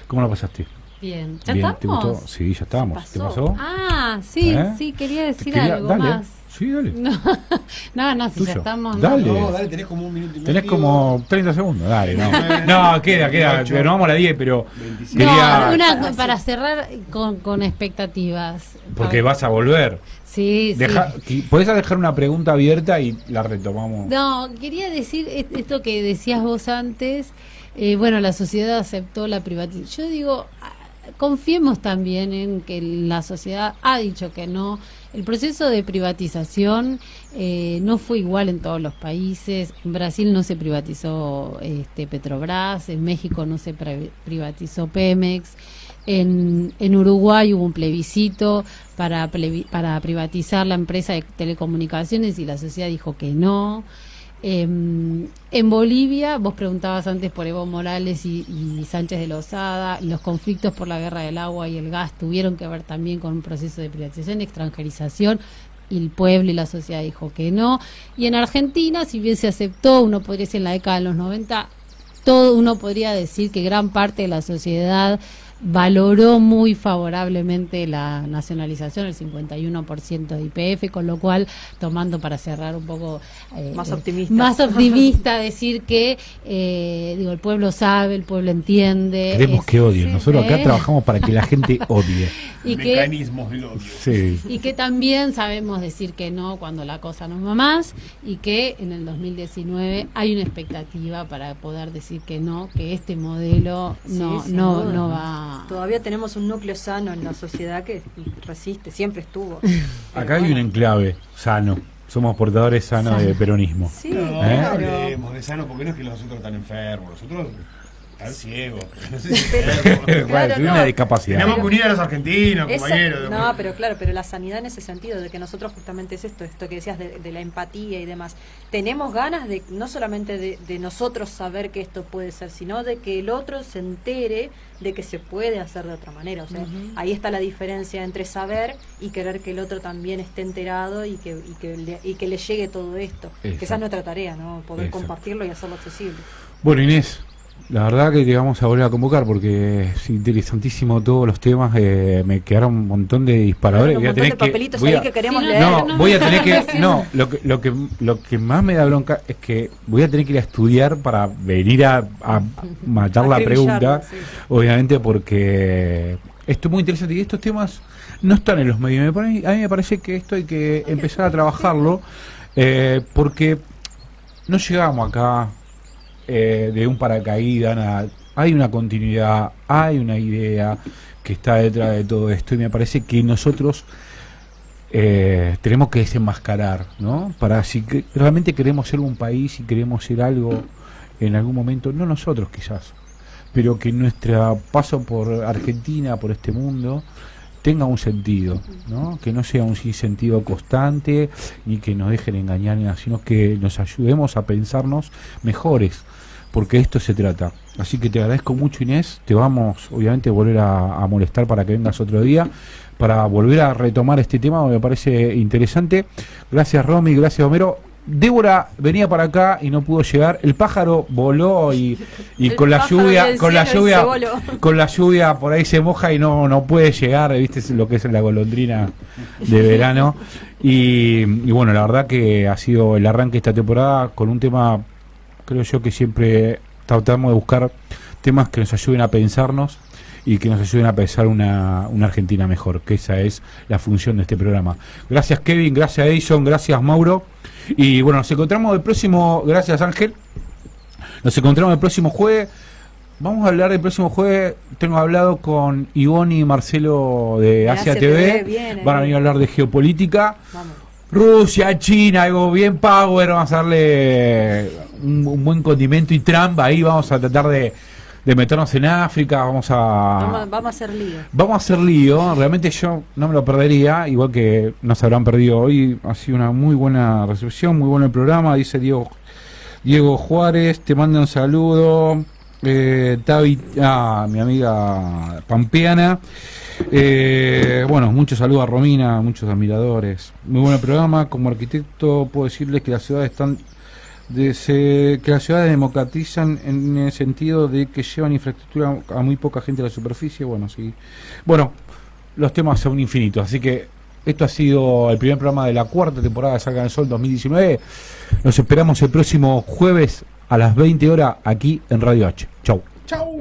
¿Cómo la pasaste? Bien. ¿Ya Bien, estamos? ¿te gustó? Sí, ya estábamos. ¿Qué pasó? Ah, sí, sí, quería decir algo dale. más. Sí, dale. No, si Tuyo. ya estamos. Dale. No, dale, tenés como un minuto y medio. Tenés como 30 segundos, dale, no. No, queda, pero no vamos a la 10, pero 27. No, para cerrar con expectativas. Porque vas a volver. Sí, sí. ¿Podés dejar una pregunta abierta y la retomamos? No, quería decir esto que decías vos antes. Bueno, la sociedad aceptó la privatización. Yo digo, confiemos también en que la sociedad ha dicho que no. El proceso de privatización no fue igual en todos los países. En Brasil no se privatizó Petrobras, en México no se privatizó Pemex, en Uruguay hubo un plebiscito para privatizar la empresa de telecomunicaciones y la sociedad dijo que no. En Bolivia, vos preguntabas antes por Evo Morales y Sánchez de Lozada, los conflictos por la guerra del agua y el gas tuvieron que ver también con un proceso de privatización, extranjerización, y el pueblo y la sociedad dijo que no. Y en Argentina, si bien se aceptó, uno podría decir en la década de los 90, uno podría decir que gran parte de la sociedad valoró muy favorablemente la nacionalización, el 51% de YPF, con lo cual, tomando para cerrar un poco más optimista decir que el pueblo sabe, el pueblo entiende. Queremos que odien, nosotros acá trabajamos para que la gente odie. Y mecanismos del odio. Sí. Y que también sabemos decir que no cuando la cosa no va más, y que en el 2019 hay una expectativa para poder decir que no, que este modelo no va. Todavía tenemos un núcleo sano en la sociedad que resiste, siempre estuvo. Acá hay un enclave sano. Somos portadores sanos de peronismo. Sí, no hablemos de sano porque no es que nosotros están enfermos, nosotros están ciegos. No sé si claro, una discapacidad. Tenemos que unir a los argentinos, compañeros. No, pero claro, pero la sanidad en ese sentido, de que nosotros justamente es esto que decías de la empatía y demás. Tenemos ganas de, no solamente de nosotros saber que esto puede ser, sino de que el otro se entere de que se puede hacer de otra manera. O sea, ahí está la diferencia entre saber y querer que el otro también esté enterado y que le llegue todo esto. Exacto. Que esa es nuestra tarea, ¿no? Poder compartirlo y hacerlo accesible. Bueno, Inés, la verdad que te vamos a volver a convocar porque es interesantísimo todos los temas. Me quedaron un montón de disparadores. Un montón de papelitos ahí que queremos leer. No, voy a tener que. No, lo que más me da bronca es que voy a tener que ir a estudiar para venir a matar la pregunta. Sí. Obviamente, porque esto es muy interesante y estos temas no están en los medios. A mí me parece que esto hay que empezar a trabajarlo porque no llegamos acá de un paracaídas, nada. Hay una continuidad, hay una idea que está detrás de todo esto y me parece que nosotros tenemos que desenmascarar, ¿no? Para si realmente queremos ser un país y queremos ser algo en algún momento, no nosotros quizás, pero que nuestro paso por Argentina, por este mundo, tenga un sentido, ¿no? Que no sea un sinsentido constante ni que nos dejen engañar, sino que nos ayudemos a pensarnos mejores, porque esto se trata. Así que te agradezco mucho, Inés. Te vamos, obviamente, a volver a molestar para que vengas otro día, para volver a retomar este tema, me parece interesante. Gracias, Romy, gracias, Homero. Débora venía para acá y no pudo llegar. El pájaro voló y con la lluvia por ahí se moja y no puede llegar, viste lo que es la golondrina de verano. Y bueno, la verdad que ha sido el arranque de esta temporada con un tema, creo yo que siempre tratamos de buscar temas que nos ayuden a pensarnos y que nos ayuden a pensar una Argentina mejor, que esa es la función de este programa. Gracias, Kevin, gracias, Edison, gracias, Mauro. Y bueno, nos encontramos el próximo, gracias, Ángel. Nos encontramos el próximo jueves. Vamos a hablar del próximo jueves. Tengo hablado con Ivonne y Marcelo de Asia TV. Van a venir a hablar de geopolítica. Vamos. Rusia, China, algo bien power. Vamos a darle un buen condimento y Trump. Ahí vamos a tratar de meternos en África. Vamos a hacer lío. Vamos a hacer lío. Realmente yo no me lo perdería, igual que no se habrán perdido hoy. Ha sido una muy buena recepción, muy bueno el programa. Dice Diego Juárez, te manda un saludo. Tavi, mi amiga pampeana. Bueno, muchos saludos a Romina, muchos admiradores. Muy buen programa. Como arquitecto puedo decirles que las ciudades están que las ciudades democratizan en el sentido de que llevan infraestructura a muy poca gente a la superficie. Bueno, sí. Bueno, los temas son infinitos, así que esto ha sido el primer programa de la cuarta temporada de Salga del Sol 2019. Nos esperamos el próximo jueves a las 20 horas aquí en Radio H. Chau. Chau.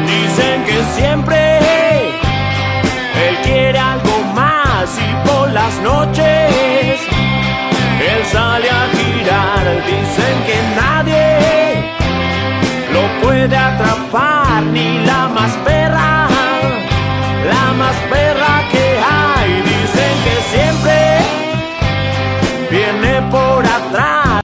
Dicen que siempre él quiere algo más y por las noches él sale a tirar. Dicen que nadie lo puede atrapar, ni la más perra, la más perra.